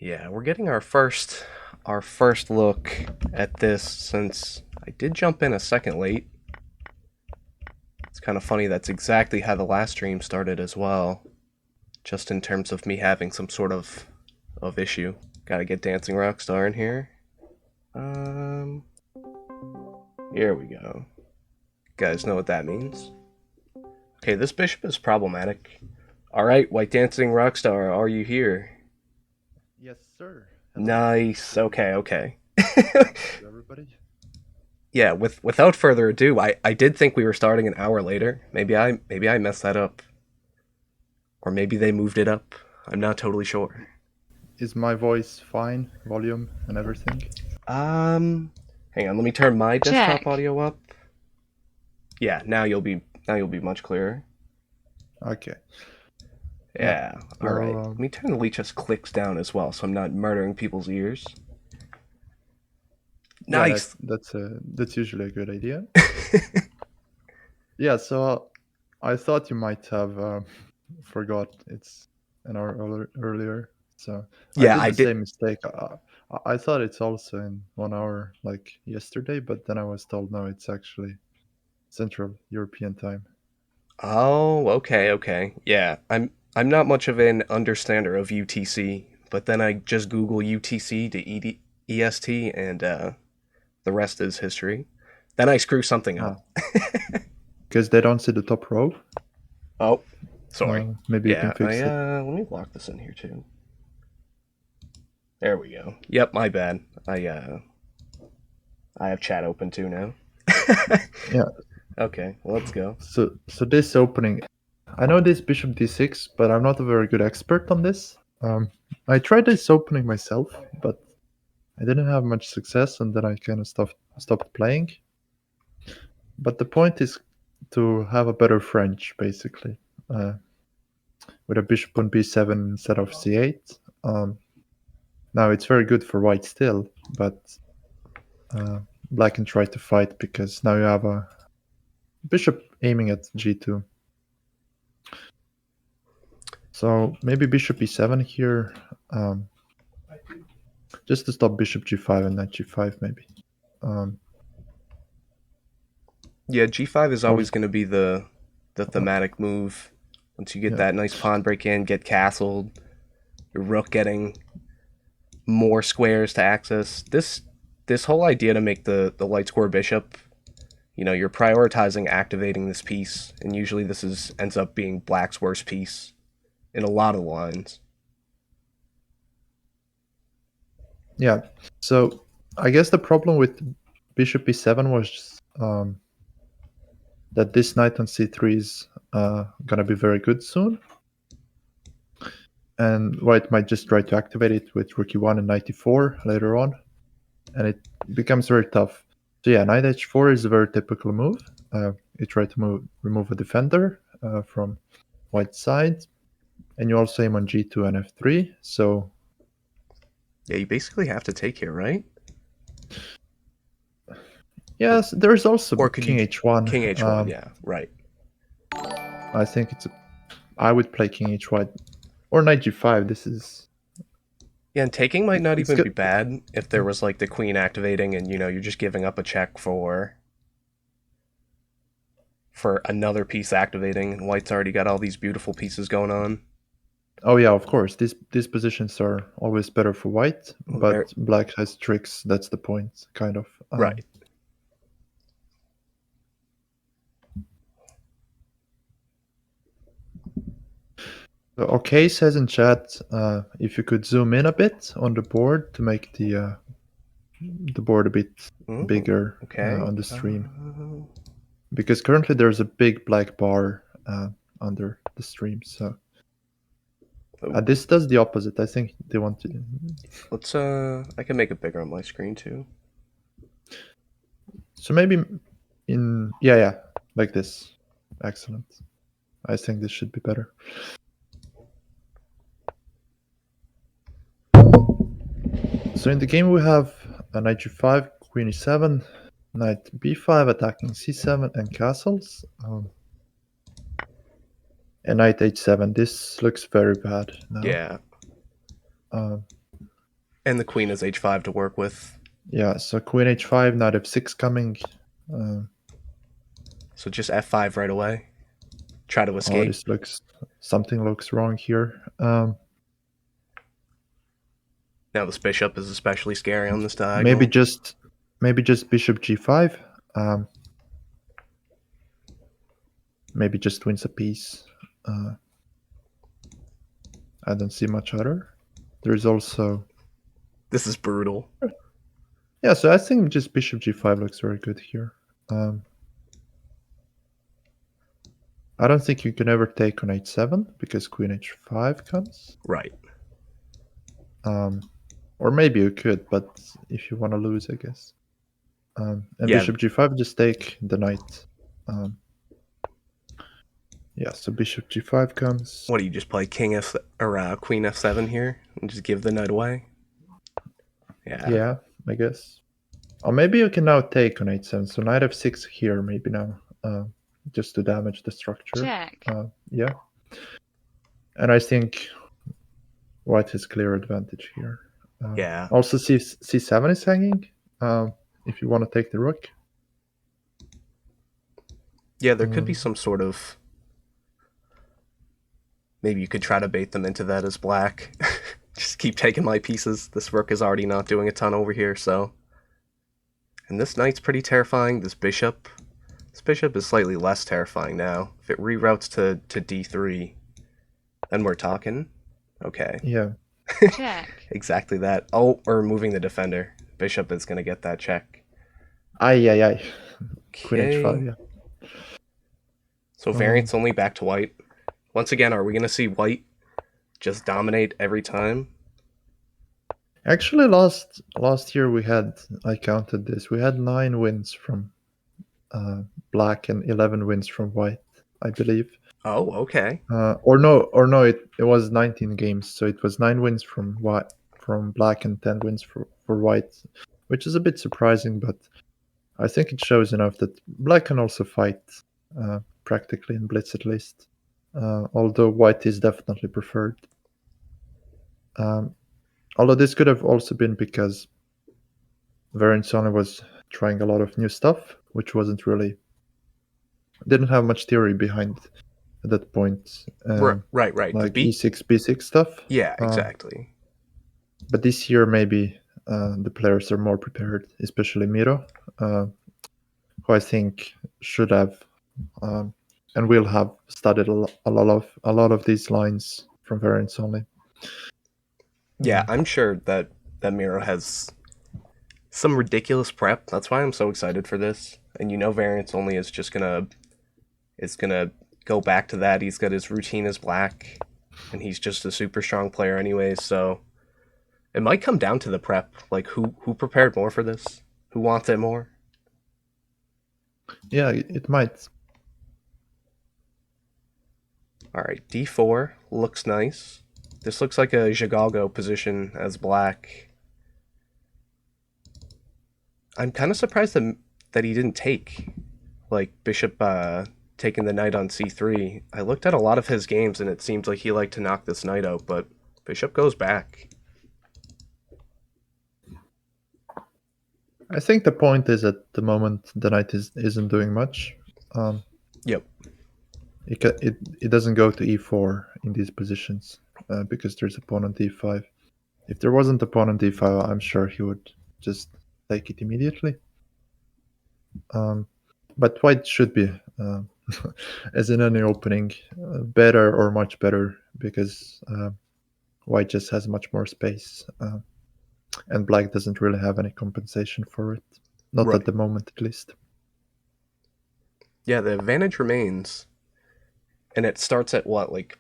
Yeah, we're getting our first look at this since I did jump in a second late. It's kind of funny that's exactly how the last stream started as well. Just in terms of me having some sort of issue. Gotta get Dancing Rockstar in here. Um Here we go. You guys know what that means. Okay, this bishop is problematic. Alright, White Dancing Rockstar, are you here? Yes, sir. Hello. Nice. Okay, okay. To everybody. Yeah, without further ado, I did think we were starting an hour later. Maybe I messed that up. Or maybe they moved it up. I'm not totally sure. Is my voice fine? Volume and everything? Um Hang on, let me turn my desktop Check. audio up. Yeah, now you'll be much clearer. Okay. Yeah. So, Alright. Let me turn the Leech's clicks down as well so I'm not murdering people's ears. yeah, Nice. that's usually a good idea. Yeah. So I thought you might have forgot it's an hour earlier. So I Yeah, did I the did. same mistake. I thought it's also in 1 hour, like yesterday, but then I was told no, it's actually Central European time. Oh, okay, okay. Yeah, I'm not much of an understander of UTC, but then I just Google UTC to EST, and the rest is history. Then I screw something up. Because they don't see the top row. Oh, sorry. Maybe you can Yeah, fix it. let me lock this in here too. There we go. Yep, my bad. I have chat open too now. Yeah. Okay, well, let's go. So this opening, I know this bishop d6, but I'm not a very good expert on this. I tried this opening myself, but I didn't have much success, and then I kind of stopped playing. But the point is to have a better French, basically, with a bishop on b7 instead of c8. Now it's very good for white still, but black can try to fight because now you have a bishop aiming at g2. So maybe bishop e7 here, just to stop bishop g5 and knight g5 maybe. Yeah, G5 is Also, always going to be the thematic move. Once you get yeah, that nice pawn break in, get castled, your rook getting more squares to access. This whole idea to make the light square bishop, you know, you're prioritizing activating this piece, and usually this is ends up being black's worst piece in a lot of lines. yeah. So I guess the problem with bishop e7 was that this knight on c3 is gonna be very good soon, and white might just try to activate it with rook e1 and knight e4 later on, and it becomes very tough. So yeah, knight h4 is a very typical move. You try to remove a defender from white side, and you also aim on g2 and f3. So Yeah, you basically have to take here, right? yes, there's also Or could king you h1. king h1? Yeah, right. I think I would play king h1 or knight g5. This is Yeah, and taking might not it's even be good. bad if there was like the queen activating and you know you're just giving up a check for another piece activating and white's already got all these beautiful pieces going on. Oh yeah, of course. These positions are always better for white, Well, there, but black has tricks. That's the point, kind of. right. So, okay, says in chat if you could zoom in a bit on the board to make the board a bit bigger Okay. on the stream, because currently there's a big black bar under the stream. So this does the opposite. I think they want to. Let's I can make it bigger on my screen too. So maybe yeah, like this. Excellent. I think this should be better. So in the game we have a knight g5, queen e7, knight b5 attacking c7 and castles, and knight h7. This looks very bad now. Yeah. And the queen is h5 to work with. Yeah, so queen h5, knight f6 coming. So just f5 right away. Try to Oh, escape. this looks something looks wrong here. Now this bishop is especially scary on this Maybe diagonal. just bishop g5. Maybe just wins a piece. I don't see much other. There's also This is brutal. yeah. So I think just bishop g5 looks very good here. I don't think you can ever take on h7 because queen h5 comes. Right. Or maybe you could, but if you want to lose, I guess. And Yeah. bishop g5, just take the knight. Yeah, so bishop g5 comes. What do you just play king f or queen f7 here and just give the knight away? Yeah. Yeah, I guess. Or maybe you can now take on h7. So knight f6 here, maybe now, just to damage the structure. Check. Yeah. And I think white has clear advantage here. Yeah. Also, c7 is hanging. If you want to take the rook. Yeah, there could be some sort of. Maybe you could try to bait them into that as black. Just keep taking my pieces. This rook is already not doing a ton over here, so. And this knight's pretty terrifying. This bishop is slightly less terrifying now. If it reroutes to d3, then we're talking. Okay. Yeah. Check. Exactly that. Oh, or moving the defender. Bishop is going to get that check. Aye. Queen Okay. h5, yeah. So variants only back to white. Once again, are we going to see white just dominate every time? Actually, last year I counted this. We had 9 wins from black and 11 wins from white, I believe. Oh, okay. Or no, it was 19 games, so it was 9 wins from black and 10 wins for white, which is a bit surprising, but I think it shows enough that black can also fight practically in blitz at least, although white is definitely preferred. Although this could have also been because VariantsOnly was trying a lot of new stuff, which didn't have much theory behind at that point. Right. Like E6, B6 stuff. Yeah, exactly. But this year, maybe the players are more prepared, especially Miro, who I think should have and will have studied a lot of these lines from VariantsOnly. Yeah, I'm sure that Miro has some ridiculous prep. That's why I'm so excited for this. And variants only is just gonna go back to that. He's got his routine as black, and he's just a super strong player anyways. So it might come down to the prep. Like who prepared more for this? Who wants it more? Yeah, it might. All right, d4 looks nice. This looks like a Zhigago position as black. I'm kind of surprised that he didn't take, like, bishop taking the knight on c3. I looked at a lot of his games, and it seems like he liked to knock this knight out, but bishop goes back. I think the point is at the moment the knight isn't doing much. Yep. It doesn't go to e4 in these positions because there's pawn on d5. If there wasn't a pawn on d5, I'm sure he would just take it immediately. But white should be, as in any opening, better or much better because white just has much more space, and black doesn't really have any compensation for it. Not Right. at the moment, at least. Yeah, the advantage remains, and it starts at what, like,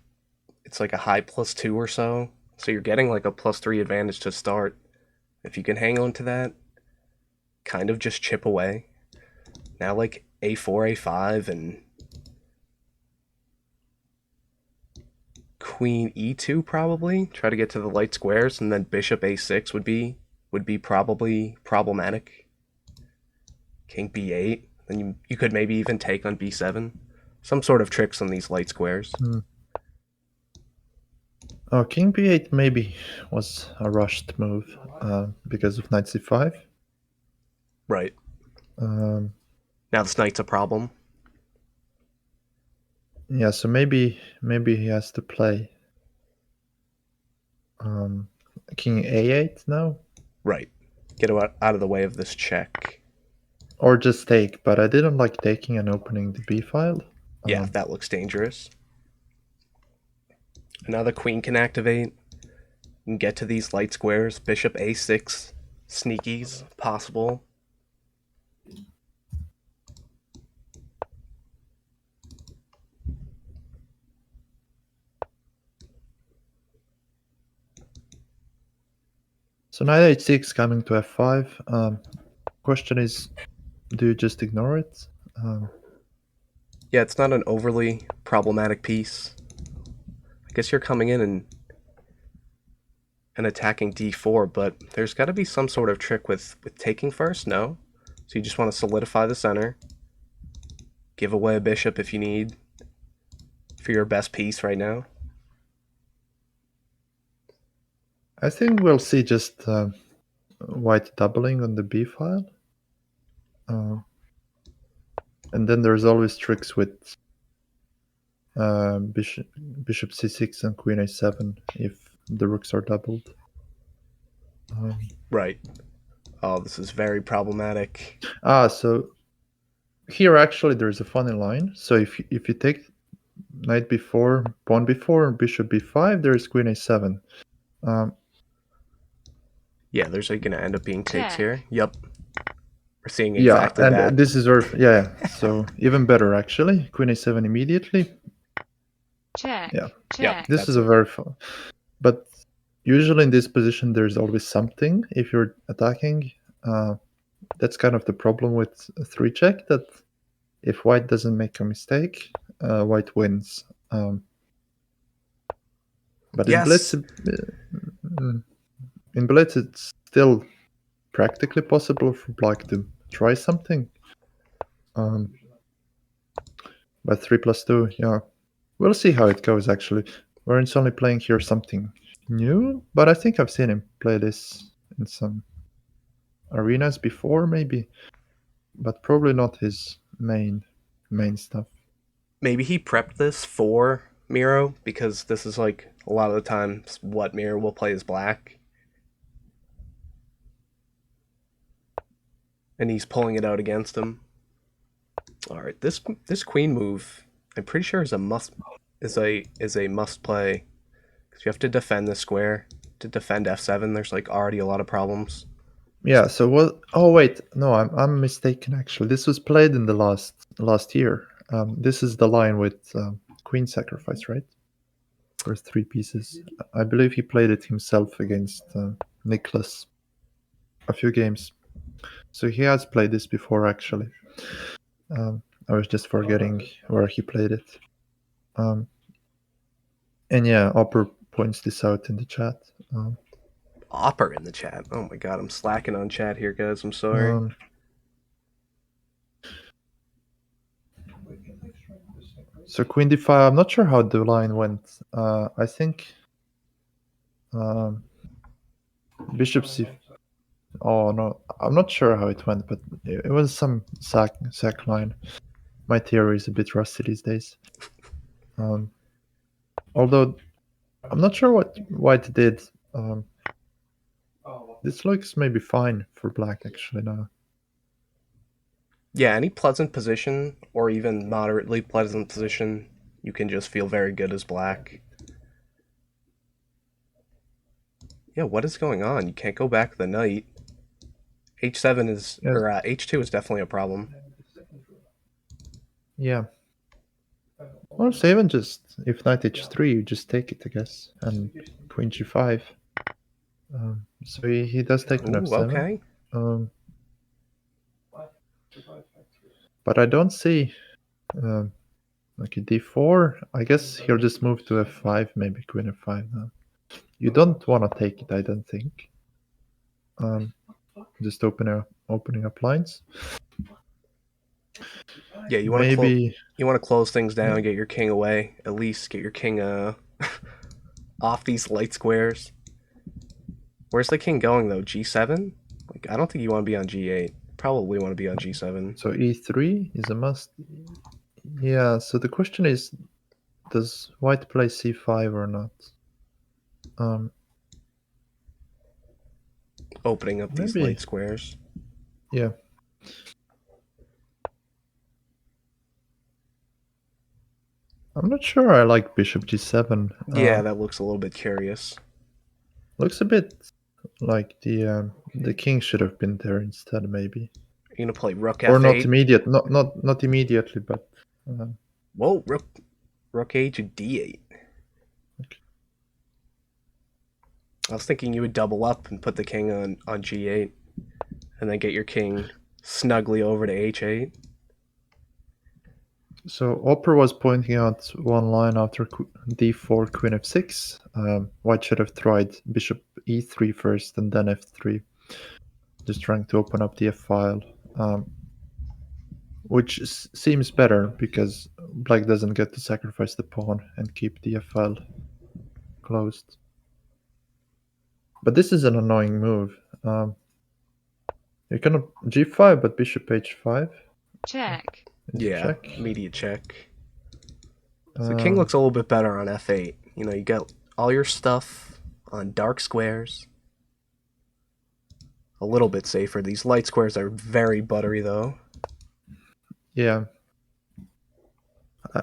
it's like a high +2 or so. So you're getting like a +3 advantage to start. If you can hang on to that, kind of just chip away. Now like a4, a5, and queen e2 probably. Try to get to the light squares, and then bishop a6 would be probably problematic. King b8, then you could maybe even take on b7. Some sort of tricks on these light squares. Oh, king b8 maybe was a rushed move because of knight c5. Right. Um, Now this knight's a problem. yeah, so maybe he has to play um, king a8 now, Right. Get out of the way of this check. or just take. But I didn't like taking and opening the b file. Yeah, Um, that looks dangerous. And now the queen can activate and get to these light squares. Bishop a6. Sneakies possible. so knight h6 coming to f5. Question is, do you just ignore it? Yeah, it's not an overly problematic piece. I guess you're coming in and attacking d4, but there's got to be some sort of trick with taking first, no? So you just want to solidify the center, give away a bishop if you need for your best piece right now. I think we'll see just white doubling on the b file. And then there's always tricks with bishop c6 and queen a7 if the rooks are doubled. Right. Oh, this is very problematic. So here actually there's a funny line. So if you take knight b4, pawn b4, and bishop b5, there's queen a7. Yeah, there's going to end up being takes Check. here. Yep. We're seeing Yeah, exactly and that. this is very So even better actually. Queen a7 immediately. Check. Yeah. Check. This is a very fun. But usually in this position, there's always something. If you're attacking, that's kind of the problem with a three check. That if white doesn't make a mistake, white wins. But Yes. in blitz, it's still practically possible for black to try something. But 3+2, yeah, we'll see how it goes. Actually, VariantsOnly playing here something new, but I think I've seen him play this in some arenas before, maybe, but probably not his main stuff. Maybe he prepped this for Miro because this is like a lot of the times what Miro will play is black. And he's pulling it out against him. All right, this queen move, I'm pretty sure is a must play because you have to defend the square. To defend f7, there's like already a lot of problems. Yeah. So what? Oh wait, no, I'm mistaken. Actually, this was played in the last year. This is the line with queen sacrifice, right? For three pieces. I believe he played it himself against Nicholas a few games. So he has played this before, actually. I was just forgetting where he played it. And yeah, Upper points this out in the chat. Opper in the chat. Oh my god, I'm slacking on chat here, guys. I'm sorry. So Queen d5. I'm not sure how the line went. I think Bishop c. Oh no, I'm not sure how it went, but it was some sack line. My theory is a bit rusty these days. Although I'm not sure what White did. This looks maybe fine for Black actually now. Yeah, any pleasant position or even moderately pleasant position, you can just feel very good as black. Yeah, what is going on? You can't go back the knight. H7 is Yes. or H2 is definitely a problem. Yeah. Or so even just if knight h3, you just take it, I guess, and queen g5. So he does take on Ooh, f7. okay. But I don't see like a d4. I guess he'll just move to f5, maybe queen f5 now. You don't want to take it, I don't think. Just opening up lines. Yeah, you want Maybe to close things down, get your king away. At least get your king off these light squares. Where's the king going though? G7? Like I don't think you want to be on G8. Probably want to be on G7. So e3 is a must. Yeah, so the question is, does white play c5 or not? Opening up these Maybe, light squares. yeah. I'm not sure I like bishop g7. Yeah, that looks a little bit curious. Looks a bit like the king should have been there instead, maybe. You're gonna play rook Or not f8. immediate, not immediately, but Whoa, rook a to d8. okay. I was thinking you would double up and put the king on g8, and then get your king snugly over to h8. So Opera was pointing out one line after d4, queen f6. White should have tried bishop e3 first and then f3, just trying to open up the f file, which seems better because black doesn't get to sacrifice the pawn and keep the f file closed. But this is an annoying move. You can g5, but bishop h5. Check. Is a Yeah, check. immediate check. So king looks a little bit better on f8. You know, you get all your stuff on dark squares. A little bit safer. These light squares are very buttery, though. Yeah.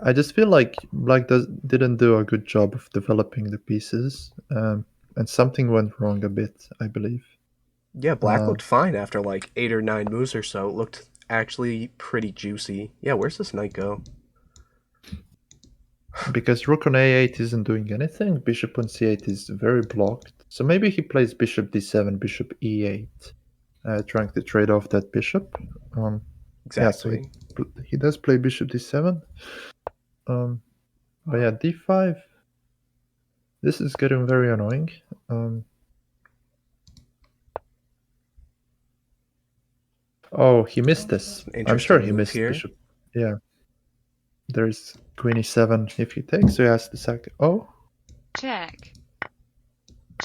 I just feel like black didn't do a good job of developing the pieces, and something went wrong a bit, I believe. Yeah, black looked fine after like 8 or 9 moves or so. It looked actually pretty juicy. Yeah, where's this knight go? Because rook on a8 isn't doing anything, bishop on c8 is very blocked. So maybe he plays bishop d7, bishop e8, trying to trade off that bishop. Yeah, so Exactly. he does play bishop d7. But yeah, d5. This is getting very annoying. Oh, he missed this. I'm sure Interesting he move missed here. bishop. Yeah. There's queen e7 if he takes, so he has to sack. Oh, Check.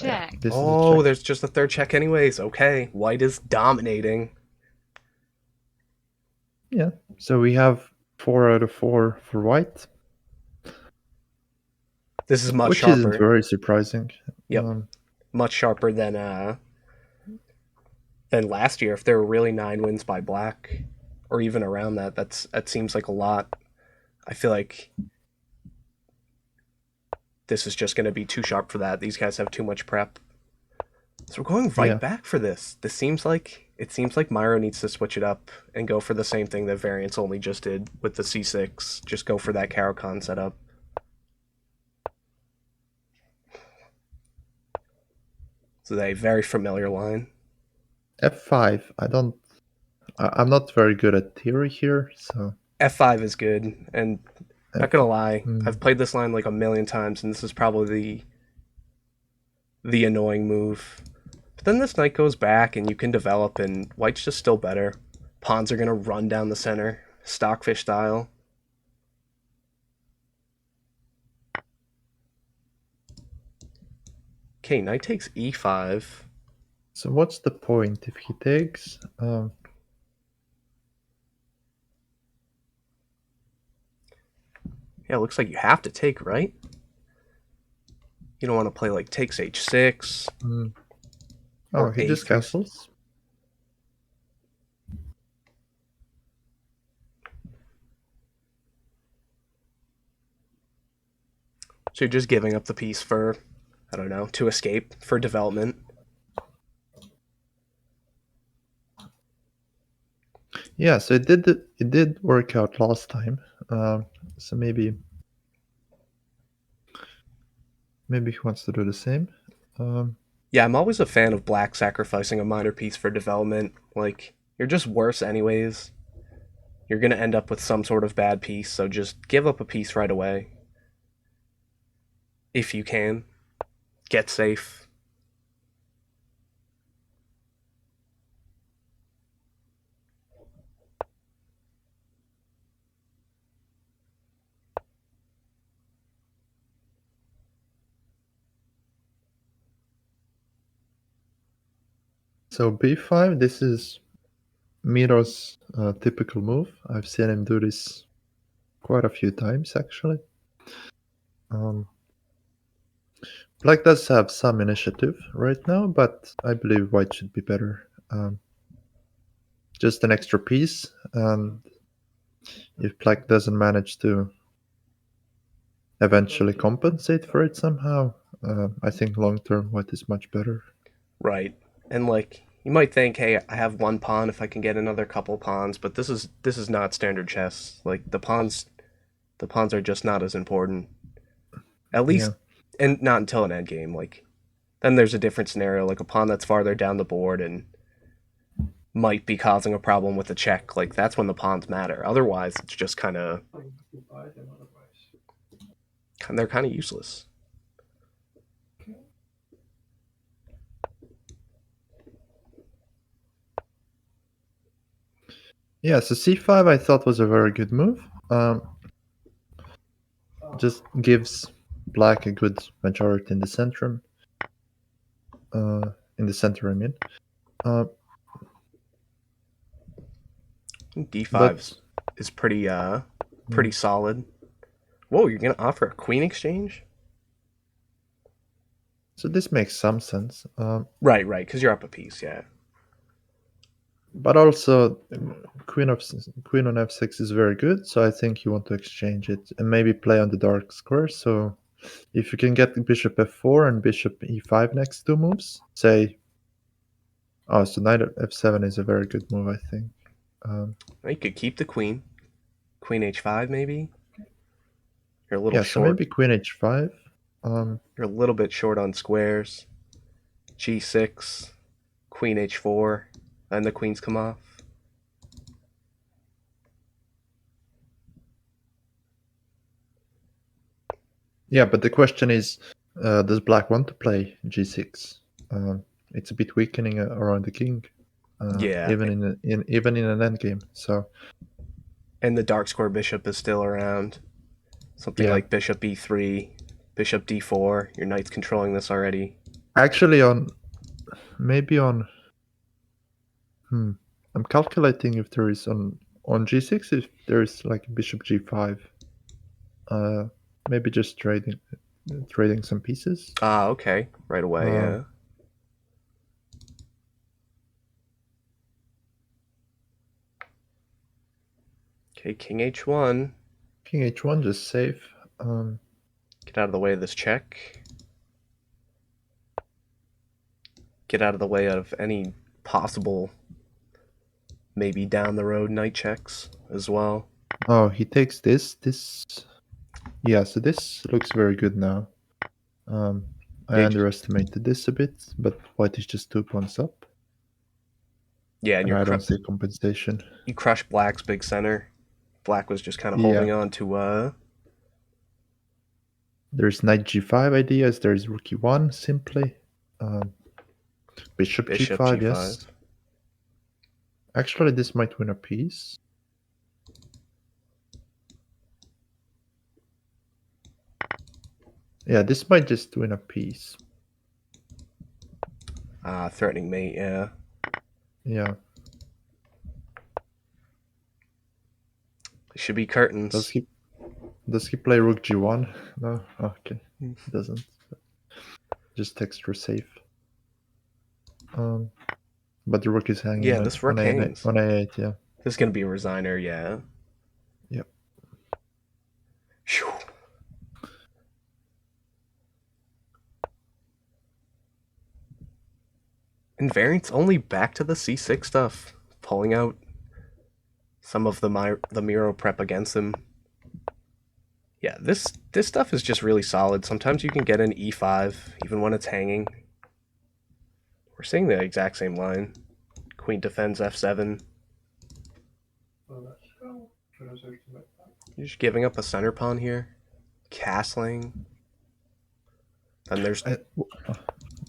yeah, Check. this is a Oh, check. there's just a third check anyways. Okay, white is dominating. Yeah, so we have 4 out of 4 for white, This is much which isn't sharper. very surprising. Yep, much sharper than last year. If there were really 9 wins by black, or even around that, that seems like a lot. I feel like this is just going to be too sharp for that. These guys have too much prep. So we're going right Yeah, back for this. It seems like Miro needs to switch it up and go for the same thing that VariantsOnly just did with the c6. Just go for that Caro-Kann setup. So a very familiar line. f5. I'm not very good at theory here, so F5 is good, and not F, gonna lie, mm, I've played this line like a million times, and this is probably the annoying move. But then this knight goes back, and you can develop, and white's just still better. Pawns are gonna run down the center, stockfish style. Okay, knight takes e5. so what's the point if he takes? Yeah, it looks like you have to take, right? You don't want to play like takes h6 Oh, or he just a3. castles. So you're just giving up the piece for, I don't know, to escape, for development. Yeah, so it did work out last time. So maybe he wants to do the same. Yeah, I'm always a fan of black sacrificing a minor piece for development. Like, you're just worse anyways. You're going to end up with some sort of bad piece, so just give up a piece right away. If you can. Get safe. So b5, this is Miro's typical move. I've seen him do this quite a few times, actually. Black does have some initiative right now, but I believe white should be better. Just an extra piece, and if black doesn't manage to eventually compensate for it somehow, I think long term white is much better. Right. And like you might think, hey, I have one pawn if I can get another couple pawns, but this is not standard chess. Like the pawns are just not as important. At Yeah. least and not until an endgame. Like then there's a different scenario, like a pawn that's farther down the board and might be causing a problem with the check. Like that's when the pawns matter. Otherwise, it's just they're kind of useless. Yeah, so c5 I thought was a very good move. Just gives black a good majority in the centrum. In the center, I mean. D5 But is pretty solid. Whoa, you're gonna offer a queen exchange? so this makes some sense. Right, because you're up a piece, yeah. But also, queen on f6 is very good, so I think you want to exchange it and maybe play on the dark square. So if you can get bishop f4 and bishop e5 next two moves, say, oh, so knight f7 is a very good move, I think. You could keep the queen h5 maybe. You're a little Yeah, so short. maybe queen h5. You're a little bit short on squares. G6, queen h4, and the queens come off. Yeah, but the question is, does black want to play g6? It's a bit weakening around the king, Yeah, even in an endgame. So and the dark square bishop is still around. Something yeah, like bishop e3, bishop d4. Your knight's controlling this already. actually, maybe on. I'm calculating if there is on g6 if there is like bishop g5. Maybe just trading some pieces. Ah, okay. Right away, Um, yeah. Okay, king h1. King h1 just safe. Get out of the way of this check. Get out of the way of any possible, maybe down the road knight checks as well. Oh, he takes this. Yeah, so this looks very good now. I Yeah, underestimated this a bit, but white is just 2 pawns up, yeah, and and I don't see compensation. you crush black's big center. Black was just kind of Yeah, holding on to there's knight g5 ideas. There's rook e1 simply. Bishop bishop g5, yes. g5. Actually, this might win a piece. Yeah, this might just win a piece. Threatening mate, yeah. Yeah. It should be curtains. Does he play rook g1? No? Okay. He doesn't. Just extra safe. But the rook is hanging Yeah, this rook hangs. on a8, yeah. This is gonna be a resigner, yeah. Yep. Phew. And variants only back to the c6 stuff, pulling out some of the Miro prep against him. Yeah, this stuff is just really solid. Sometimes you can get an e5 even when it's hanging. We're seeing the exact same line. Queen defends f7. You're just giving up a center pawn here. Castling. Then there's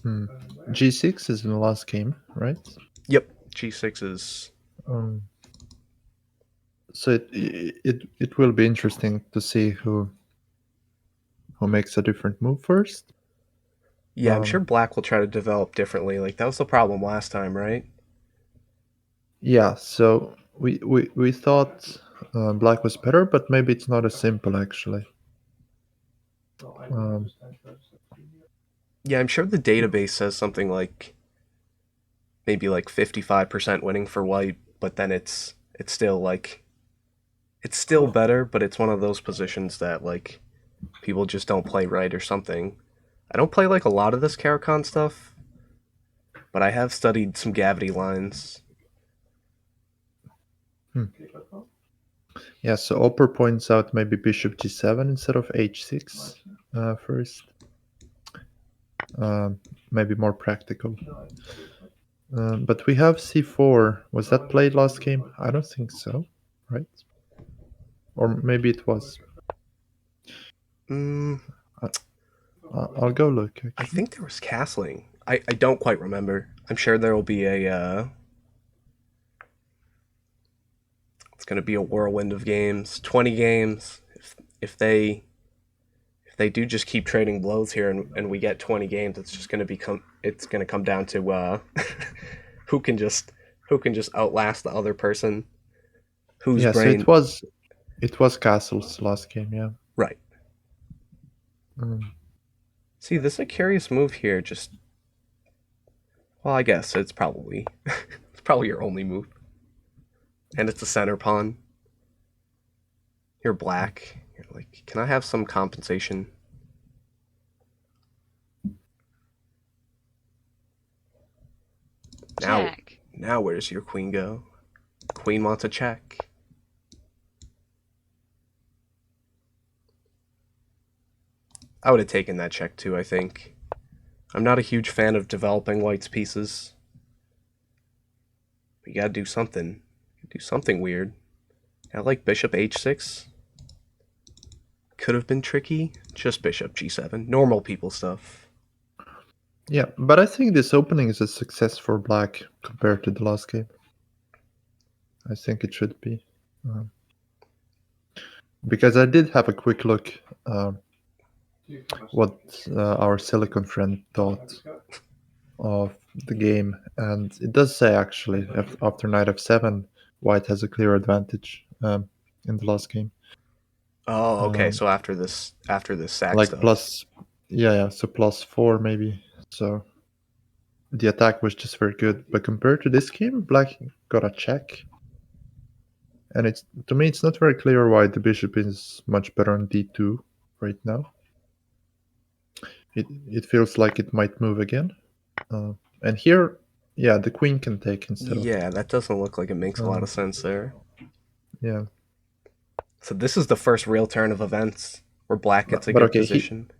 G6 is in the last game, right? yep, g6 is So it will be interesting to see who makes a different move first. Yeah, I'm sure black will try to develop differently. Like that was the problem last time, right? Yeah, so we thought black was better, but maybe it's not as simple actually. Um, Yeah, I'm sure the database says something like maybe like 55% winning for white, but then it's still like it's still better, but it's one of those positions that like people just don't play right or something. I don't play like a lot of this Karakhan stuff, but I have studied some Gavity lines. yeah, so Opper points out maybe bishop g7 instead of h6 first. Maybe more practical. But we have c4. Was that played last game? I don't think so, right? Or maybe it was. Mm, I'll go look, I actually. think there was castling. I don't quite remember. I'm sure there will be a it's going to be a whirlwind of games, 20 games. If they if they do just keep trading blows here and we get 20 games, it's just going to become it's going to come down to who can just who can just outlast the other person, whose Yeah, so brain. it was castles last game, yeah. Right. Mm. See, this is a curious move here. Just well, I guess it's probably it's probably your only move, and it's a center pawn. You're black. You're like, can I have some compensation? Now, check, now where does your queen go? Queen wants a check. I would have taken that check too, I think. I'm not a huge fan of developing white's pieces. But you gotta do something. Do something weird. I like bishop h6. Could have been tricky. Just bishop g7. Normal people stuff. Yeah, but I think this opening is a success for black compared to the last game. I think it should be. Um, because I did have a quick look what our Silicon friend thought of the game, and it does say actually after knight f7, white has a clear advantage in the last game. Oh, okay. Um, So after this sack like stuff. plus, yeah, so +4 maybe. So the attack was just very good, but compared to this game, black got a check, and it's to me it's not very clear why the bishop is much better on d2 right now. It feels like it might move again, and here, yeah, the queen can take instead of Yeah, that doesn't look like it makes a lot um, of sense there. yeah. So this is the first real turn of events where black gets a But good okay, position.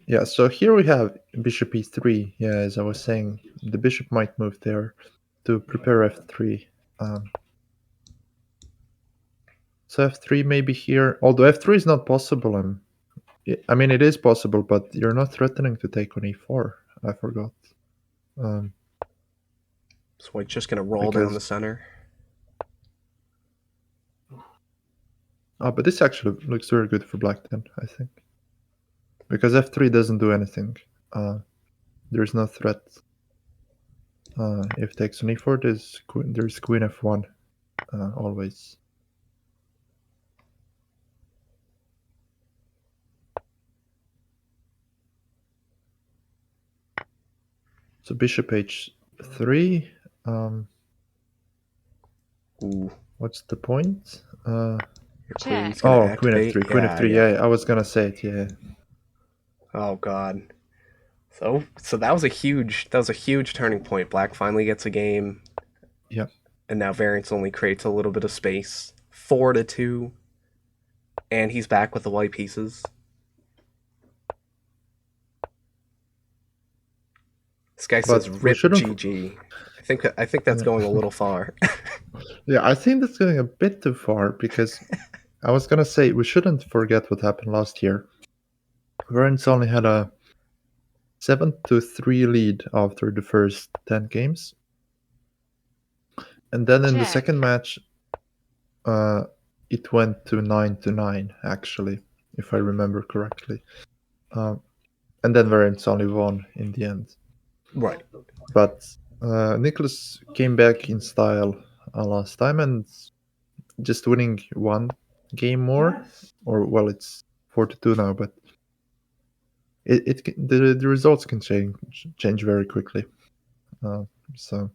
yeah. So here we have bishop e3. Yeah, as I was saying, the bishop might move there to prepare f3. Um, so f3 maybe here, although f3 is not possible. I mean, it is possible, but you're not threatening to take on e4. I forgot. Um, So white's just gonna roll down because the center. but this actually looks very good for black then, I think, because f3 doesn't do anything. There's no threat. If takes on e4, there's queen f1 always. So bishop h3. Ooh, What's the point? your queen's check, gonna Queen activate. f3. Queen Yeah, f3. yeah. Yeah, I was gonna say it. Yeah. Oh god. So that was a huge turning point. Black finally gets a game, Yeah. and now variance only creates a little bit of space. 4-2, and he's back with the white pieces. This guy says But we "rip shouldn't. GG." I think that's Yeah. going a little far. Yeah, I think that's going a bit too far because I was gonna say we shouldn't forget what happened last year. Variants only had a 7-3 lead after the first 10 games, and then in the second check, match, uh, it went to 9-9 actually, if I remember correctly. Um, and then VariantsOnly won in the end. Right. But Nicholas came back in style last time, and just winning one game more, or well, it's 4-2 now, but the results can change very quickly. So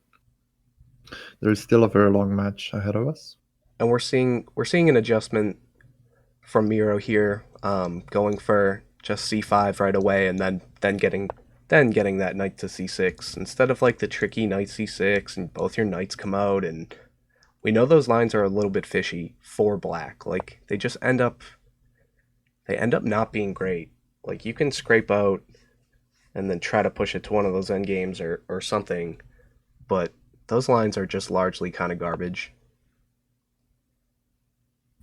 there is still a very long match ahead of us. And we're seeing an adjustment from Miro here, going for just c5 right away, and then getting that knight to c6 instead of like the tricky knight c6 and both your knights come out. And we know those lines are a little bit fishy for black. Like they end up not being great. Like you can scrape out and then try to push it to one of those end games or something, but those lines are just largely kind of garbage.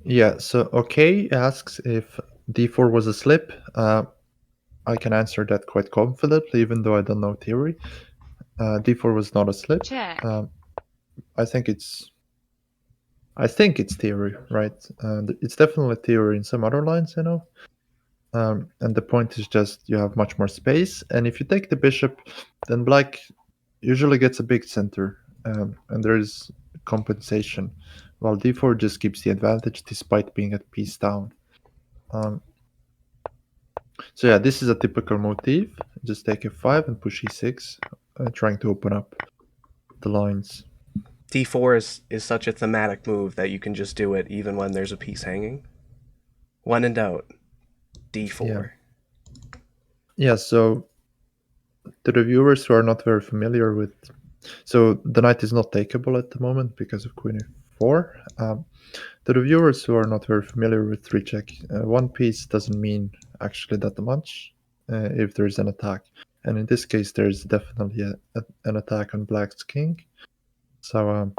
Yeah, so OK asks if d4 was a slip. I can answer that quite confidently, even though I don't know theory. d4 was not a slip. Check. I think it's theory, right? It's definitely theory in some other lines, I know. And the point is just you have much more space, and if you take the bishop, then black usually gets a big center, and there is compensation, while d4 just keeps the advantage despite being at piece down. So yeah, this is a typical motif. Just take f5 and push e6, trying to open up the lines. d4 is such a thematic move that you can just do it even when there's a piece hanging. When in doubt, d4. Yeah, so to the viewers who are not very familiar with, so the knight is not takeable at the moment because of queen e4. To the viewers who are not very familiar with 3-check, one piece doesn't mean actually that much if there is an attack. And in this case, there's definitely an attack on black's king. So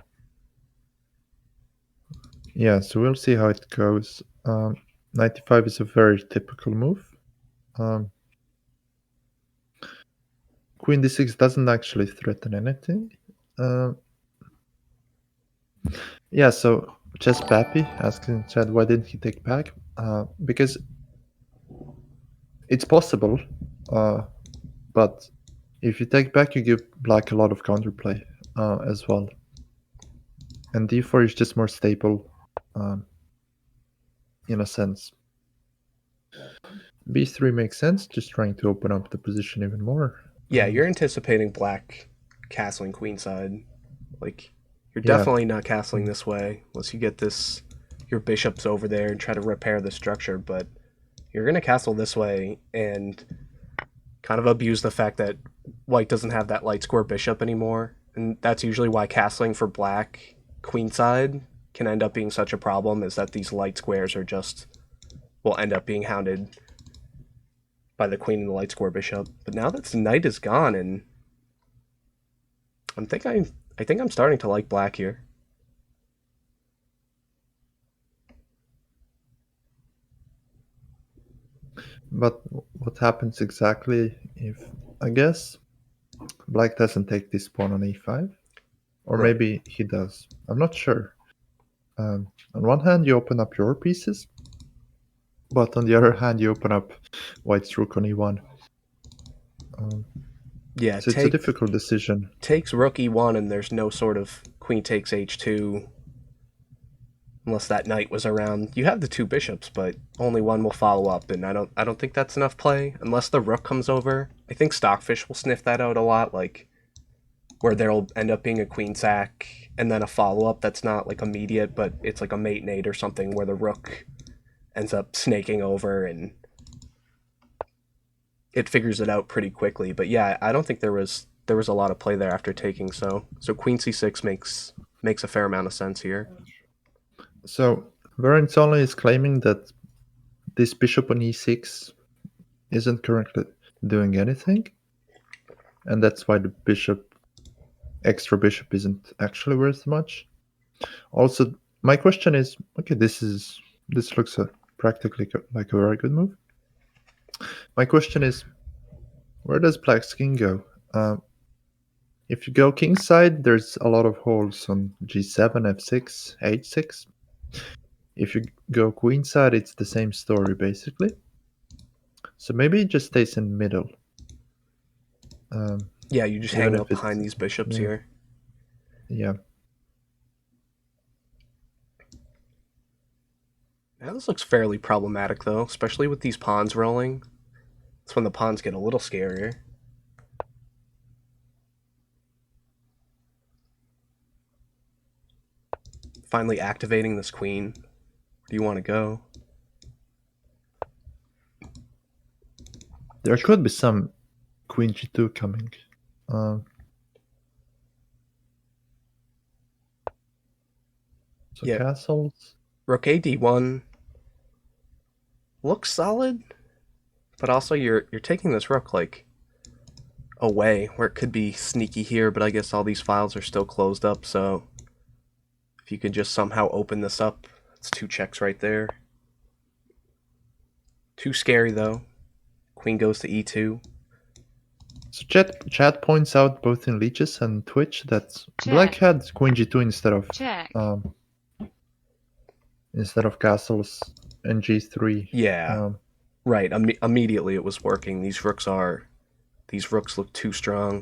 yeah, so we'll see how it goes. 95 is a very typical move. Queen d6 doesn't actually threaten anything. Yeah, so Chess Pappy asking Chad why didn't he take back? Because it's possible, but if you take back, you give black a lot of counterplay as well. And d4 is just more stable in a sense. b3 makes sense, just trying to open up the position even more. Yeah, you're anticipating black castling queenside. Like you're Yeah. definitely not castling this way unless you get this your bishops over there and try to repair the structure, but you're gonna castle this way and kind of abuse the fact that white doesn't have that light square bishop anymore. And that's usually why castling for black queenside can end up being such a problem, is that these light squares are just will end up being hounded by the queen and the light square bishop. But now that the knight is gone, and I think I'm starting to like black here. But what happens exactly if, I guess, black doesn't take this pawn on e5? Or Right. maybe he does. I'm not sure. On one hand, you open up your pieces, but on the other hand, you open up white's rook on e1. Yeah, So it's a difficult decision. takes rook e1, and there's no sort of queen takes h2 unless that knight was around. You have the two bishops, but only one will follow up, and I don't think that's enough play unless the rook comes over. I think Stockfish will sniff that out a lot, like where there'll end up being a queen sack and then a follow up that's not like immediate, but it's like a mate nade or something where the rook ends up snaking over and it figures it out pretty quickly. But yeah, I don't think there was a lot of play there after taking. So queen c6 makes a fair amount of sense here. So VariantsOnly is claiming that this bishop on e6 isn't currently doing anything, and that's why the extra bishop isn't actually worth much. Also, my question is, okay, this looks practically like a very good move. My question is, where does black's king go? If you go kingside, there's a lot of holes on g7, f6, h6. If you go queenside, it's the same story basically. So maybe it just stays in the middle. Yeah, you just even hang if up it's behind these bishops yeah, here. yeah. Now this looks fairly problematic though, especially with these pawns rolling. That's when the pawns get a little scarier. Finally activating this queen. Where do you want to go? There could be some queen g2 coming. So Yeah, castles. rook a d1 looks solid, but also you're taking this rook like away where it could be sneaky here, but I guess all these files are still closed up, so if you could just somehow open this up, it's 2 checks right there. Too scary though. Queen goes to e2. So chat points out both in Leeches and Twitch that Black Check. had queen g2 Check. instead of castles and g3. Yeah, right. Immediately it was working. These rooks look too strong.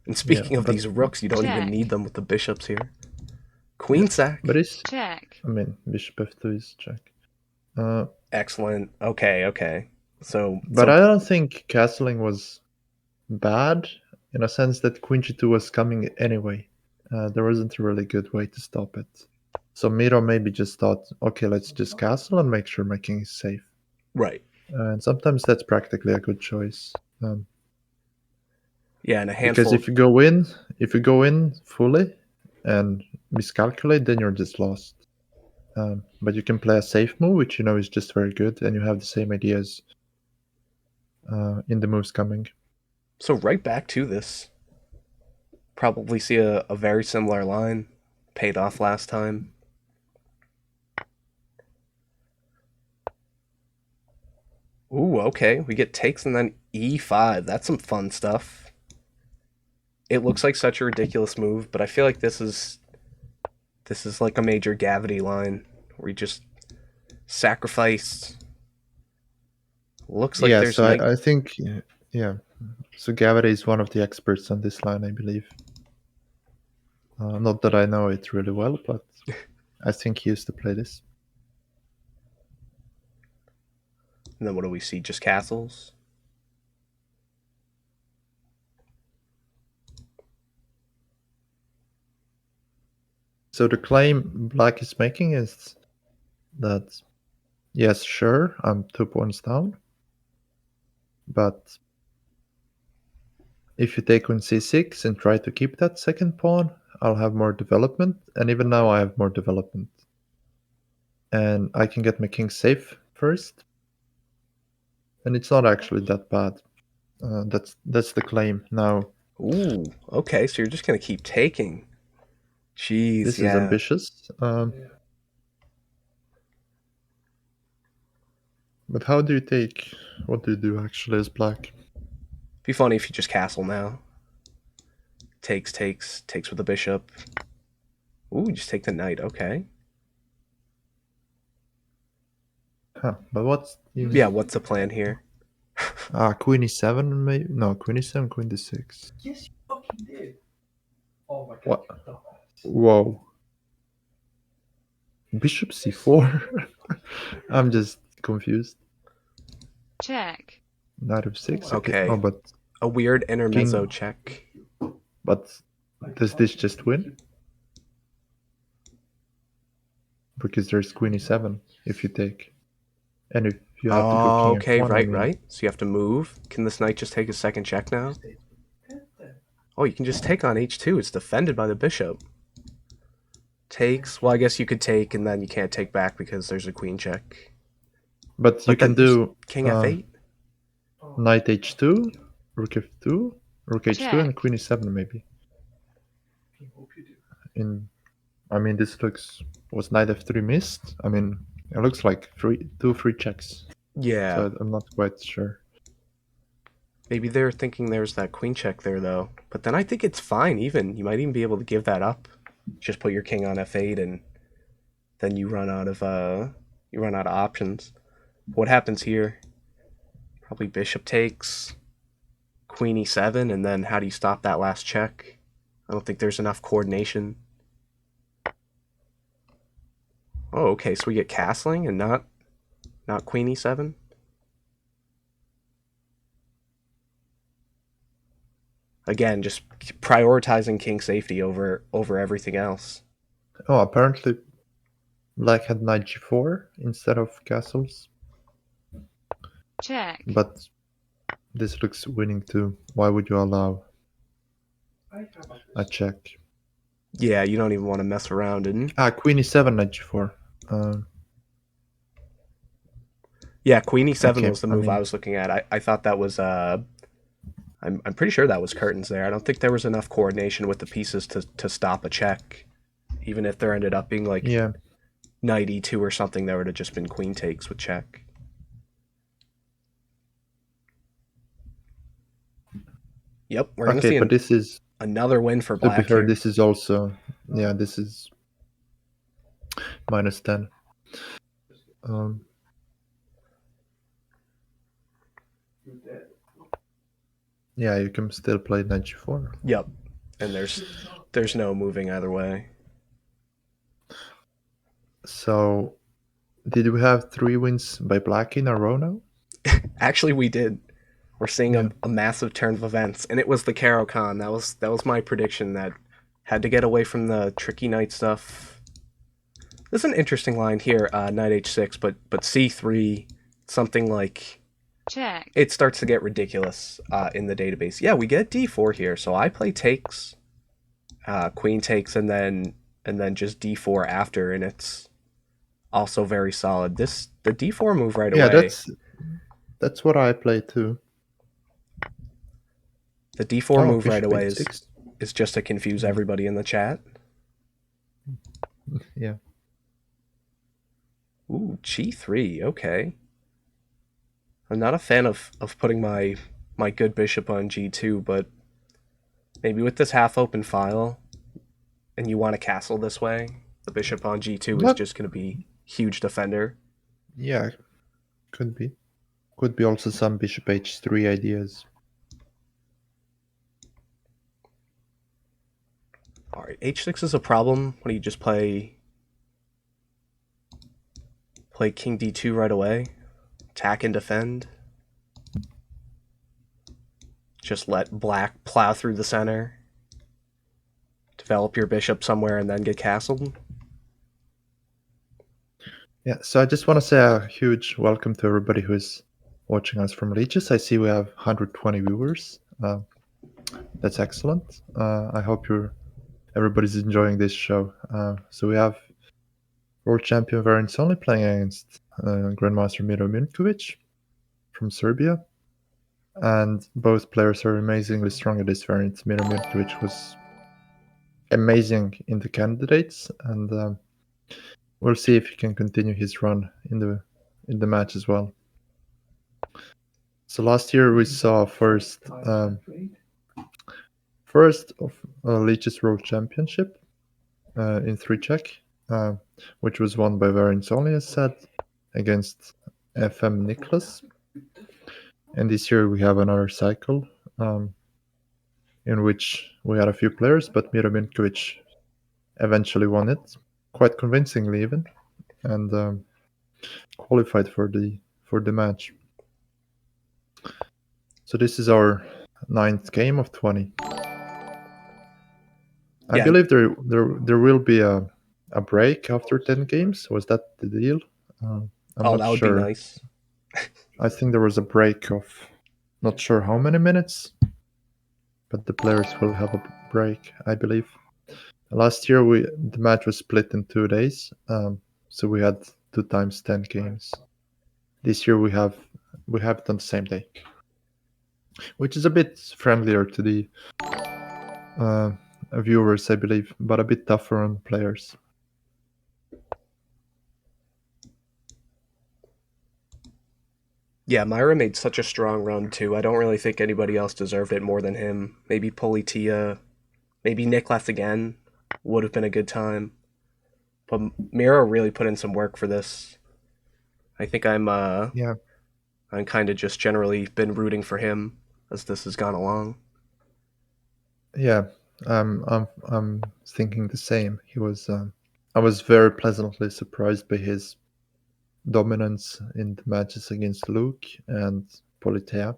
And Yeah, speaking of but these rooks, you don't even Check. need them with the bishops here. yeah, Queen sack. but it's Check. I mean bishop f2 is check. Uh, Excellent. Okay. So but I don't think castling was bad in a sense that queen g2 was coming anyway. There wasn't a really good way to stop it. So Miro maybe just thought, okay, let's just castle and make sure my king is safe. right. And sometimes that's practically a good choice. Yeah, and a Because handful. if you go in fully and miscalculate, then you're just lost. But you can play a safe move, which you know is just very good, and you have the same ideas in the moves coming. So right back to this. Probably see a very similar line. Paid off last time. Ooh, okay. We get takes and then e5. That's some fun stuff. It looks like such a ridiculous move, but I feel like this is like a major Gavity line where you just sacrifice. Looks like Yeah, there's so knight. I think yeah. So Gavity is one of the experts on this line, I believe. Not that I know it really well, but I think he used to play this. And then what do we see? Just castles. So the claim Black is making is that yes, sure, I'm 2 points down, but if you take on c6 and try to keep that second pawn, I'll have more development, and even now I have more development. And I can get my king safe first, and it's not actually that bad. That's the claim. Now, Ooh, okay. So you're just gonna keep taking. Jeez, this is yeah. ambitious. But how do you take? What do you do actually as Black? Be funny if you just castle now. Takes with the bishop. Ooh, just take the knight. Okay. Huh, but what's Yeah, what's the plan here? Queen e7 maybe? No, Queen e7, Queen d6. Yes, you fucking did. Oh my god. What? You dumbass. Whoa. Bishop c4? I'm just confused. Check. Knight of 6. Okay. Oh, but A weird intermezzo King. check. But does this just win? Because there's Queen e7 if you take. And if you have to go Oh, King okay, f1, I mean. right. So you have to move. Can this knight just take a second check now? Oh, you can just take on h2. It's defended by the bishop. Takes. Well, I guess you could take, and then you can't take back because there's a queen check. But you But then can there's do king f8. Knight h2, Rook f2, Rook h2, and Check. Queen e7 maybe. Hope you do. In, I mean, this looks was Knight f3 missed. I mean, it looks like two free checks. Yeah. So I'm not quite sure. Maybe they're thinking there's that queen check there, though. But then I think it's fine, even. You might even be able to give that up. Just put your king on f8, and then you run out of options. What happens here? Probably bishop takes. queen e7, and then how do you stop that last check? I don't think there's enough coordination. Oh, okay, so we get castling and not queen e7? Again, just prioritizing king safety over everything else. Oh, apparently black had knight g4 instead of castles. check, But this looks winning too. Why would you allow a check? Yeah, you don't even want to mess around. And Queen e7, knight g4. yeah, queen e7 Okay, was the I move I mean, was looking at. I thought that was I'm pretty sure that was curtains there. I don't think there was enough coordination with the pieces to stop a check. Even if there ended up being like yeah. knight e2 or something, there would have just been queen takes with check. Yep, we're gonna Okay, see but this is, another win for to be black fair, here. this is also, yeah, this is -10. Yeah, you can still play knight g4. Yep, and there's no moving either way. So, did we have 3 wins by black in a row now? Actually, we did. We're seeing Yeah. a massive turn of events, and it was the Caro-Kann. That was my prediction. That had to get away from the tricky knight stuff. There's an interesting line here, knight h6, but c3, something like check, it starts to get ridiculous in the database. Yeah, we get d4 here, so I play takes, queen takes, and then just d4 after, and it's also very solid. The d4 move right Yeah, away. that's what I play too. The d4 Oh, move right bishop away h6. is just to confuse everybody in the chat. Yeah. Ooh, g3. Okay. I'm not a fan of putting my good bishop on g2, but maybe with this half-open file, and you want to castle this way, the bishop on g2 is Not, just going to be huge defender. yeah, could be. Could be also some bishop h3 ideas. All right, h6 is a problem when you just play king d2 right away, attack and defend. Just let black plow through the center, develop your bishop somewhere, and then get castled. Yeah, so I just want to say a huge welcome to everybody who is watching us from Leeches. I see we have 120 viewers. That's excellent. I hope everybody's enjoying this show. So we have world champion VariantsOnly playing against Grandmaster Miro Miljkovic from Serbia. And both players are amazingly strong at this variant. Miro Miljkovic was amazing in the candidates, and we'll see if he can continue his run in the match as well. So last year we saw first of Leech's World Championship in 3-check, which was won by VariantsOnly, as said, against FM Nicholas. And this year we have another cycle in which we had a few players, but Miro Miljkovic eventually won it, quite convincingly even, and qualified for the match. So this is our 9th game of 20. I Yeah. believe there will be a break after 10 games. Was that the deal? I'm not that would sure. be nice. I think there was a break of not sure how many minutes, but the players will have a break, I believe. Last year the match was split in 2 days, so we had 2 times 10 games. This year we have it on the same day, which is a bit friendlier to the viewers, I believe, but a bit tougher on players. Yeah, Myra made such a strong run too. I don't really think anybody else deserved it more than him. Maybe Politia, maybe Niklas again would have been a good time. But Miro really put in some work for this. I think I'm kind of just generally been rooting for him as this has gone along. Yeah, I'm thinking the same. He was. I was very pleasantly surprised by his dominance in the matches against Luke and Politea,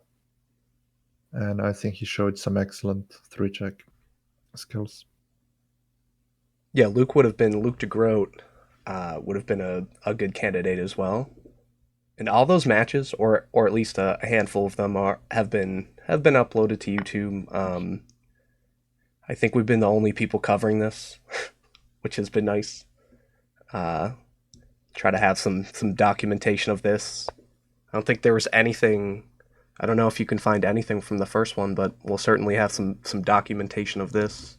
and I think he showed some excellent three check skills. Yeah, Luke de Groot would have been a good candidate as well. And all those matches, or at least a handful of them, have been uploaded to YouTube. I think we've been the only people covering this, which has been nice. Uh, Try to have some documentation of this. I don't think there was anything. I don't know if you can find anything from the first one, but we'll certainly have some documentation of this.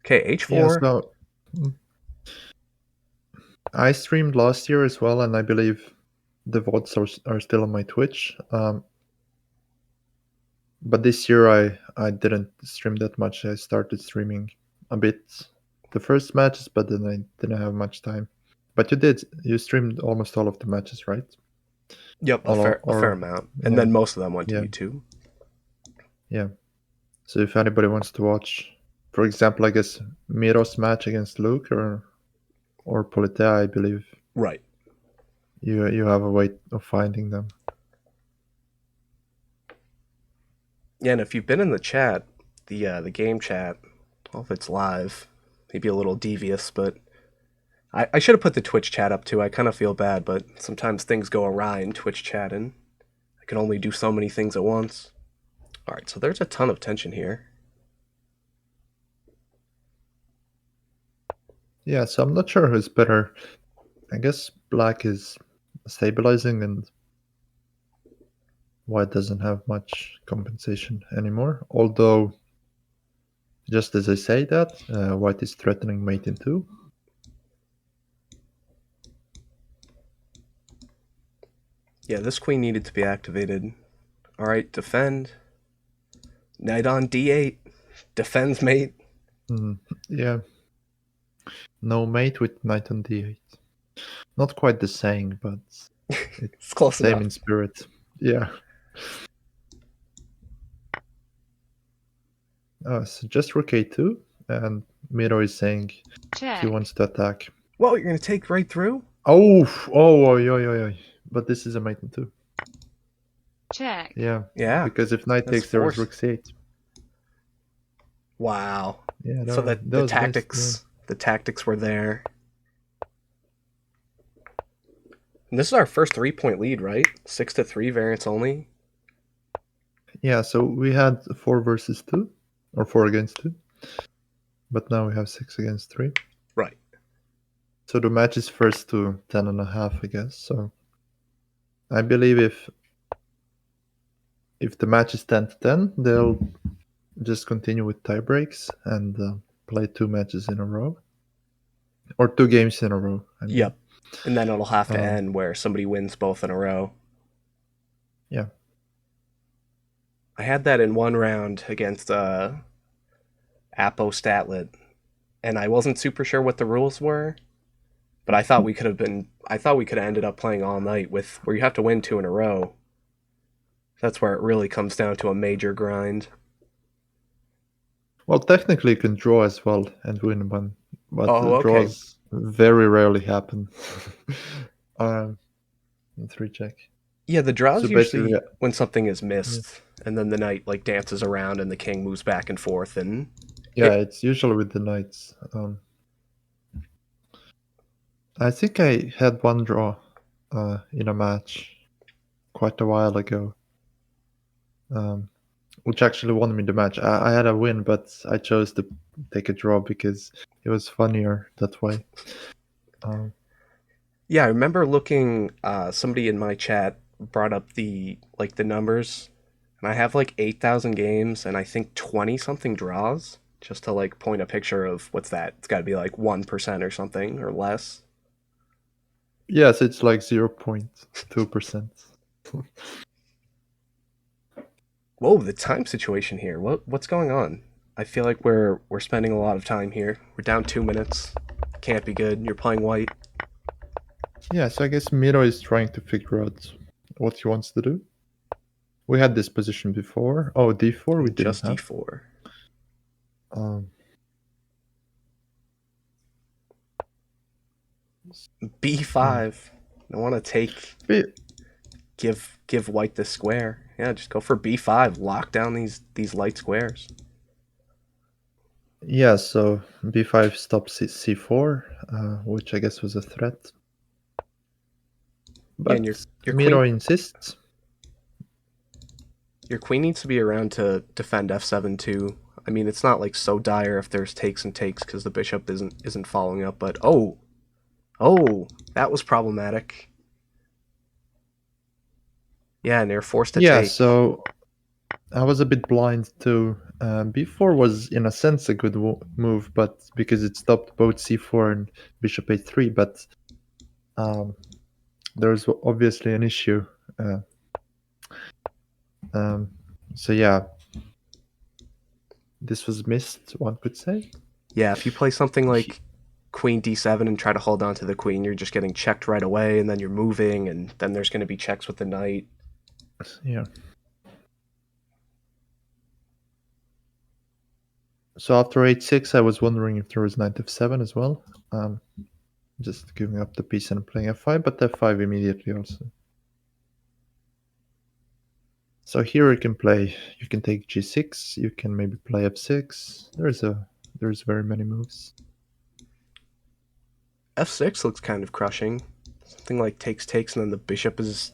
Okay, Yeah, H4. so I streamed last year as well, and I believe the VODs are still on my Twitch. But this year I didn't stream that much. I started streaming a bit the first matches, but then I didn't have much time. But you did. You streamed almost all of the matches, right? Yep, a fair amount, and yeah, then most of them went to yeah, YouTube. yeah. So if anybody wants to watch, for example, I guess Miro's match against Luke or Politea, I believe Right. you have a way of finding them. Yeah, and if you've been in the chat, the game chat, well, if it's live, maybe a little devious, but I should have put the Twitch chat up too. I kind of feel bad, but sometimes things go awry in Twitch chat, and I can only do so many things at once. All right, so there's a ton of tension here. Yeah, so I'm not sure who's better. I guess Black is stabilizing and White doesn't have much compensation anymore. Although, just as I say that, White is threatening mate in 2. Yeah, this queen needed to be activated. All right, defend. Knight on d8. Defends mate. Yeah. No mate with knight on d8. Not quite the saying, but It's close same enough. in spirit. Yeah. So just rook a2, and Miro is saying check, he wants to attack. Whoa, you're gonna take right through? Oh. But this is a mate in 2. check, Yeah. Yeah. Because if knight That's takes, there was force. rook c8. Wow. Yeah. So That the was tactics were there. And this is our first 3-point lead, right? 6-3 variants only. Yeah. So we had 4 versus 2, or 4 against 2, but now we have 6 against 3. Right. So the match is first to 10.5, I guess. So I believe if the match is 10-10, they'll just continue with tie breaks and play 2 matches in a row, or 2 games in a row. I mean. Yep. And then it'll have to Um, end where somebody wins both in a row. Yeah. I had that in one round against Apo Statlet, and I wasn't super sure what the rules were, but I thought we could have ended up playing all night with where you have to win 2 in a row. That's where it really comes down to a major grind. Well, technically, you can draw as well and win one, but Oh, okay. draws very rarely happen. In 3 check. Yeah, the draws So usually basically, when something is missed, and then the knight like dances around and the king moves back and forth, and yeah, it's usually with the knights. I think I had one draw in a match quite a while ago, which actually won me the match. I had a win, but I chose to take a draw because it was funnier that way. yeah, I remember looking. Somebody in my chat brought up the numbers, and I have like 8,000 games, and I think 20 something draws. Just to like point a picture of what's that? It's got to be like 1% or something or less. Yes, it's like 0.2%. Whoa, the time situation here. What's going on? I feel like we're spending a lot of time here. We're down 2 minutes. Can't be good. You're playing white. Yeah, so I guess Miro is trying to figure out what he wants to do. We had this position before. Oh, d4 we And didn't just have. d4. Um, b5. I want to but- give white this square. Yeah, just go for b5. Lock down these light squares. yeah, so b5 stops c4, which I guess was a threat. Yeah, and But your Miro queen insists. your queen needs to be around to defend f7 too. I mean, it's not like so dire if there's takes and takes because the bishop isn't following up. But oh, that was problematic. Yeah, and they're forced to Yeah, take. so I was a bit blind too. b4 was in a sense a good move, but because it stopped both c4 and bishop a3, but um, there's obviously an issue. Uh, um, so yeah, this was missed, one could say. Yeah, if you play something like queen d7 and try to hold on to the queen, you're just getting checked right away, and then you're moving, and then there's going to be checks with the knight. Yeah. So after h6, I was wondering if there was knight f7 as well. Just giving up the piece and playing f5, but f5 immediately also. So here you can take g6, you can maybe play f6. There's very many moves. f6 looks kind of crushing. Something like takes, and then the bishop is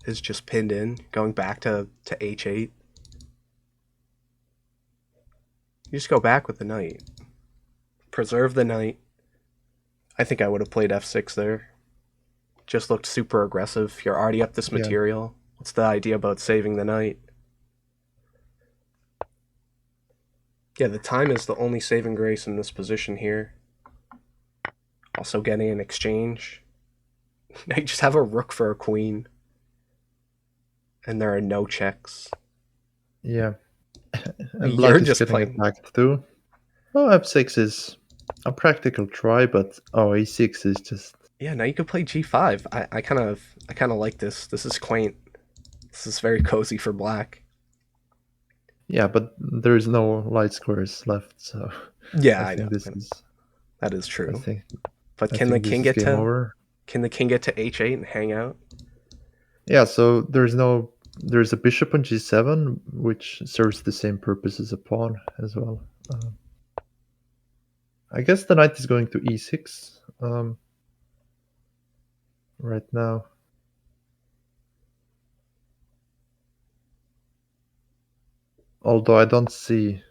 just pinned in, going back to h8. You just go back with the knight. Preserve the knight. I think I would have played f6 there. Just looked super aggressive. You're already up this Yeah. material. What's the idea about saving the knight? Yeah, the time is the only saving grace in this position here. Also getting an exchange. Now you just have a rook for a queen. And there are no checks. Yeah. And You're black is just getting playing. attacked too. Oh, f6 is a practical try, but e6 is just Yeah, now you could play g5. I kind of like this. This is quaint. This is very cozy for black. yeah, but there's no light squares left, so Yeah, I I know. think this is That is I true. think But I think this is game over. can the king get to h8 and hang out? Yeah, so there's a bishop on g7 which serves the same purpose as a pawn as well. I guess the knight is going to e6 right now. Although I don't see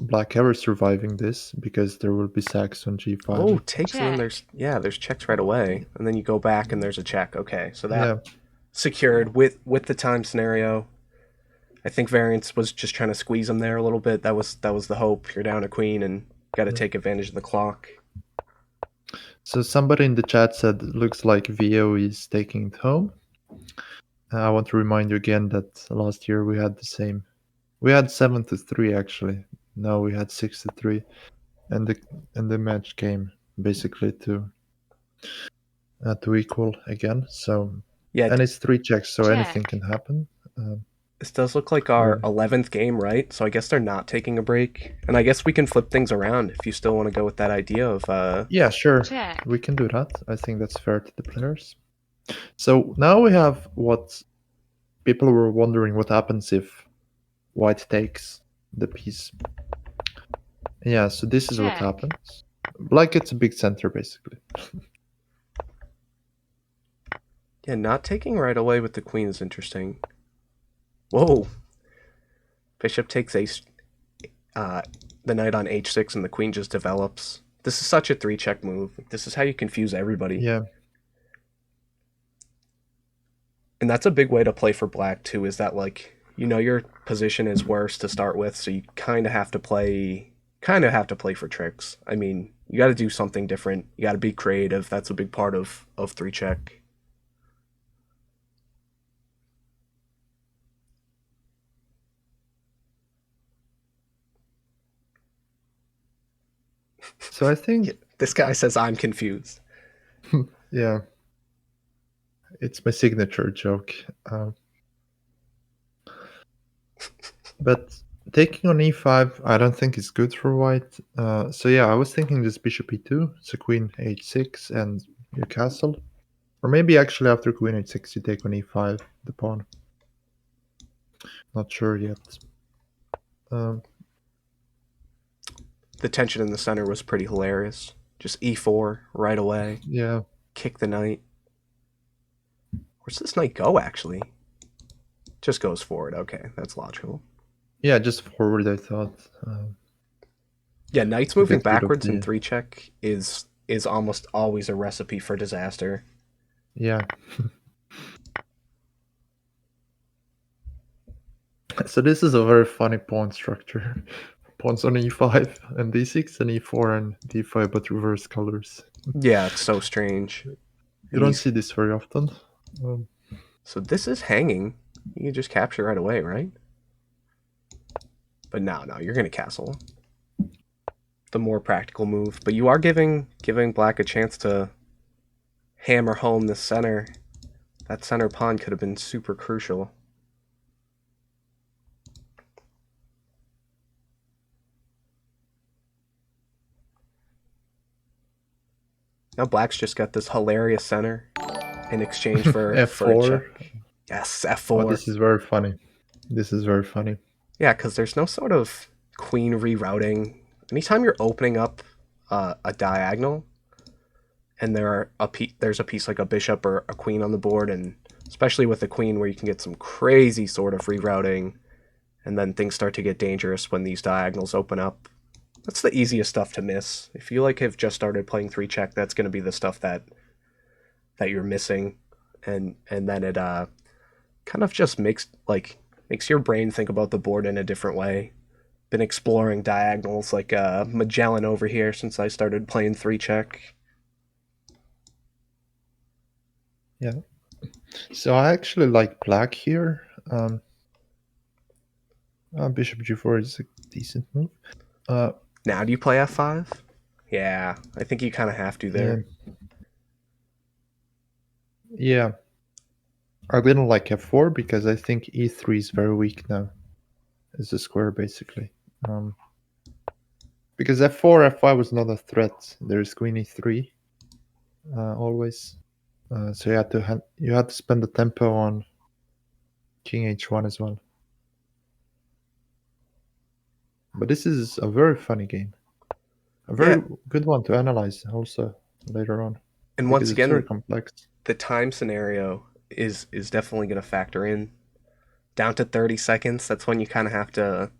black ever surviving this because there will be sacks on g5. Oh, takes and then Check. there's checks right away. And then you go back and there's a check. Okay, so that Yeah, secured with the time scenario. I think Variants was just trying to squeeze him there a little bit. That was the hope. You're down a queen and got to take advantage of the clock. so somebody in the chat said looks like VO is taking it home. I want to remind you again that last year we had the same. We had 7-3 actually. No, we had 6-3, and the match came basically to equal again. So Yeah, and it's 3 checks, so Check. anything can happen. this does look like our 11th game, right? So I guess they're not taking a break. And I guess we can flip things around if you still want to go with that idea of Yeah, sure, Check. we can do that. I think that's fair to the players. So now we have what people were wondering: what happens if white takes the piece? Yeah, so this is what Check. happens. Black gets a big center basically. yeah, not taking right away with the queen is interesting. Whoa. Bishop takes the knight on h6 and the queen just develops. This is such a 3-check move. This is how you confuse everybody. Yeah. And that's a big way to play for black too, is that like, you know, your position is worse to start with, so you kind of have to play for tricks. I mean, you got to do something different. You got to be creative. That's a big part of 3-check. So I think This guy says I'm confused. yeah, it's my signature joke. But taking on e5, I don't think is good for white. So yeah, I was thinking this bishop e2, so queen h6, and your castle. Or maybe actually after queen h6 you take on e5, the pawn. Not sure yet. Um, The tension in the center was pretty hilarious. Just e4 right away. yeah, Kick the knight. Where's this knight go, actually? Just goes forward. Okay, that's logical. yeah, just forward. I thought Yeah, knights to moving get rid of backwards in the 3 check is almost always a recipe for disaster. yeah. So this is a very funny pawn structure. Pawns on e5 and d6 and e4 and d5, but reverse colors. Yeah, it's so strange. You don't see this very often. Um, So this is hanging. You can just capture right away, right? But no, you're gonna castle. The more practical move. But you are giving black a chance to hammer home the center. That center pawn could have been super crucial. Now black's just got this hilarious center in exchange for a f4. check. Yes, Oh, f4. this is very funny. This is very funny. Yeah, because there's no sort of queen rerouting. Anytime you're opening up a diagonal, and there's a piece like a bishop or a queen on the board, and especially with a queen where you can get some crazy sort of rerouting, and then things start to get dangerous when these diagonals open up. That's the easiest stuff to miss. If you have just started playing 3 check, that's going to be the stuff that you're missing, and then it kind of just makes your brain think about the board in a different way. Been exploring diagonals like Magellan over here since I started playing 3 check. Yeah. So I actually like black here. Bishop g4 is a decent move. Now, do you play f5? Yeah, I think you kind of have to there. Yeah. I didn't like f4 because I think e3 is very weak now. It's a square basically. Because f4, f5 was not a threat. There's queen e3 always. So you had to spend the tempo on king h1 as well. But this is a very funny game. A very good one to analyze also later on. And Because once it's very again, complex. the time scenario is definitely going to factor in. Down to 30 seconds, that's when you kind of have to,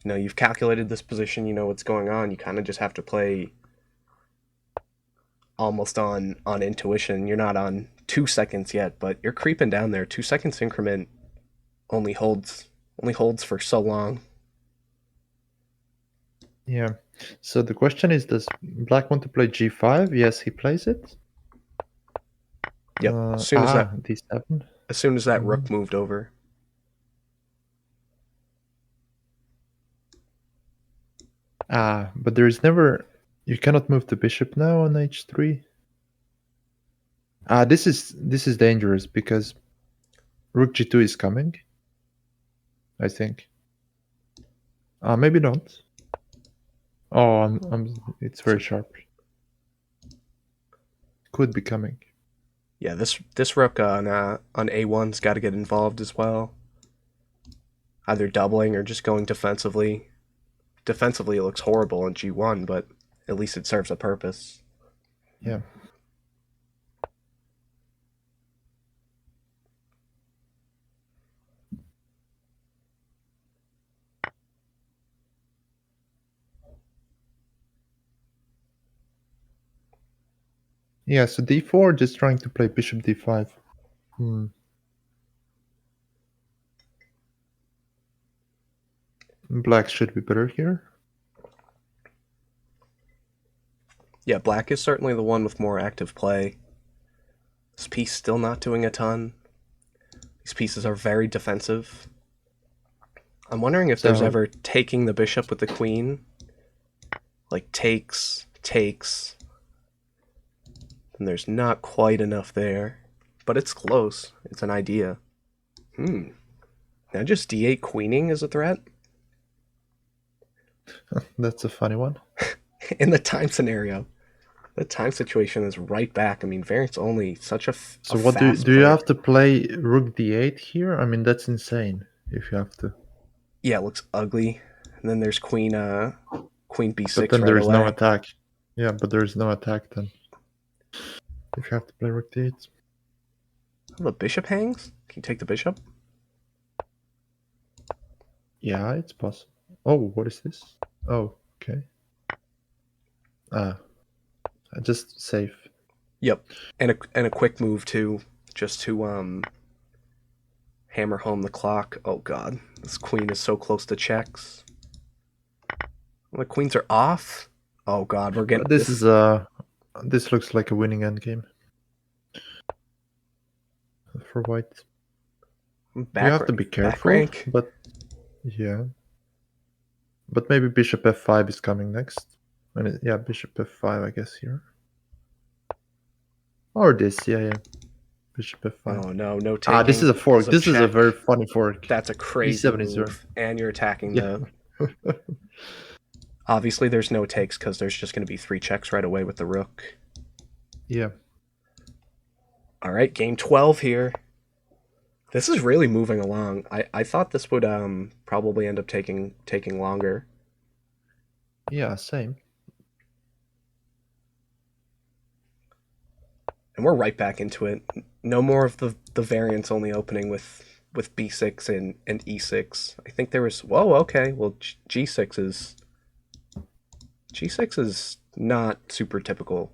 you've calculated this position, you know what's going on. You kind of just have to play almost on intuition. You're not on 2 seconds yet, but you're creeping down there. 2 seconds increment only holds for so long. Yeah. So the question is, does black want to play g5? Yes, he plays it. Yep. D7. As soon as that rook moved over. But there is never. You cannot move the bishop now on h3. This is dangerous because rook g2 is coming. I think. Maybe not. Oh, it's very sharp. Could be coming. Yeah, this rook on a1's got to get involved as well. Either doubling or just going defensively. Defensively, it looks horrible on g1, but at least it serves a purpose. Yeah. Yeah, so d4, just trying to play bishop d5. Black should be better here. Yeah, black is certainly the one with more active play. This piece still not doing a ton. These pieces are very defensive. I'm wondering if there's ever taking the bishop with the queen. Like takes. And there's not quite enough there. But it's close. It's an idea. Now just d8 queening is a threat. That's a funny one. In the time scenario, the time situation is right back. I mean, variants only such a So what fast do you player. have to play rook d8 here? I mean, that's insane if you have to. Yeah, it looks ugly. And then there's queen But b6 then right there is no away. attack. Yeah, but there is no attack then. If you have to play rook d8. Oh, the bishop hangs? Can you take the bishop? Yeah, it's possible. Oh, what is this? Oh, okay. Ah, just save. Yep. And a quick move too, just to hammer home the clock. Oh god. This queen is so close to checks. Well, the queens are off. Oh god, we're getting This is this looks like a winning endgame for white. You have to be back careful, rank. but yeah. But maybe bishop f5 is coming next. And yeah, bishop f5, I guess here. Or this, yeah. Bishop f5. Oh no, no Ah, taking this is a because fork. of This is a check. very funny fork. That's a crazy e7 is very... move. And you're attacking Yeah. the... Obviously there's no takes because there's just going to be 3 checks right away with the rook. Yeah. Alright, game 12 here. This is really moving along. I thought this would probably end up taking longer. Yeah, same. And we're right back into it. No more of the variants only opening with b6 and e6. I think there was... Whoa, okay. Well, g6 is not super typical.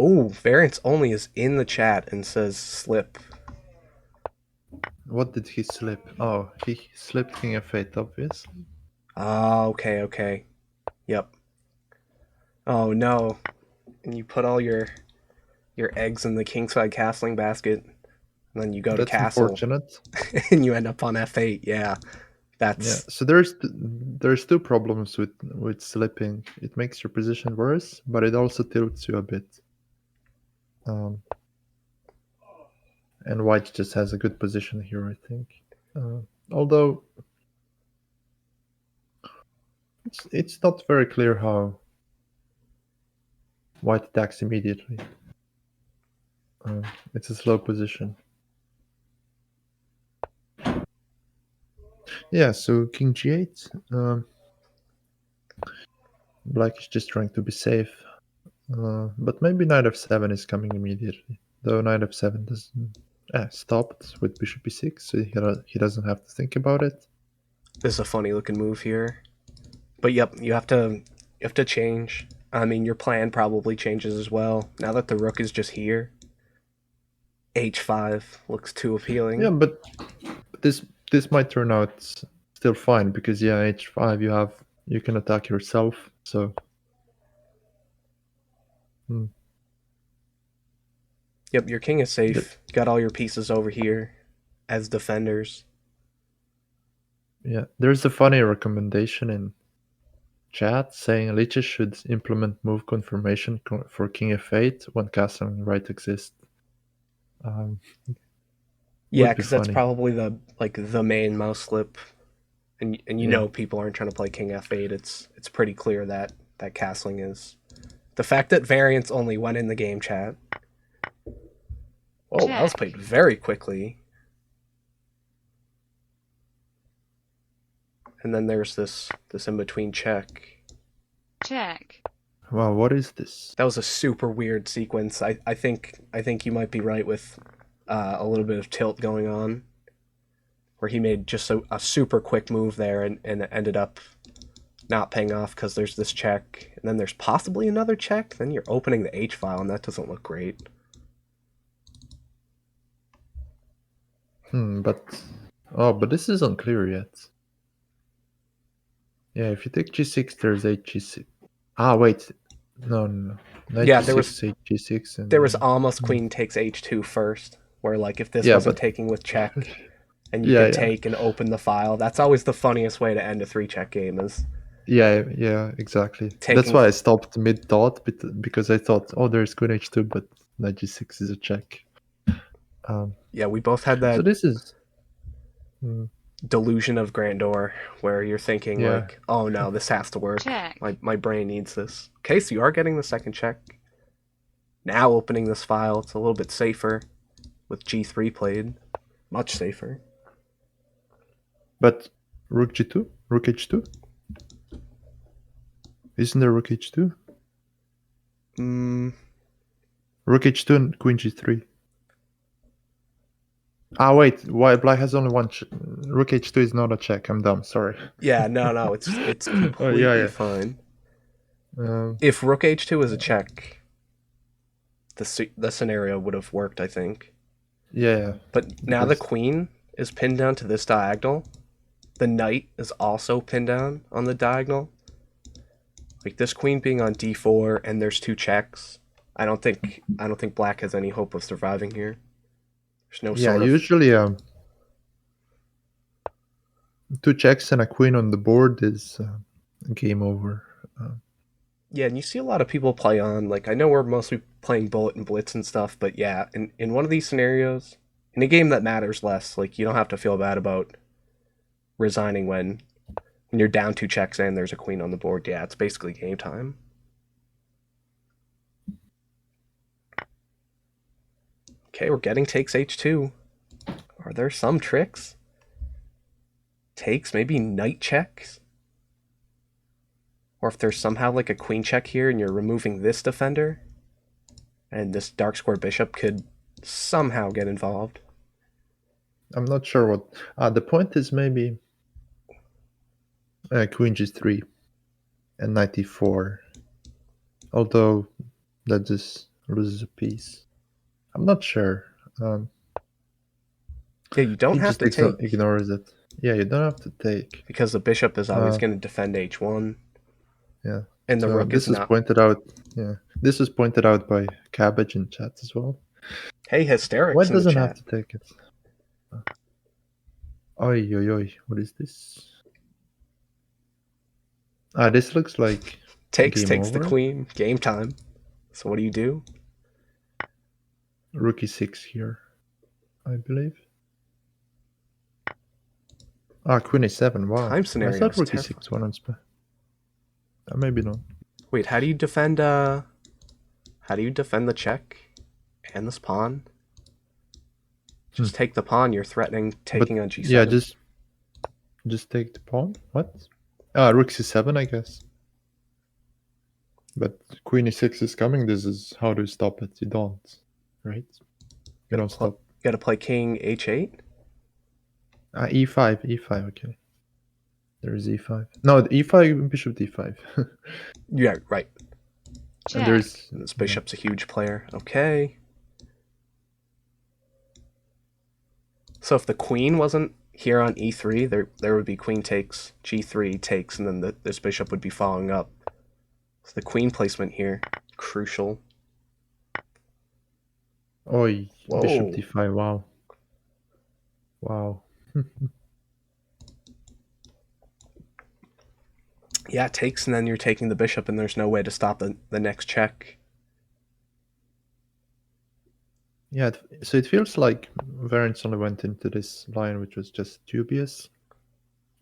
Oh, variants only is in the chat and says slip. What did he slip? Oh, he slipped king f8, obviously. Ah, okay. Yep. Oh no. And you put all your eggs in the kingside castling basket, and then you go to That's castle, unfortunate. and you end up on f8. Yeah, that's... Yeah, so there's two problems with slipping. It makes your position worse, but it also tilts you a bit. And white just has a good position here, I think. Although it's not very clear how white attacks immediately. It's a slow position. Yeah, so king g8. Black is just trying to be safe. But maybe knight f7 is coming immediately. Though knight f7 doesn't... stopped with bishop e6, so he doesn't have to think about it. This is a funny looking move here. But yep, you have to change. I mean, your plan probably changes as well. Now that the rook is just here, h5 looks too appealing. Yeah, but this might turn out still fine because yeah, h5 you can attack yourself. So Yep, your king is safe. You got all your pieces over here as defenders. yeah, there's a funny recommendation in chat saying liches should implement move confirmation for king f8 when castling right exists. Yeah, Would be because that's funny. probably the main mouse slip, and you Yeah. know people aren't trying to play king f8. It's pretty clear that castling is. The fact that variants only went in the game chat. Oh, that was played very quickly. And then there's this in between check. Check. Wow, what is this? That was a super weird sequence. I think you might be right with a little bit of tilt going on, where he made just a super quick move there and it ended up not paying off because there's this check, and then there's possibly another check. Then you're opening the H file, and that doesn't look great. But this is unclear yet. Yeah, if you take g6, there's h6. Ah, wait. No. Knight Yeah, g6, h6, and there was then... almost queen takes h2 first, where like if this Yeah, wasn't but... taking with check, and you could Yeah. take and open the file. That's always the funniest way to end a 3-check game is Yeah, exactly. That's taking. why I stopped mid-thought, because I thought, oh, there's queen h2, but knight g6 is a check. Yeah, we both had So that this is... mm, delusion of grandeur where you're thinking yeah. like, oh no, this has to work. Check. My brain needs this. Okay, so you are getting the second check. Now opening this file, it's a little bit safer with g3 played. Much safer. But rook g2? Rook h2? Isn't there rook h2? Mm, Rook h2 and queen g3. Ah, wait. White black has only one. Rook h2 is not a check. I'm dumb. Sorry. yeah, no, it's Oh, completely fine. Um, If rook h2 is a check, the scenario would have worked, I think. yeah. But now the queen is pinned down to this diagonal. The knight is also pinned down on the diagonal. Like this queen being on d4 and there's 2 checks. I don't think black has any hope of surviving here. There's no Yeah, sort of usually 2 checks and a queen on the board is game over. yeah, and you see a lot of people play on like I know we're mostly playing bullet and blitz and stuff, but yeah, in one of these scenarios, in a game that matters less, like you don't have to feel bad about resigning when you're down 2 checks and there's a queen on the board. Yeah, it's basically game time. Okay, we're getting takes h2. Are there some tricks? Takes, maybe knight checks? Or if there's somehow like a queen check here and you're removing this defender, and this dark square bishop could somehow get involved. I'm not sure what. The point is maybe queen g3 and knight e4. Although that just loses a piece. I'm not sure. Yeah, you don't He have just to take ignores it. Yeah, you don't have to take. because the bishop is always Uh, going to defend h1, Yeah. and the So rook is this is not. pointed out. Yeah, this is pointed out by Cabbage in chat as well. Hey, hysterics White in the doesn't have chat. to take it. Oi. What is this? This looks like Takes game takes the over. queen. Game time. So what do you do? Rook e6 here, I believe. Queen a7. Wow. Time I scenario thought is rook e6 terrifying. won on maybe not. Wait, how do you defend? How do you defend the check and this pawn? Just take the pawn. You're threatening taking But on g7. yeah, just take the pawn. What? Rook c7, I guess. But queen e6 is coming. This is how to stop it. You don't, right? You don't stop. You gotta play king h8. E5. Okay. There's e5. No, e5, bishop d5. Yeah, right. And Check. there's And this bishop's a huge player. Okay. So if the queen wasn't here on e3, there would be queen takes, g3 takes, and then this bishop would be following up. So the queen placement here, crucial. Oi, Whoa. bishop d5. Wow. Yeah, it takes, and then you're taking the bishop, and there's no way to stop the next check. Yeah, so it feels like VariantsOnly went into this line, which was just dubious.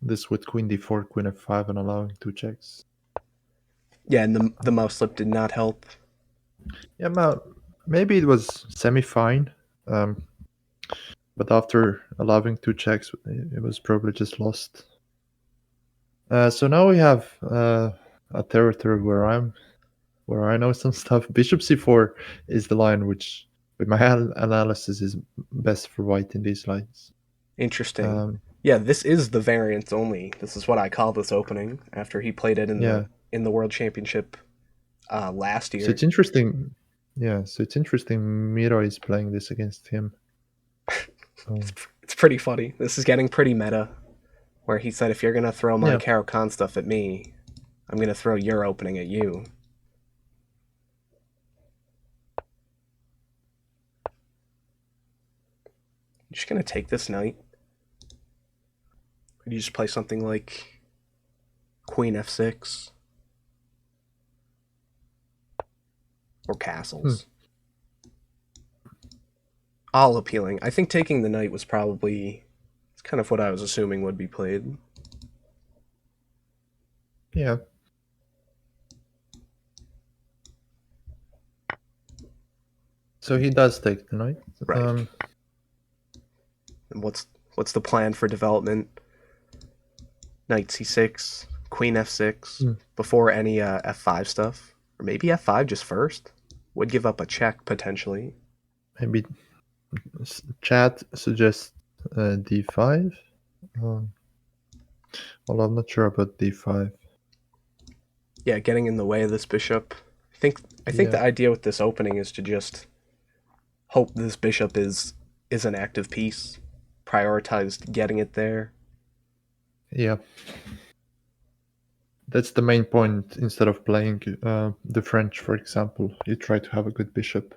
This with queen d4, queen f5, and allowing 2 checks. Yeah, and the mouse slip did not help. Yeah, maybe it was semi-fine. But after allowing 2 checks, it was probably just lost. So now we have a territory where I know some stuff. Bishop c4 is the line which, with my analysis, is best for white in these lines. Interesting. Yeah, this is the variants only. This is what I call this opening after he played it in the World Championship last year. So it's interesting. Yeah, so it's interesting. Miro is playing this against him. It's pretty funny. This is getting pretty meta. where he said, if you're gonna throw my Yeah. Caro-Kann stuff at me, I'm gonna throw your opening at you. You just gonna take this knight? Could you just play something like Queen F6? Or castles? All appealing. I think taking the knight was probably... It's kind of what I was assuming would be played. Yeah. So he does take the knight. Right. And what's the plan for development? Knight c6, Queen f6, before any f5 stuff. Or maybe f5 just first? Would give up a check, potentially. Maybe chat suggests d5. Well, I'm not sure about d5. Yeah, getting in the way of this bishop. I think the idea with this opening is to just hope this bishop is an active piece. Prioritized getting it there. Yeah. That's the main point. Instead of playing the French, for example, you try to have a good bishop.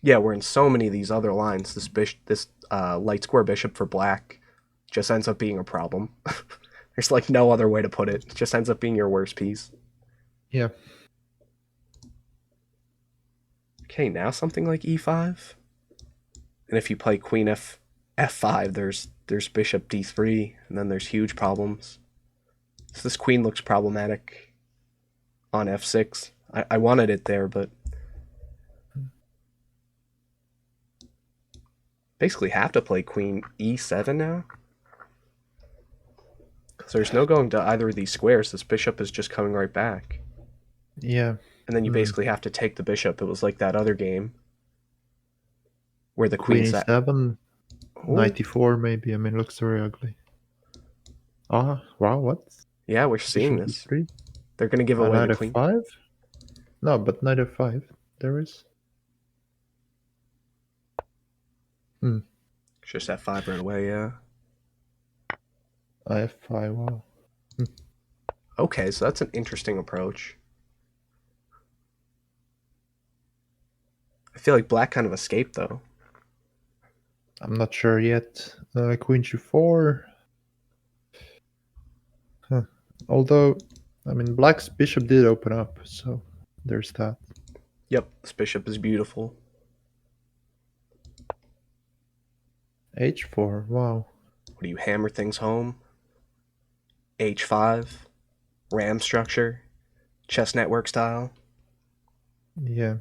Yeah, we're in so many of these other lines. This light square bishop for black just ends up being a problem. There's like no other way to put it. It just ends up being your worst piece. Yeah. Okay, now something like e5. And if you play queen f5, there's bishop d3, and then there's huge problems. So this queen looks problematic on f6. I wanted it there, but basically have to play queen e7 now. So there's no going to either of these squares. This bishop is just coming right back. Yeah. And then you basically have to take the bishop. It was like that other game where the Queen queen's at... e7, knight e4 maybe. I mean, it looks very ugly. Ah, wow, what? Yeah, we're seeing Bishop this. e3? They're going to give away Knight the queen. f5? No, but knight f5. There is. Just f5 right away, yeah. F5, wow. Okay, so that's an interesting approach. I feel like black kind of escaped, though. I'm not sure yet. Queen g4. Huh. Although, I mean, black's bishop did open up, so there's that. Yep, this bishop is beautiful. h4, wow. What do you hammer things home? h5, ram structure, chess network style. Yeah.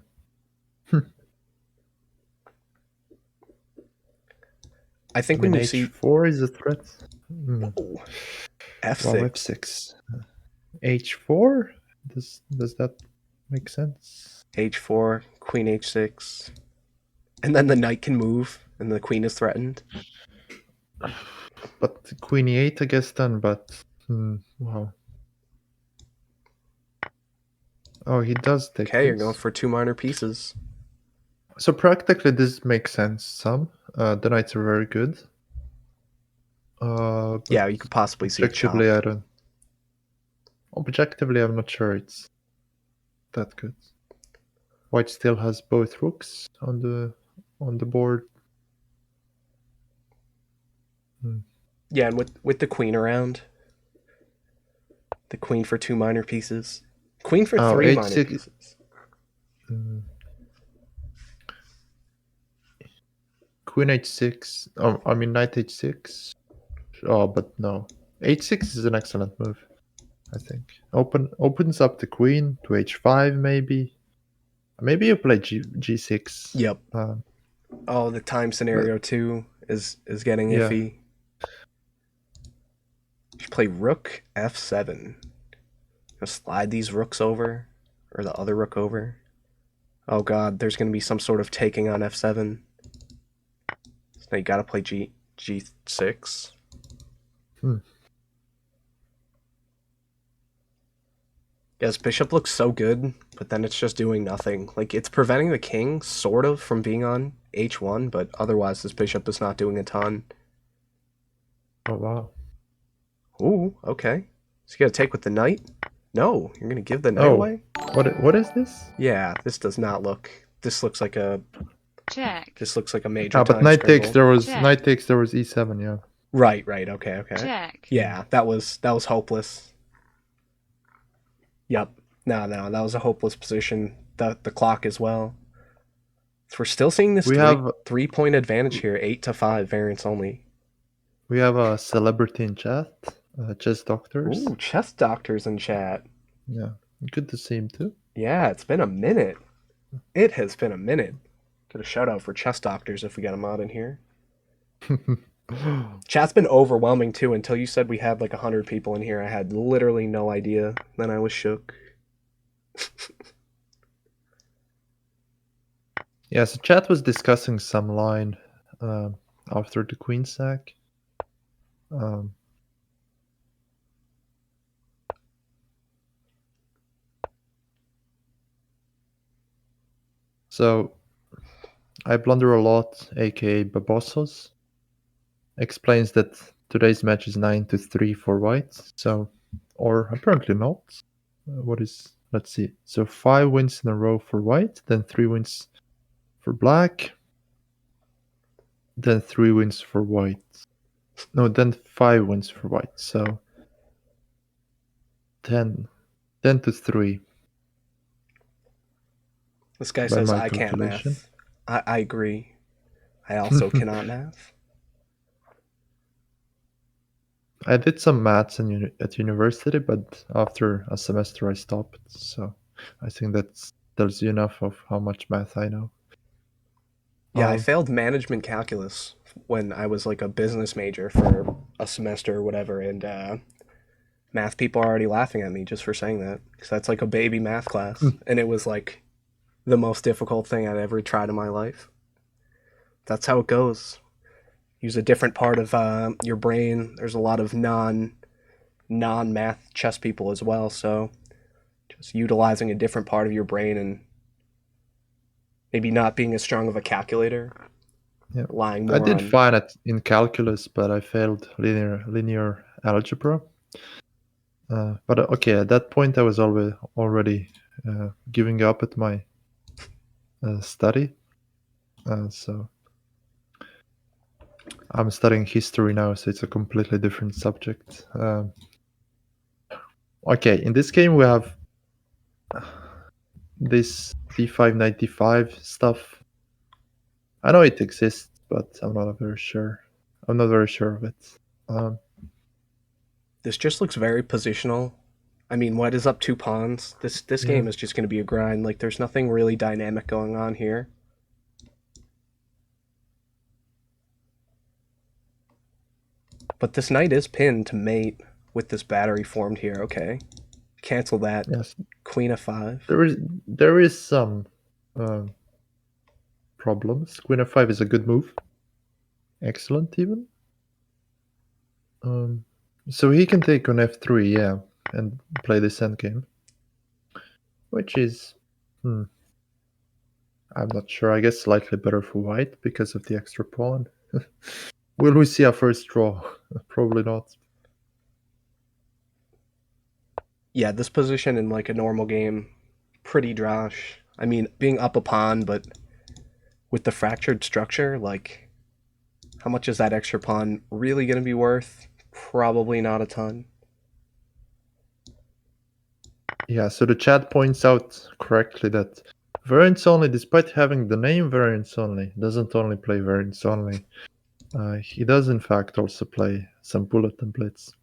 I think I mean, when you see h4 is a threat. Whoa. f6, Wow, f6. h4? Does that make sense? h4, queen h6, and then the knight can move, and the queen is threatened. But queen e8, I guess, then, but... wow. Oh, he does take Okay, you're this. going for two minor pieces. So practically this makes sense some. The knights are very good. Yeah, you could possibly see it chopped. objectively, I don't... Objectively, I'm not sure it's that good. White still has both rooks on the board. Yeah, and with the queen around, the queen for two minor pieces, queen for three minor h6. pieces. Queen h6. Oh, I mean knight h6. Oh, but no. h6 is an excellent move, I think. Opens up the queen to h5 maybe. Maybe you play g6. Yep. Oh, the time scenario too is getting iffy. You play rook f7. Just slide these rooks over, or the other rook over. Oh god, there's going to be some sort of taking on f7. So now you got to play g6. Yes, bishop looks so good, but then it's just doing nothing. Like, it's preventing the king, sort of, from being on h1, but otherwise this bishop is not doing a ton. Oh wow. Ooh, okay. So you gotta take with the knight? No, you're gonna give the knight Oh, away? what is this? Yeah, this does not look. This looks like a. check, This looks like a major Ah, but time knight takes scramble. there was Check. knight takes there was e7. Yeah. Right, right. Okay, okay. check, Yeah, that was hopeless. Yep. No, no, that was a hopeless position. The clock as well. So we're still seeing this We have 3 point advantage here, 8-5, variance only. we have a celebrity in chat, chess doctors. Ooh, chess doctors in chat. Yeah, good to see him too. Yeah, it's been a minute. It has been a minute. Get a shout out for chess doctors if we got a mod in here. Chat's been overwhelming too until you said we had like 100 people in here. I had literally no idea. Then I was shook. Yeah, so chat was discussing some line after the queen sack. Um, so I blunder a lot, aka Babossos. Explains that today's match is 9-3 for white. So, or apparently not. What is? Let's see. So 5 wins in a row for white, then 3 wins for black, then 3 wins for white. No, then 5 wins for white. So 10-3 This guy by says my I can't calculation. math. I agree. I also cannot math. I did some maths at university, but after a semester I stopped. So I think that tells you enough of how much math I know. Yeah, I failed management calculus when I was like a business major for a semester or whatever, and math people are already laughing at me just for saying that because that's like a baby math class, and it was like the most difficult thing I'd ever tried in my life. That's how it goes. Use a different part of your brain. There's a lot of non-math chess people as well, so just utilizing a different part of your brain and maybe not being as strong of a calculator, Yeah. relying I more did on. fine in calculus, but I failed linear algebra. But okay, at that point I was already giving up at my study. So I'm studying history now, so it's a completely different subject. Okay, in this game we have this d595 stuff. I know it exists, but I'm not very sure. I'm not very sure of it. This just looks very positional. I mean, white is up 2 pawns. This Yeah. game is just going to be a grind. Like, there's nothing really dynamic going on here. But this knight is pinned to mate with this battery formed here. Okay, cancel that. Yes, Queen f5. there is some problems. Queen f5 is a good move. Excellent, even. So he can take on f3, yeah, and play this endgame, which is, I'm not sure. I guess slightly better for white because of the extra pawn. Will we see our first draw? Probably not. Yeah, this position in like a normal game, pretty drosh. I mean, being up a pawn, but with the fractured structure, like, how much is that extra pawn really going to be worth? Probably not a ton. Yeah, so the chat points out correctly that VariantsOnly, despite having the name VariantsOnly, doesn't only play VariantsOnly. He does, in fact, also play some bullet and blitz,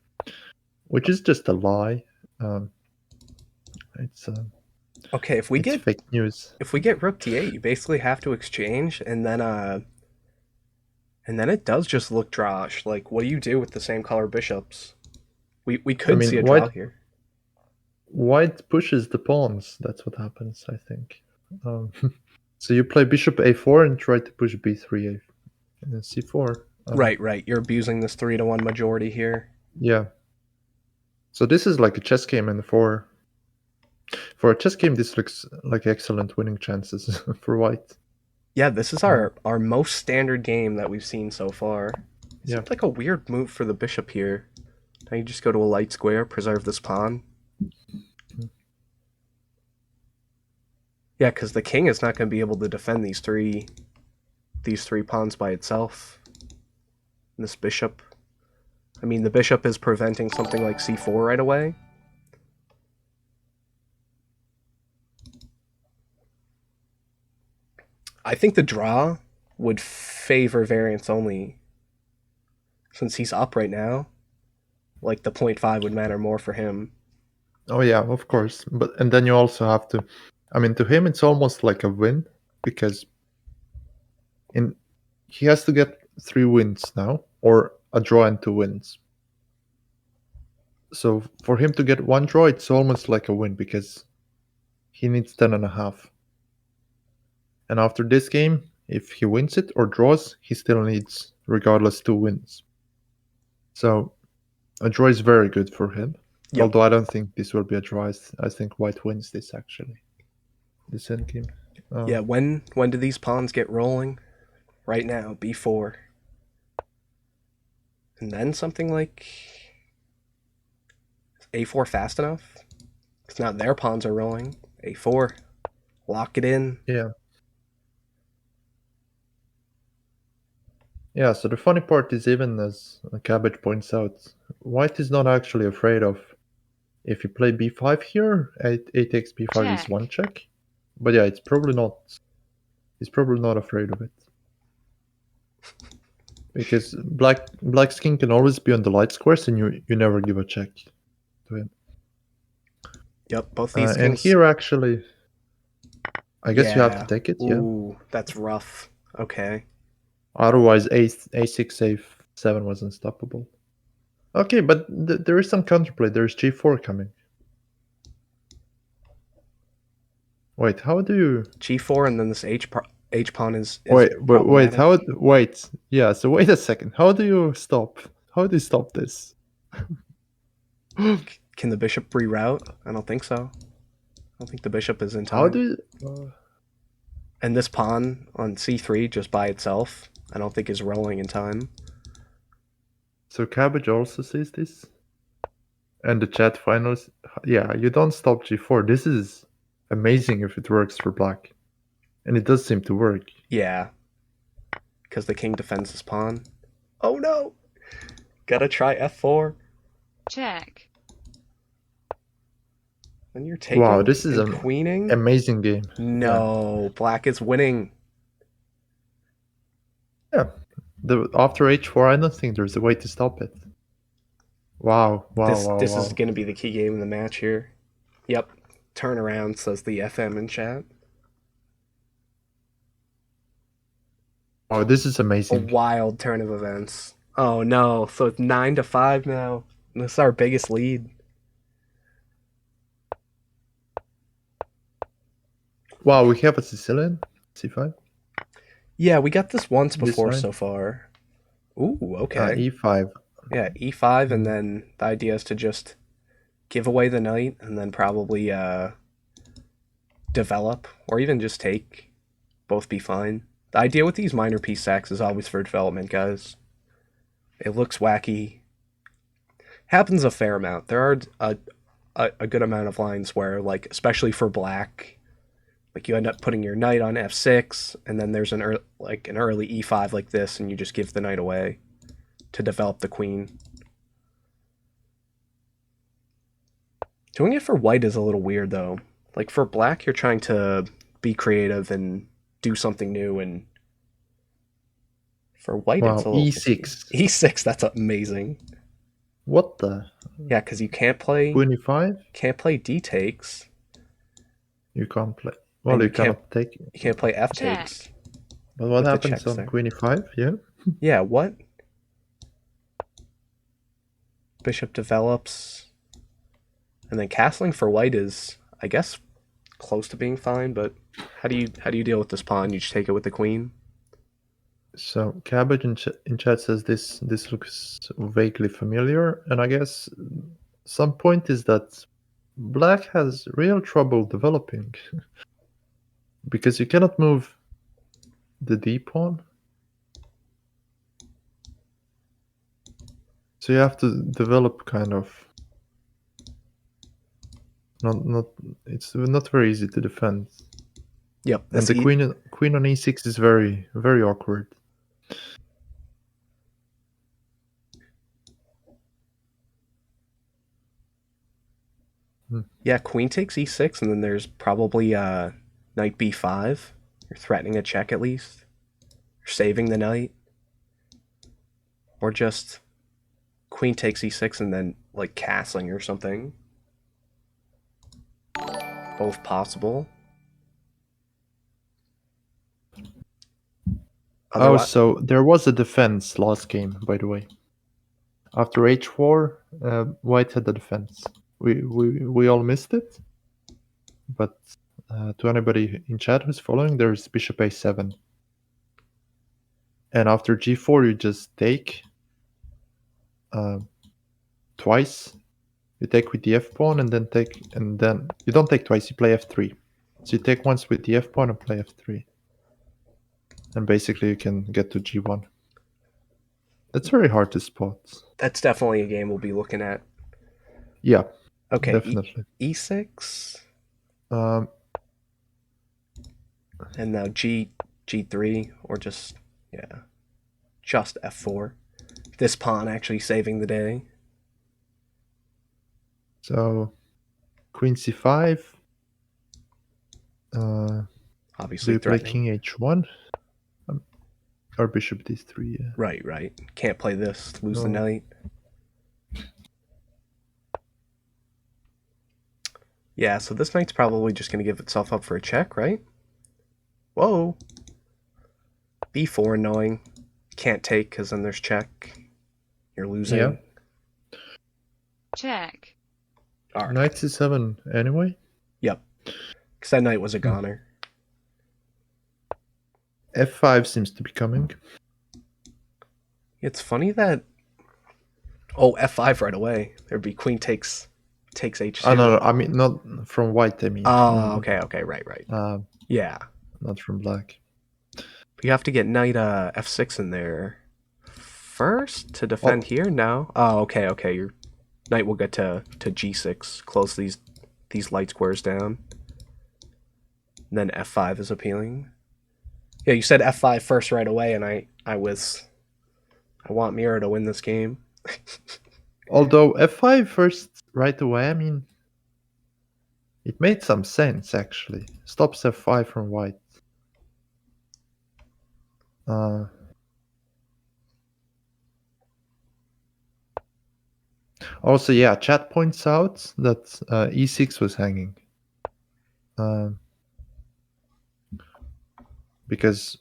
which is just a lie. It's Okay, if we it's get fake news. rook d8, you basically have to exchange, and then it does just look drosh. Like, what do you do with the same color bishops? We could mean, see a draw here. White pushes the pawns. That's what happens, I think. So you play bishop a4 and try to push b3 and then c4. Right. You're abusing this 3-1 majority here. Yeah. So this is like a chess game, and for a chess game, this looks like excellent winning chances for white. Yeah, this is our most standard game that we've seen so far. Yeah. Seems like a weird move for the bishop here. Now you just go to a light square, preserve this pawn. Yeah, because the king is not going to be able to defend these three pawns by itself. And this bishop. I mean, the bishop is preventing something like c4 right away. I think the draw would favor variance only. Since he's up right now, like the 0.5 would matter more for him. Oh yeah, of course. And then you also have to. I mean, to him, it's almost like a win because he has to get 3 wins now, or a draw and 2 wins. So for him to get 1 draw, it's almost like a win because he needs 10.5. And after this game, if he wins it or draws, he still needs, regardless, 2 wins. So a draw is very good for him. Yep. Although I don't think this will be a draw. I think white wins this actually. This end game. Yeah, when do these pawns get rolling? Right now, b4. And then something like a4 fast enough? Because now their pawns are rolling. a4. Lock it in. Yeah. Yeah, so the funny part is, even as Cabbage points out, white is not actually afraid of, if you play b5 here, a takes b5 is Check. 1 check. But yeah, he's probably not afraid of it. Because black's king can always be on the light squares and you never give a check to him. Yep, both these And kings. here actually, I guess you have to Yeah. take it, yeah. Ooh, that's rough. Okay. Otherwise, a6, a7 was unstoppable. Okay, but there is some counterplay. There's g4 coming. Wait, how do you... g4 and then this h pawn is Wait, problematic. wait. Yeah, so wait a second. How do you stop this? Can the bishop reroute? I don't think so. I don't think the bishop is in time. How do you... And this pawn on c3 just by itself, I don't think is rolling in time. So Cabbage also says this? And the chat finals... Yeah, you don't stop g4. This is amazing if it works for black. And it does seem to work. Yeah. Because the king defends his pawn. Oh no! Gotta try f4. Check. And you're taking Wow, this is and an queening? amazing game. No, black is winning. Yeah. After h4, I don't think there's a way to stop it. Wow. This is going to be the key game in the match here. Yep. Turn around, says the FM in chat. Oh, this is A amazing. wild turn of events. Oh no, so it's 9-5 now. This is our biggest lead. Wow, we have a Sicilian c5. Yeah, we got this once This before line? so far. Ooh, okay. e5. Yeah, e5, and then the idea is to just give away the knight, and then probably develop, or even just take. Both be fine. The idea with these minor piece sacks is always for development, guys. It looks wacky. Happens a fair amount. There are a good amount of lines where, like, especially for black, like you end up putting your knight on f6, and then there's an early e5 like this, and you just give the knight away to develop the queen. Doing it for white is a little weird, though. Like, for black, you're trying to be creative and do something new, and for white, Wow, it's a little... e6. E6, that's amazing. What the? Yeah, because you can't play... Queen e5? Can't play d takes. You can't play. Well, And you you can't- cannot take. You can't play f Check. takes. But what with the happens checks on there. queen e5? Yeah. Yeah, what? Bishop develops. And then castling for white is, I guess, close to being fine, but how do you deal with this pawn? You just take it with the queen? So Cabbage in chat says this looks vaguely familiar, and I guess some point is that black has real trouble developing because you cannot move the d pawn. So you have to develop kind of not it's not very easy to defend. Yep, And this the queen on e6 is very very awkward. yeah, queen takes e6, and then there's probably knight b5. You're threatening a check at least. You're saving the knight. Or just queen takes e6 and then like castling or something. Both possible. Oh, Otherwise, so there was a defense last game, by the way. After h4, white had the defense. We all missed it, but to anybody in chat who's following, there's bishop a7, and after g4 you just take twice. You take with the f pawn and then you don't take twice. You play f3. So you take once with the f pawn and play f3, and basically you can get to g1. That's very hard to spot. that's definitely a game we'll be looking at. Yeah, Okay, definitely. e6, Um, and now g3, or just f4. This pawn actually saving the day. so queen c5. Do Obviously you play threatening. king h1 or bishop d3? Yeah. Right. Can't play this. Lose the No. knight. Yeah, so this knight's probably just going to give itself up for a check, right? Whoa. b4 knowing. Can't take because then there's check. You're losing. Yeah. check, All right. Knight c7 anyway. Yep. Because that knight was a goner. f5 seems to be coming. It's funny that... Oh, f5 right away. There'd be queen takes h2. Oh, no, I mean not from white. I mean. Oh, okay, right. Yeah. Not from black. But you have to get knight f6 in there first to defend here? No. Oh, okay. Your knight will get to g6, close these light squares down. And then f5 is appealing. Yeah, you said f5 first right away, and I want Miro to win this game. Although f5 first right away, I mean, it made some sense actually. Stops f5 from white. Also, yeah, chat points out that e6 was hanging. Because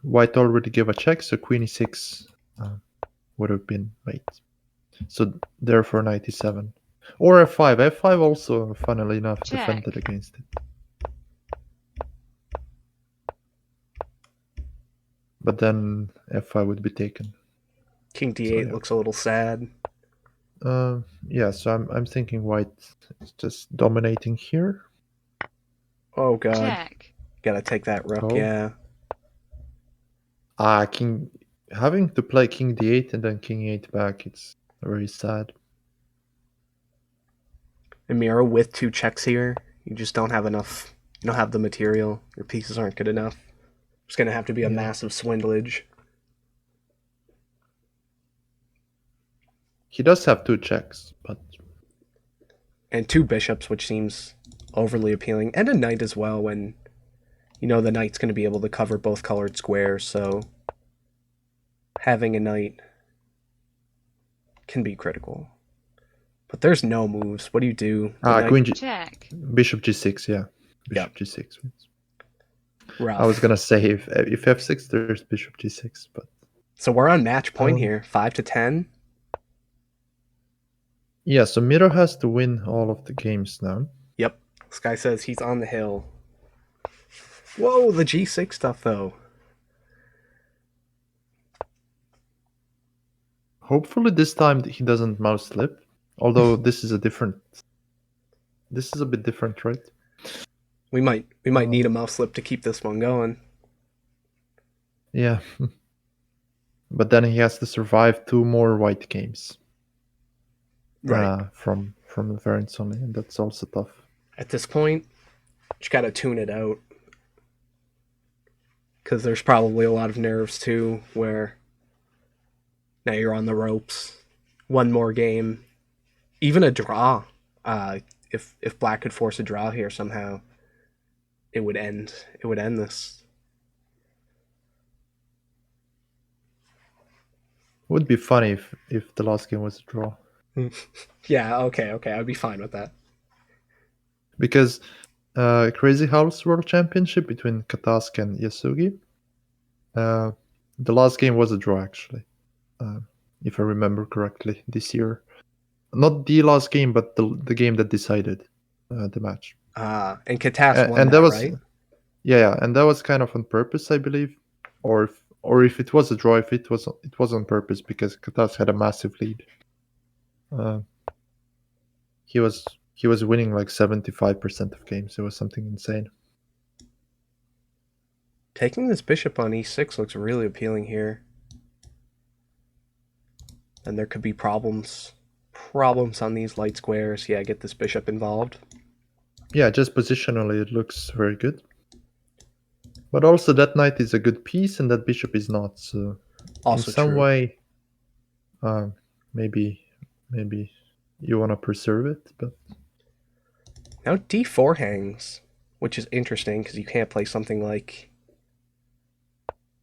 white already gave a check, so queen e6 would have been mate. So therefore knight e7. Or f5. f5 also, funnily enough, check, defended against it. But then f5 would be taken. King d8 So, yeah. looks a little sad. Yeah, so I'm thinking white is just dominating here. Oh god. check, Gotta take that rook, Oh. yeah. Having to play king d8 and then king 8 back, it's very sad. And Miro with 2 checks here, you just don't have enough. You don't have the material. Your pieces aren't good enough. It's gonna have to be a massive swindlage. He does have 2 checks, but... And 2 bishops, which seems overly appealing. And a knight as well, when the knight's going to be able to cover both colored squares, so having a knight can be critical. But there's no moves. What do you do? Queen check, bishop g6, yeah. Bishop g6 wins. Rough. I was gonna say if f6 there's bishop g6, but... So we're on match point here, 5-10. Yeah, so Miro has to win all of the games now. Yep. This guy says he's on the hill. Whoa, the g6 stuff, though. Hopefully this time he doesn't mouse slip. Although this is a bit different, right? We might need a mouse slip to keep this one going. Yeah. but then he has to survive 2 more white games Right. from the VariantsOnly, and that's also tough. At this point, you gotta tune it out. Because there's probably a lot of nerves too, where now you're on the ropes. One more game, even a draw. If Black could force a draw here somehow, it would end. It would end this. It would be funny if the last game was a draw. Yeah. Okay. I'd be fine with that. Because Crazy House World Championship between Katask and Yasugi, the last game was a draw actually, if I remember correctly this year. Not the last game, but the game that decided the match. And Katas won And that, that was right? yeah, and that was kind of on purpose, I believe, or if it was a draw, if it was on purpose because Katask had a massive lead. Uh, he was winning like 75% of games. It was something insane. Taking this bishop on e6 looks really appealing here. And there could be problems on these light squares. Yeah, get this bishop involved. Yeah, just positionally it looks very good. But also that knight is a good piece and that bishop is not. So Also in some true. way, maybe you want to preserve it, but Now d4 hangs, which is interesting because you can't play something like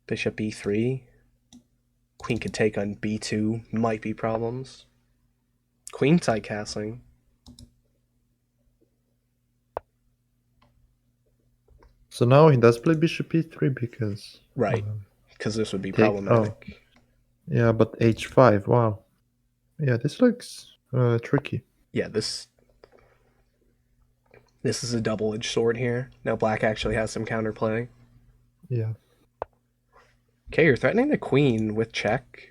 bishop e3. Queen could take on b2, might be problems. Queenside castling. so now he does play bishop e3 because Right, because this would be take problematic. yeah, but h5. Wow, yeah, this looks tricky. Yeah, this is a double-edged sword here. Now black actually has some counterplay. Yeah. Okay, you're threatening the queen with check.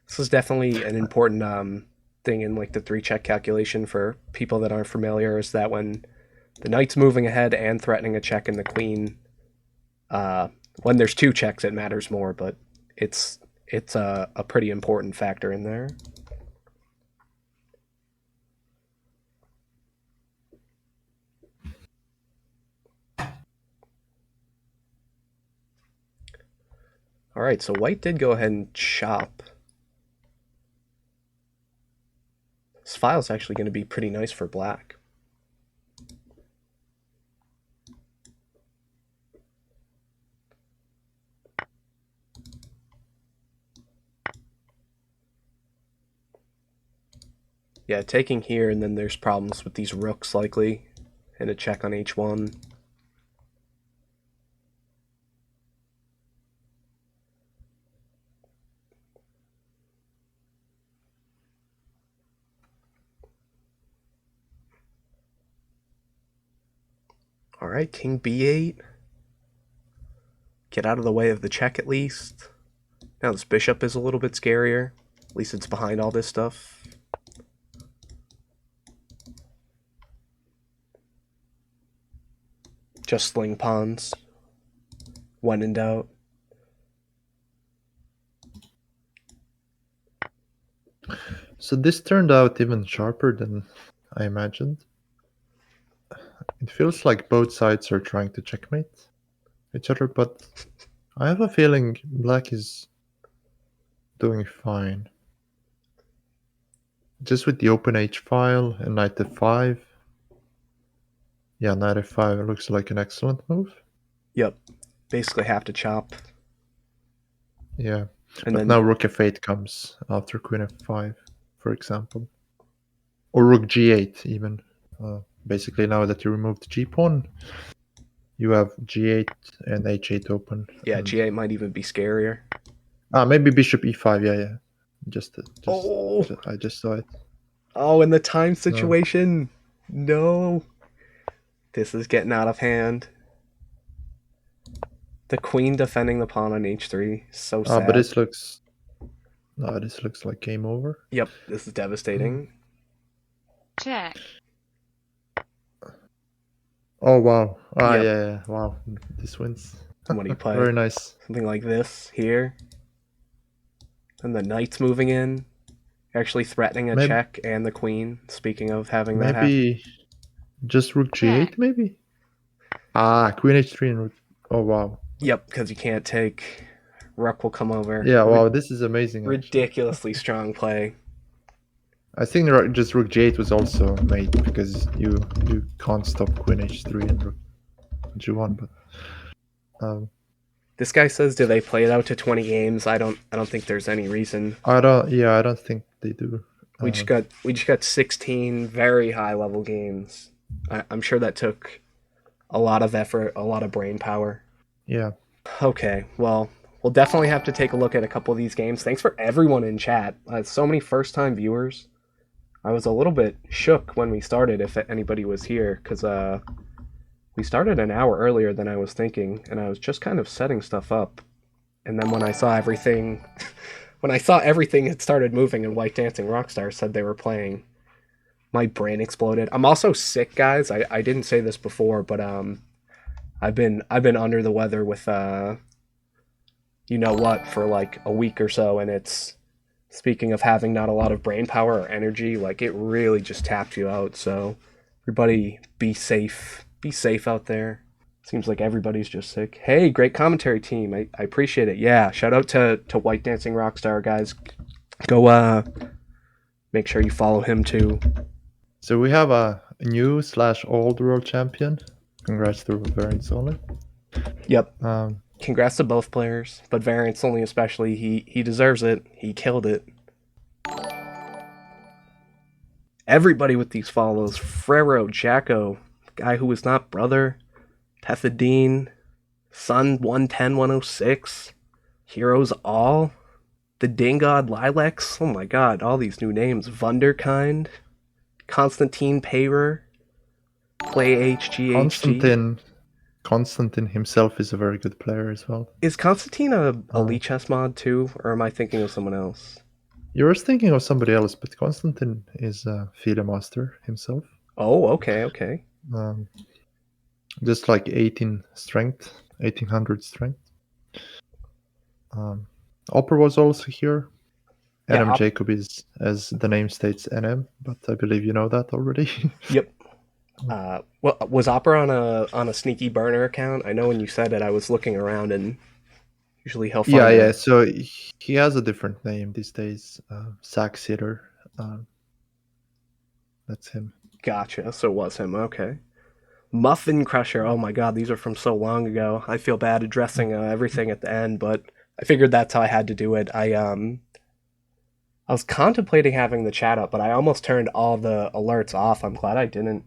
This is definitely an important thing in like the 3-check calculation for people that aren't familiar, is that when the knight's moving ahead and threatening a check in the queen, when there's 2 checks it matters more, but it's a pretty important factor in there. Alright, so white did go ahead and chop. This file's actually going to be pretty nice for black. Yeah, taking here, and then there's problems with these rooks likely, and a check on h1. Alright, king b8. Get out of the way of the check at least. Now this bishop is a little bit scarier. At least it's behind all this stuff. Just sling pawns. When in doubt. So this turned out even sharper than I imagined. It feels like both sides are trying to checkmate each other, but I have a feeling black is doing fine. Just with the open h file and knight f5. Yeah, knight f5 looks like an excellent move. Yep. Basically have to chop. Yeah, And but then now rook f8 comes after queen f5, for example. Or rook g8 even. Basically now that you removed the g-pawn, you have g8 and h8 open. yeah, And g8 might even be scarier. maybe bishop e5. Yeah. Oh! I just saw it. Oh, in the time No. situation! No! This is getting out of hand. The queen defending the pawn on h3. So sad. But this looks like game over. Yep, this is devastating. check, Oh wow. Yep. Yeah. Wow. This wins. What do you play? Very nice. Something like this here. And the knight's moving in, actually threatening a Maybe, check and the queen. Speaking of having that happen. maybe just rook Check. g8, maybe? Ah, queen h3 and rook. Oh, wow. Yep, because you can't take. Rook will come over. Yeah, wow, this is amazing, actually. Ridiculously strong play. I think just rook g8 was also made because you can't stop queen h3 and rook g1, but This guy says, "Do they play it out to 20 games?" I don't think there's any reason. I don't think they do. We just got 16 very high level games. I'm sure that took a lot of effort, a lot of brain power. Yeah. Okay, well, we'll definitely have to take a look at a couple of these games. Thanks for everyone in chat. So many first-time viewers. I was a little bit shook when we started, if anybody was here, because we started an hour earlier than I was thinking, and I was just kind of setting stuff up. And then when I saw everything, had started moving and White Dancing Rockstar said they were playing, my brain exploded. I'm also sick, guys. I didn't say this before, but I've been under the weather with you know what, for like a week or so, and it's, speaking of having not a lot of brain power or energy, like it really just tapped you out. So everybody be safe. Be safe out there. Seems like everybody's just sick. Hey, great commentary team. I appreciate it. Yeah, shout out to White Dancing Rockstar, guys. Go make sure you follow him too. So we have a new / old world champion. Congrats to VariantsOnly. Yep. Um, Congrats to both players, but VariantsOnly especially. He deserves it. He killed it. Everybody with these follows. Frero, Jacko, guy who was not brother, Pethadine, Sun 110-106, Heroes All, the Dingod Lilacs. Oh my god, all these new names. Wunderkind, Constantine Payrer, Play HGHG. Constantine himself is a very good player as well. Is Constantine a Lee Chess mod too, or am I thinking of someone else? You were thinking of somebody else, but Constantine is a FIDE master himself. Oh, okay. Just like 1800 strength. Opera was also here. Yeah, NM Jacob is, as the name states, NM, but I believe you know that already. Yep. Well, was Opera on a sneaky burner account? I know when you said it, I was looking around, and usually he'll find Yeah. So he has a different name these days. Sax Hitter. That's him. Gotcha. So it was him. Okay. Muffin Crusher. Oh my god, these are from so long ago. I feel bad addressing everything at the end, but I figured that's how I had to do it. I was contemplating having the chat up, but I almost turned all the alerts off. I'm glad I didn't.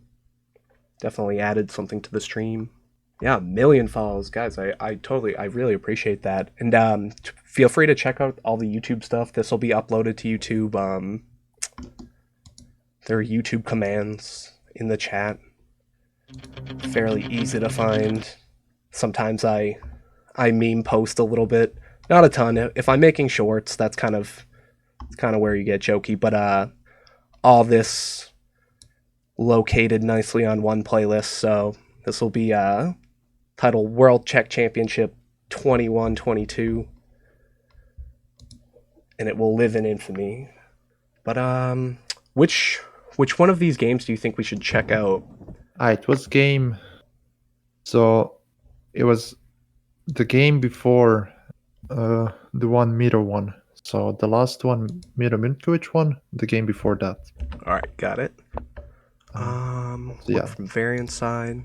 Definitely added something to the stream. Yeah, 1,000,000 follows, guys. I really appreciate that. And feel free to check out all the YouTube stuff. This will be uploaded to YouTube. There are YouTube commands in the chat. Fairly easy to find. Sometimes I meme post a little bit, not a ton. If I'm making shorts, that's kind of where you get jokey. But all this located nicely on one playlist. So this will be titled World Czech Championship 21-22, and it will live in infamy. But which one of these games do you think we should check out? It was game. So it was the game before the one Miro won. So the last one Miro Miljkovic won. The game before that. All right, got it. Look from variant side.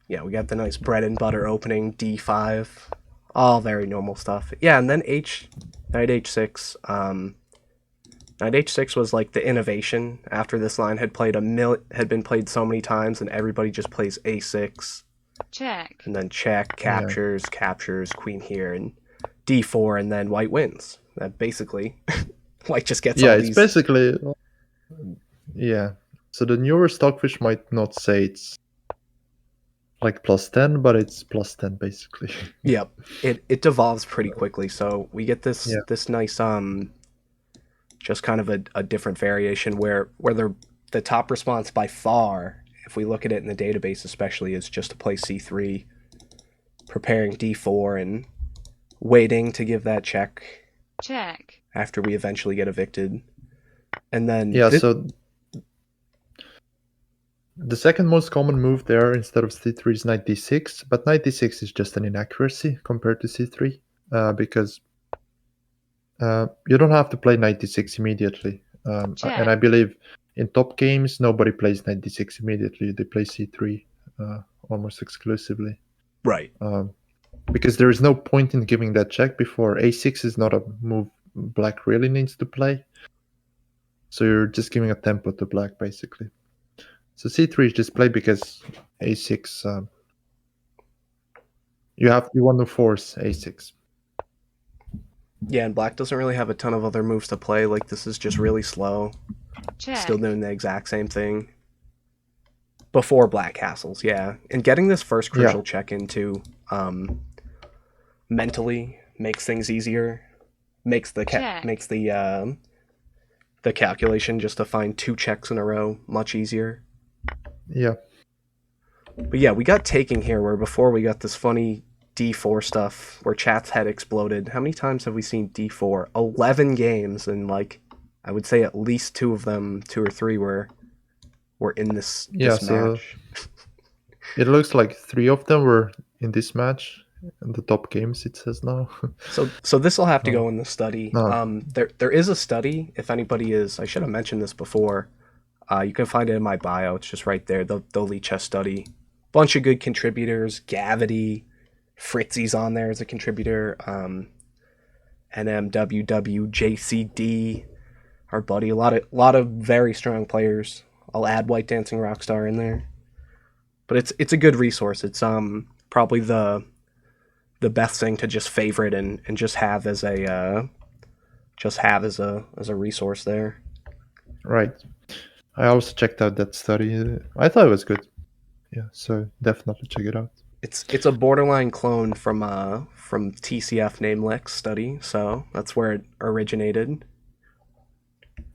Yeah, we got the nice bread and butter opening, D5. All very normal stuff. Yeah, and then Knight H6. Knight H6 was like the innovation after this line had been played so many times, and everybody just plays A6. Check. And then check, captures, queen here, and D4, and then white wins. That basically, white just gets all these. It's basically, So the newer Stockfish might not say it's like +10, but it's +10 basically. Yep, it devolves pretty quickly. So we get this nice just kind of a different variation where the top response by far, if we look at it in the database especially, is just to play C3. preparing d4 and waiting to give that check check, after we eventually get evicted. And then Yeah, so the second most common move there instead of c3 is knight d6, but knight d6 is just an inaccuracy compared to c3 because you don't have to play knight d6 immediately. check, And I believe in top games, nobody plays knight d6 immediately. They play c3 almost exclusively. right. Because there is no point in giving that check before a6 is not a move black really needs to play. So you're just giving a tempo to black, basically. So c3 is just played because a6. You want to force a6. Yeah, and black doesn't really have a ton of other moves to play. Like, this is just really slow. check, Still doing the exact same thing. Before black castles, yeah. And getting this first crucial check into mentally makes things easier. Makes the Check. the calculation just to find 2 checks in a row much easier. Yeah. But yeah, we got taking here where before we got this funny d4 stuff where chat's head exploded. How many times have we seen d4? 11 games, and like I would say at least 2 of them, 2 or 3 were in this So match. it looks like 3 of them were in this match. In the top games, it says now. So this will have to go in the study. No. There is a study. If anybody is, I should have mentioned this before. You can find it in my bio. It's just right there. The Elite Chess Study. Bunch of good contributors. Gavity, Fritzy's on there as a contributor. NMWWJCD, our buddy. A lot of very strong players. I'll add WhiteDancingRockstar in there. But it's a good resource. It's probably the best thing to just favorite and just have as a resource there. Right. I also checked out that study. I thought it was good. Yeah, so definitely check it out. It's a borderline clone from TCF Namelix study, so that's where it originated.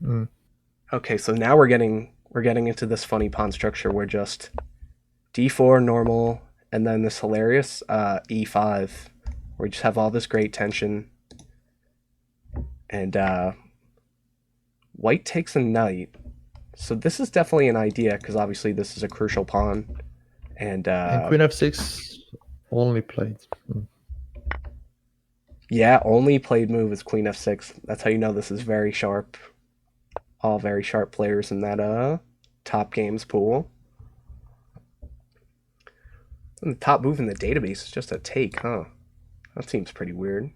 Mm. Okay, so now we're getting into this funny pawn structure where just d4 normal and then this hilarious e5 where we just have all this great tension, and white takes a knight. So this is definitely an idea because obviously this is a crucial pawn, and Queen f6 only played. Yeah, only played move is Queen f6. That's how you know this is very sharp. All very sharp players in that top games pool. And the top move in the database is just a take, huh? That seems pretty weird.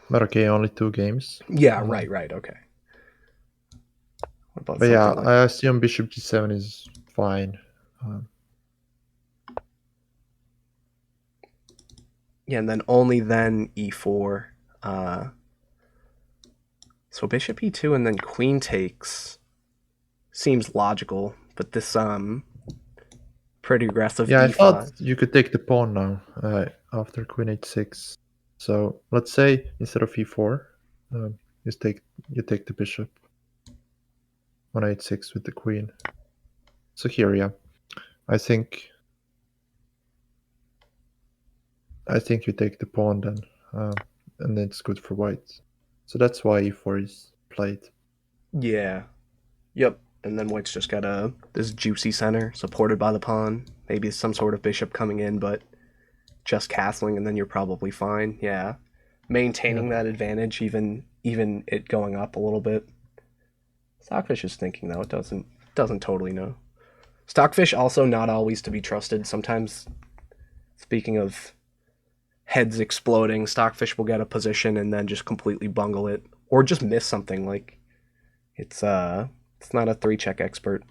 But okay, only 2 games. Yeah, right, okay. What about But yeah, like... I assume bishop g7 is fine. Yeah, and then only then e4. So bishop e2 and then queen takes seems logical, but this pretty aggressive Yeah, I e5. thought you could take the pawn now after queen h6. So let's say instead of e4, you take the bishop on h6 with the queen. So here, yeah, I think you take the pawn then, and then it's good for white. So that's why e4 is played. Yeah. Yep. And then white's just got this juicy center supported by the pawn. Maybe some sort of bishop coming in, but just castling, and then you're probably fine. Yeah. Maintaining that advantage, even it going up a little bit. Stockfish is thinking though, it doesn't totally know. Stockfish also not always to be trusted. Sometimes, speaking of heads exploding, Stockfish will get a position and then just completely bungle it, or just miss something. Like it's not a 3-check expert.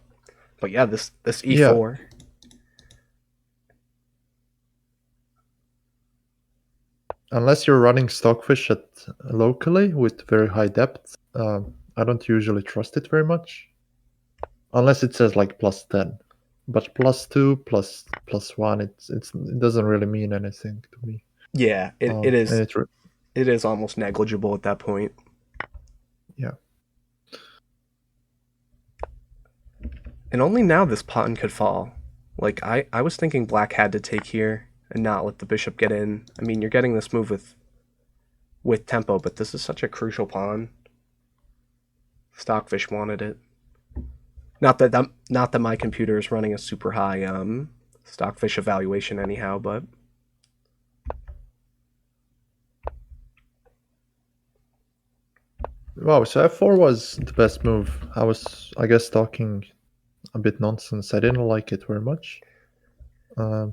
But yeah, this e4. Yeah. Unless you're running Stockfish at locally with very high depth, I don't usually trust it very much. Unless it says like +10. But +2, +1, it doesn't really mean anything to me. Yeah, it is. And It is almost negligible at that point. Yeah. And only now this pawn could fall. Like I was thinking black had to take here. and not let the bishop get in. I mean, you're getting this move with tempo, but this is such a crucial pawn. Stockfish wanted it. Not that my computer is running a super high Stockfish evaluation anyhow, but Wow, so f4 was the best move. I was, I guess, talking a bit nonsense. I didn't like it very much. yeah,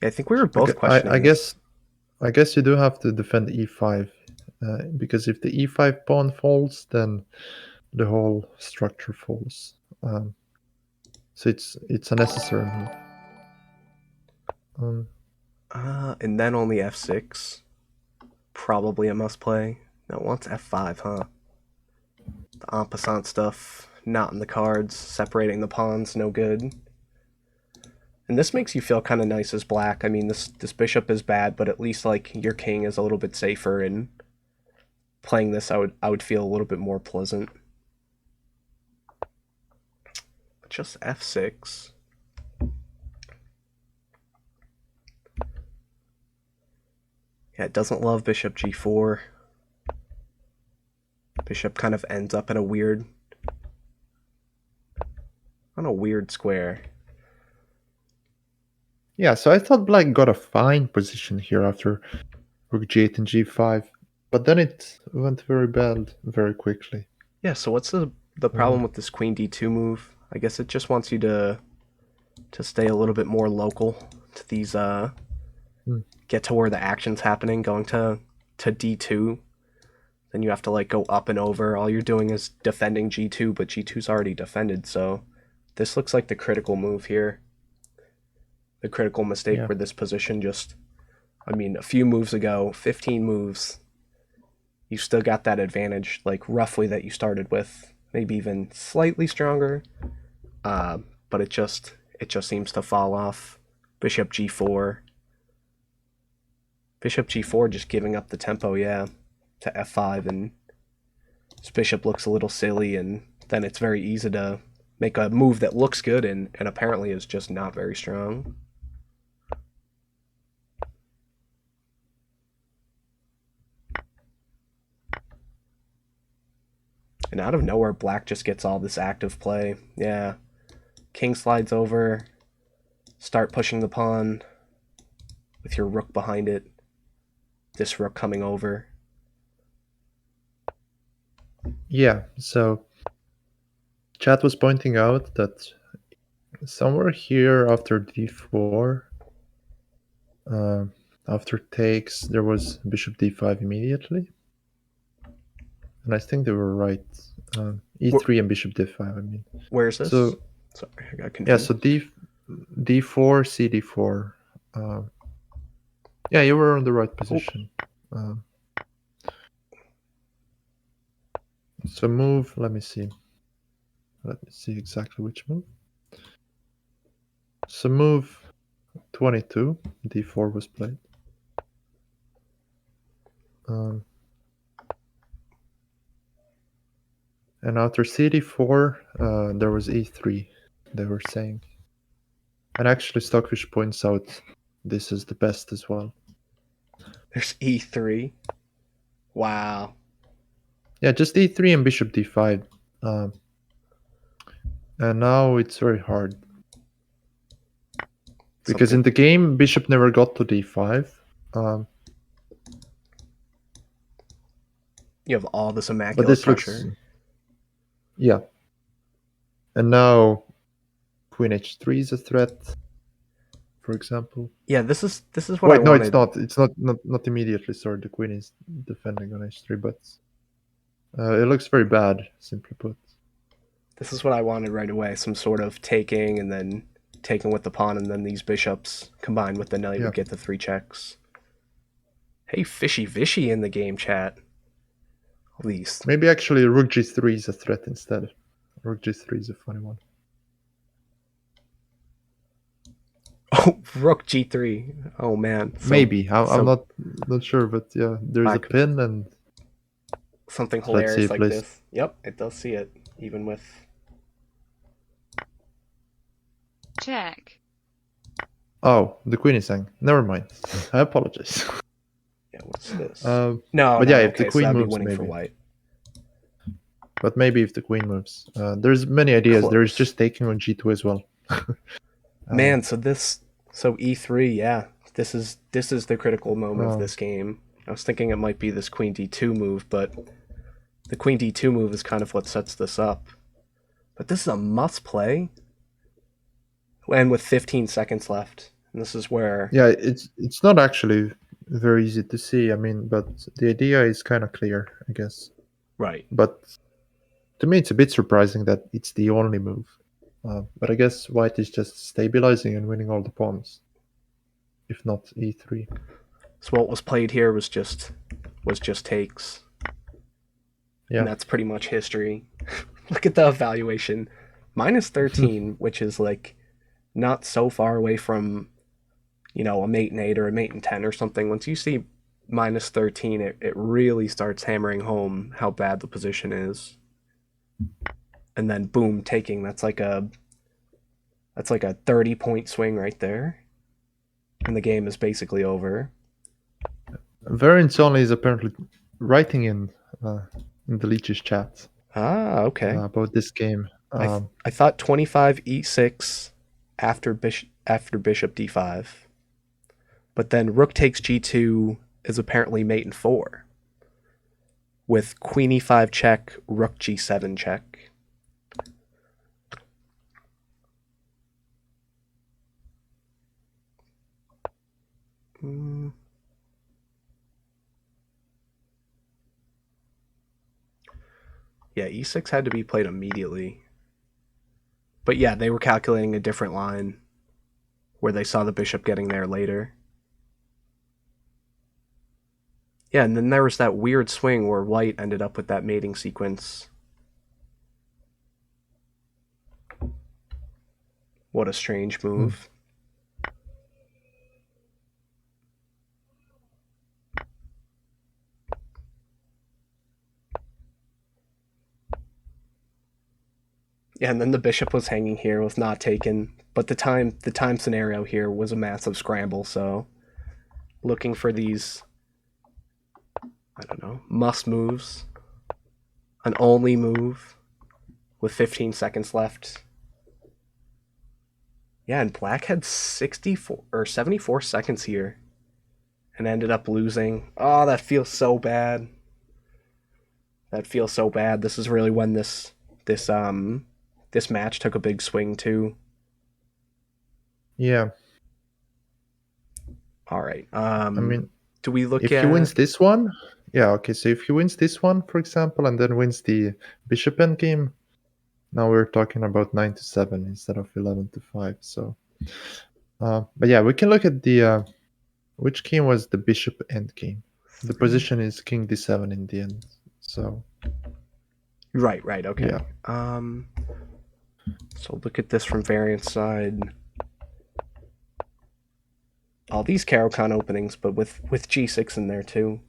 I think we were both I questioning this. guess you do have to defend e5 because if the e5 pawn falls, then the whole structure falls. So it's a necessary move. And then only f6. Probably a must play. No, wants f5, huh? The en passant stuff, not in the cards. Separating the pawns, no good. And this makes you feel kind of nice as black. I mean, this bishop is bad, but at least like your king is a little bit safer. And playing this, I would feel a little bit more pleasant. But just f6. Yeah, it doesn't love bishop g4. Bishop kind of ends up in a weird square. Yeah, so I thought black got a fine position here after rook g8 and g5, but then it went very bad very quickly. Yeah, so what's the problem with this queen d2 move? I guess it just wants you to stay a little bit more local to these get to where the action's happening. Going to d2, then you have to like go up and over. All you're doing is defending g2, but g2's already defended, so this looks like the critical move here. The critical mistake Yeah. where this position just, I mean, a few moves ago, 15 moves, you still got that advantage, like roughly that you started with, maybe even slightly stronger, but it just seems to fall off. Bishop g4. Bishop g4 just giving up the tempo, yeah, to f5, and this bishop looks a little silly, and then it's very easy to make a move that looks good and apparently is just not very strong. And out of nowhere, black just gets all this active play. Yeah. King slides over. Start pushing the pawn with your rook behind it. This rook coming over. Yeah, so chat was pointing out that somewhere here after d4, after takes, there was bishop d5 immediately. And I think they were right. E3 and bishop d5, I mean. Where's this? So, sorry, I got confused. yeah, so d4, cd4. Yeah, you were on the right position. So move, let me see. Let me see exactly which move. So move 22, d4 was played. And after cd4, there was e3, they were saying. And actually, Stockfish points out this is the best as well. There's e3. Wow. Yeah, just e3 and bishop d5. And now it's very hard. Because in the game, bishop never got to d5. You have all this But immaculate this pressure. looks... Yeah. And now queen h3 is a threat, for example. Yeah, this is what I Wait, no, wanted. it's not. It's not immediately. Sorry, the queen is defending on h3, but it looks very bad, simply put. This is what I wanted right away. Some sort of taking and then taking with the pawn, and then these bishops combined with the knight would get the 3 checks. Hey, Fishy Vishy in the game chat. At least. Maybe actually rook g3 is a threat instead. Rook g3 is a funny one. Oh, rook g3. Oh man. So, maybe. I'm not sure, but yeah, there's a pin and something hilarious like this. Yep, it does see it, even with. Check. Oh, the queen is hanging. Never mind. I apologize. Yeah, what's this? Um, No, but no, yeah, if the okay, so queen that'd be moves, winning for maybe. white. But maybe if the queen moves. There's many ideas. There's Close. just taking on g2 as well. Man, so e3, yeah. This is the critical moment of Um, this game. I was thinking it might be this queen d2 move, but the queen d2 move is kind of what sets this up. But this is a must play. And with 15 seconds left. And this is where yeah, it's not actually very easy to see. I mean, but the idea is kind of clear, I guess. right. But to me, it's a bit surprising that it's the only move. But I guess white is just stabilizing and winning all the pawns, if not e3. So what was played here was just takes. Yeah. And that's pretty much history. Look at the evaluation. Minus 13, which is like not so far away from, a mate and 8 or a mate and 10 or something. Once you see minus 13, it really starts hammering home how bad the position is. And then boom, taking. That's like a 30-point swing right there. And the game is basically over. VariantsOnly is apparently writing in the Leech's chat Ah, okay. about this game. I thought 25 e6 after bishop d5. But then rook takes g2 is apparently mate in 4. With queen e5 check, rook g7 check. Yeah, e6 had to be played immediately. But yeah, they were calculating a different line where they saw the bishop getting there later. Yeah, and then there was that weird swing where white ended up with that mating sequence. What a strange move. Yeah, and then the bishop was hanging here, was not taken. But the time scenario here was a massive scramble, so looking for these, I don't know, must moves. An only move with 15 seconds left. Yeah, and black had 64 or 74 seconds here and ended up losing. Oh, that feels so bad. That feels so bad. This is really when this match took a big swing too. Yeah. All right. I mean, do we look if at he wins this one, yeah, okay. So if he wins this one, for example, and then wins the bishop endgame, now we're talking about 9-7 instead of 11-5. So, but yeah, we can look at the which game was the bishop endgame. The position is king d7 in the end. So right, okay. yeah. So look at this from variant side. All these Caro-Kann openings, but with g6 in there too.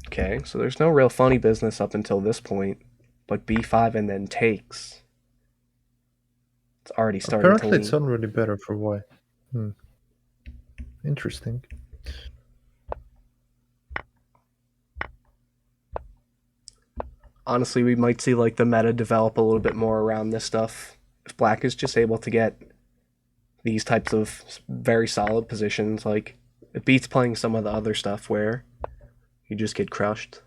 Okay, so there's no real funny business up until this point, but b5 and then takes. It's already starting Apparently, to it's lean. already better for white. Interesting. Honestly, we might see like the meta develop a little bit more around this stuff. If black is just able to get these types of very solid positions, like it beats playing some of the other stuff where you just get crushed.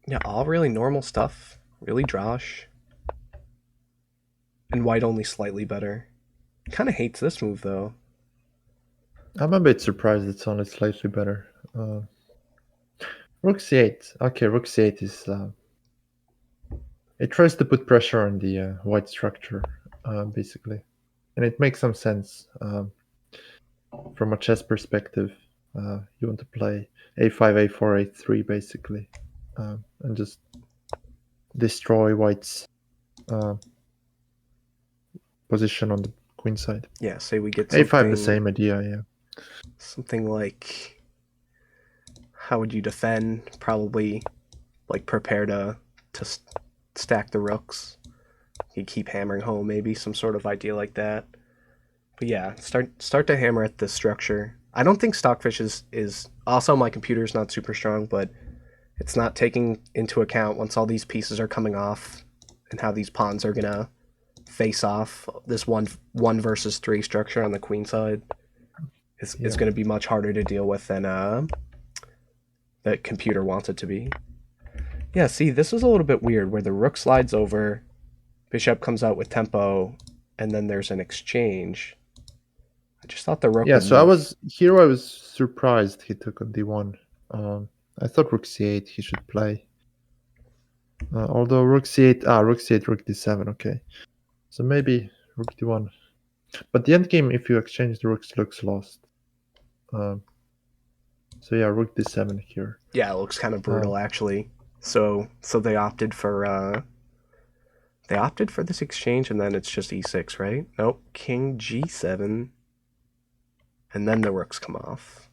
Yeah, all really normal stuff. Really drosh. And white only slightly better. Kind of hates this move though. I'm a bit surprised it's only slightly better. Rook c8. Okay, rook c8 is. It tries to put pressure on the white structure, basically. And it makes some sense from a chess perspective. You want to play a5, a4, a3 basically, and just destroy White's position on the queen side. Yeah, say we get a5, the same idea, yeah. something like, how would you defend? Probably like prepare to stack the rooks. You keep hammering home, maybe some sort of idea like that. But yeah, start to hammer at the structure. I don't think Stockfish is also, my computer's not super strong, but it's not taking into account once all these pieces are coming off and how these pawns are gonna face off. This one versus three structure on the queen side is going to be much harder to deal with than the computer wants it to be. Yeah, see, this is a little bit weird where the rook slides over, bishop comes out with tempo, and then there's an exchange. I just thought the rook Yeah, would so move. I was surprised he took on d1. I thought rook c8 he should play. Although rook c8, rook c8, rook d7, okay. So maybe rook d1. But the endgame, if you exchange the rooks, looks lost. So yeah, rook d7 here. Yeah, it looks kind of brutal actually. So they opted for this exchange, and then it's just e6, right? Nope, king g7, and then the rooks come off.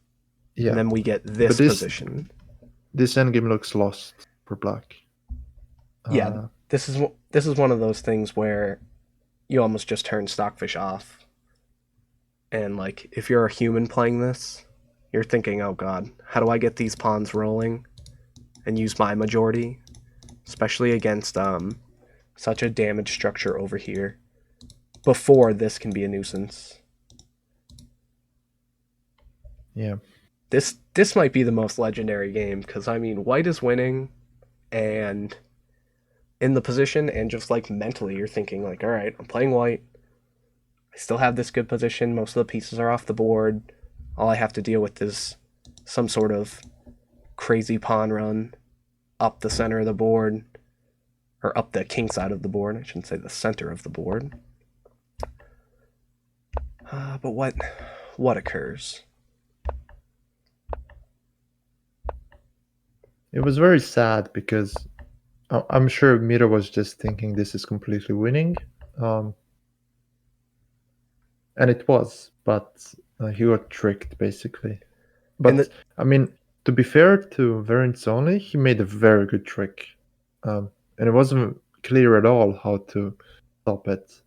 Yeah. And then we get this position. This endgame looks lost for black. Yeah, this is one of those things where you almost just turn Stockfish off. And like, if you're a human playing this, you're thinking, oh god, how do I get these pawns rolling and use my majority? Especially against such a damaged structure over here. Before this can be a nuisance. Yeah. This might be the most legendary game, because I mean, white is winning, and in the position, and just like mentally, you're thinking like, all right, I'm playing white. I still have this good position. Most of the pieces are off the board. All I have to deal with is some sort of crazy pawn run up the center of the board, or up the king side of the board. I shouldn't say the center of the board. But what occurs? It was very sad because I'm sure Miro was just thinking this is completely winning. And it was, but he got tricked basically. But I mean, to be fair to VariantsOnly, he made a very good trick, and it wasn't clear at all how to stop it.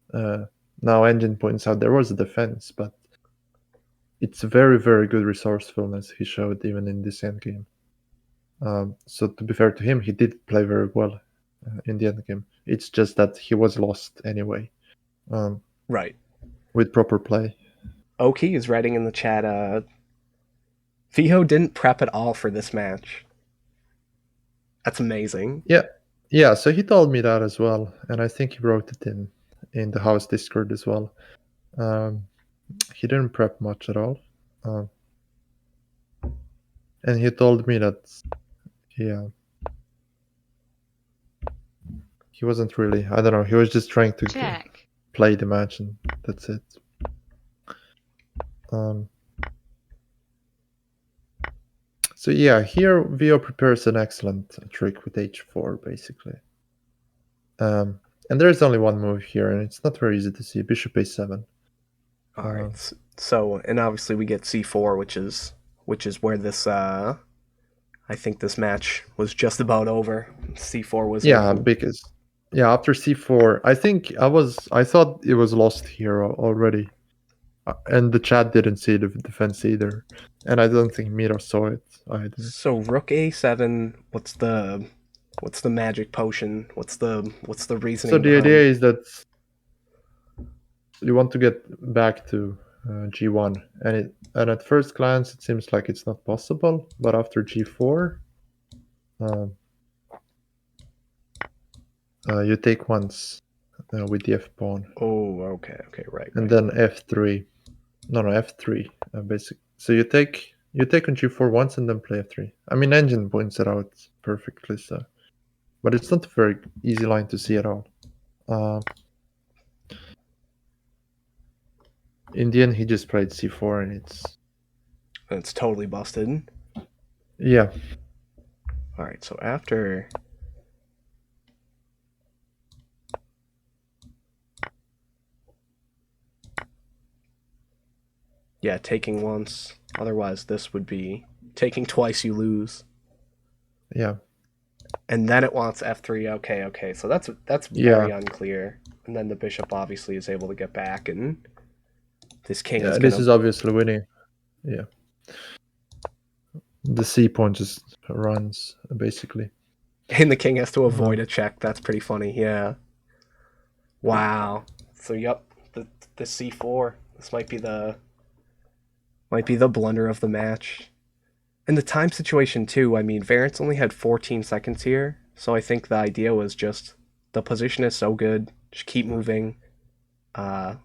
Now Engine points out there was a defense, but it's very, very good resourcefulness he showed even in this endgame. So to be fair to him, he did play very well in the endgame. It's just that he was lost anyway. Right. With proper play. Oki is writing in the chat, Viho didn't prep at all for this match. That's amazing. Yeah, so he told me that as well, and I think he wrote it in the house Discord as well. He didn't prep much at all. And he told me that he wasn't really, I don't know, he was just trying to play the match, and that's it. So yeah, here Vio prepares an excellent trick with h4, basically. And there's only one move here, and it's not very easy to see. Bishop a7. All right. So, and obviously we get c4, which is where this I think this match was just about over. c4 was because after c4, I thought it was lost here already. And the chat didn't see the defense either, and I don't think Miro saw it either. So rook a7. What's the magic potion? What's the reasoning? So the idea is that you want to get back to g1, and at first glance it seems like it's not possible, but after g4, you take once with the f pawn. Oh, okay, right. And then f3. No, f3 basically. So you take on g4 once and then play f3. I mean, Engine points it out perfectly, so, but it's not a very easy line to see at all. In the end, he just played c4, and it's And it's totally busted. Yeah. All right, so after... Yeah, taking once. Otherwise, this would be taking twice, you lose. Yeah. And then it wants f3. Okay. So that's very Yeah. unclear. And then the bishop obviously is able to get back, and this king Yeah. is This gonna... is obviously winning. Yeah. The c pawn just runs basically. And the king has to Uh, avoid a check. That's pretty funny. Yeah. Wow. So yep, the c4. This might be the blunder of the match. And the time situation too. I mean, Variants only had 14 seconds here, so I think the idea was just the position is so good, just keep moving. Uh,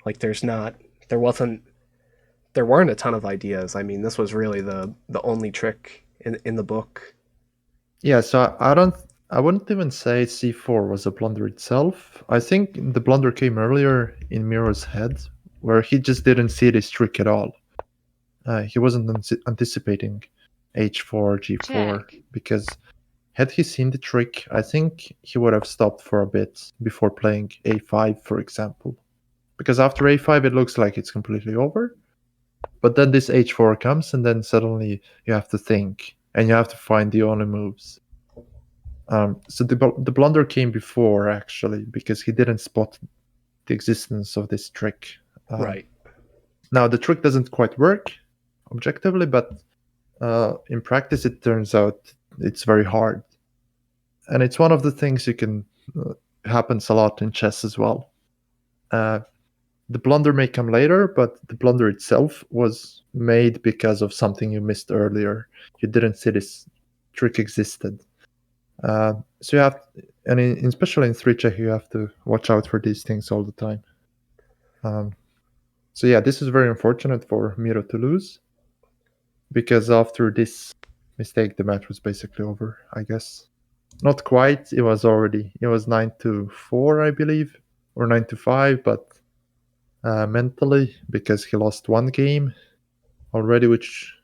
like there wasn't, there weren't a ton of ideas. I mean, this was really the only trick in the book. Yeah, so I wouldn't even say c4 was a blunder itself. I think the blunder came earlier in Miro's head, where he just didn't see this trick at all. He wasn't anticipating h4, g4, Check. because had he seen the trick, I think he would have stopped for a bit before playing a5, for example. Because after a5, it looks like it's completely over. But then this h4 comes, and then suddenly you have to think, and you have to find the only moves. So the blunder came before, actually, because he didn't spot the existence of this trick. Right. Now, the trick doesn't quite work objectively, but in practice, it turns out it's very hard. And it's one of the things you can happens a lot in chess as well. Uh, the blunder may come later, but the blunder itself was made because of something you missed earlier. You didn't see this trick existed. So you have, and especially in three check, you have to watch out for these things all the time. So yeah, this is very unfortunate for Miro to lose, because after this mistake, the match was basically over. I guess not quite. It was 9-4, I believe, or 9-5, but mentally, because he lost one game already, which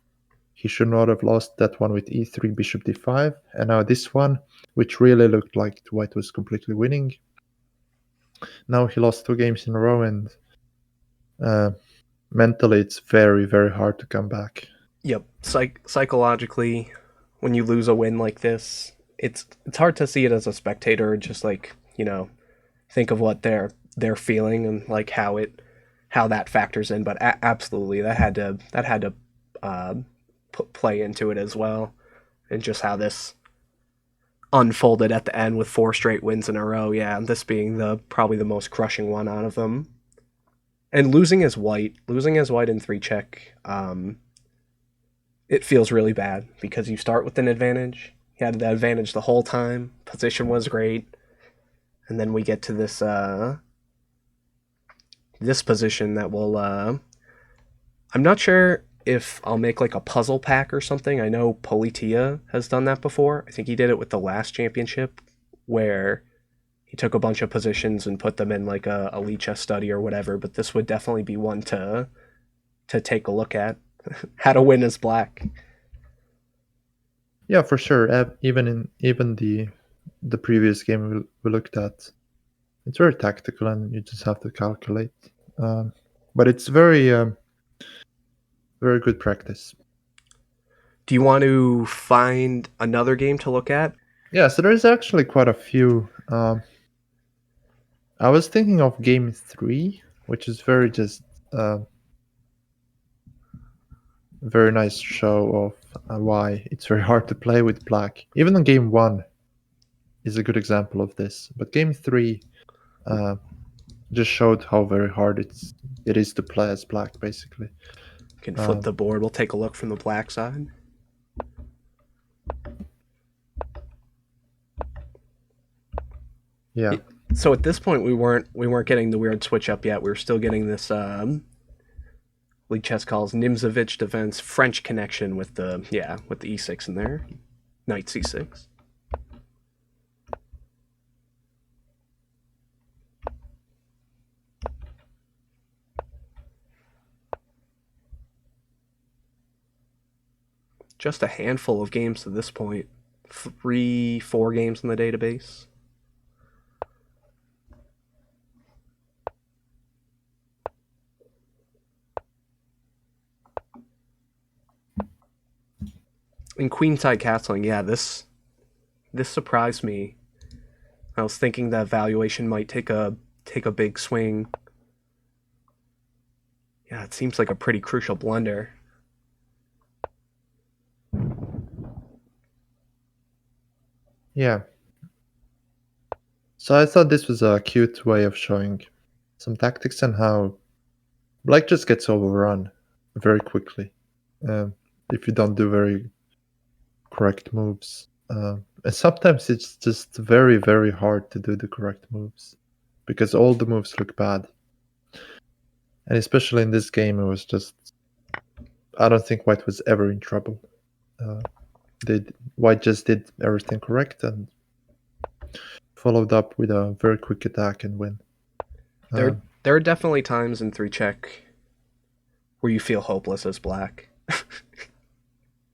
he should not have lost, that one with e3, bishop d5, and now this one, which really looked like white was completely winning. Now he lost 2 games in a row, and uh, mentally it's very, very hard to come back. Yep. Psychologically, when you lose a win like this, it's hard to see it as a spectator. Just like, think of what they're feeling and like how that factors in. But absolutely, that had to play into it as well, and just how this unfolded at the end with 4 straight wins in a row. Yeah, and this being the probably the most crushing one out of them. And losing as white in 3 check, it feels really bad because you start with an advantage. You had the advantage the whole time. Position was great, and then we get to this position that will. I'm not sure if I'll make like a puzzle pack or something. I know Politia has done that before. I think he did it with the last championship, where he took a bunch of positions and put them in like a lead chess study or whatever. But this would definitely be one to take a look at. How to win as black. Yeah, for sure. Even the previous game we looked at, it's very tactical, and you just have to calculate. But it's very good practice. Do you want to find another game to look at? Yeah, so there's actually quite a few. I was thinking of game 3, which is very nice show of why it's very hard to play with black. Even on game 1 is a good example of this, but game 3 uh, just showed how very hard it is to play as black, basically. You can flip Um, the board. We'll take a look from the black side. yeah, So at this point, we weren't getting the weird switch up yet. We were still getting this League Chess calls Nimzovich defense French connection with the e6 in there, knight c6. just a handful of games to this point. 3, 4 games in the database. In Queenside Castling, yeah, this surprised me. I was thinking that valuation might take a big swing. Yeah, it seems like a pretty crucial blunder. Yeah. So I thought this was a cute way of showing some tactics and how black just gets overrun very quickly if you don't do very correct moves. And sometimes it's just very, very hard to do the correct moves because all the moves look bad. And especially in this game, it was just. I don't think White was ever in trouble. Uh, White just did everything correct and followed up with a very quick attack and win. There are definitely times in 3 check where you feel hopeless as black.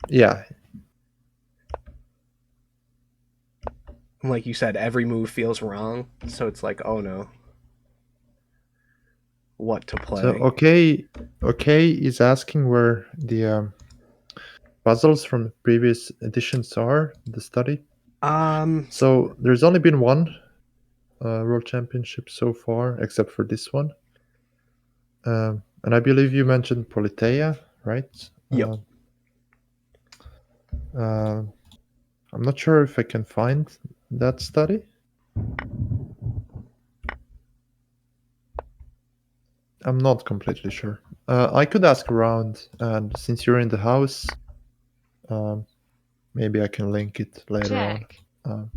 Yeah. Like you said, every move feels wrong, so it's like, oh no. What to play? So okay is asking where the puzzles from previous editions are the study. So there's only been one World Championship so far, except for this one. And I believe you mentioned Politeia, right? Yep. I'm not sure if I can find that study. I'm not completely sure. I could ask around, and since you're in the house, maybe I can link it later Check. on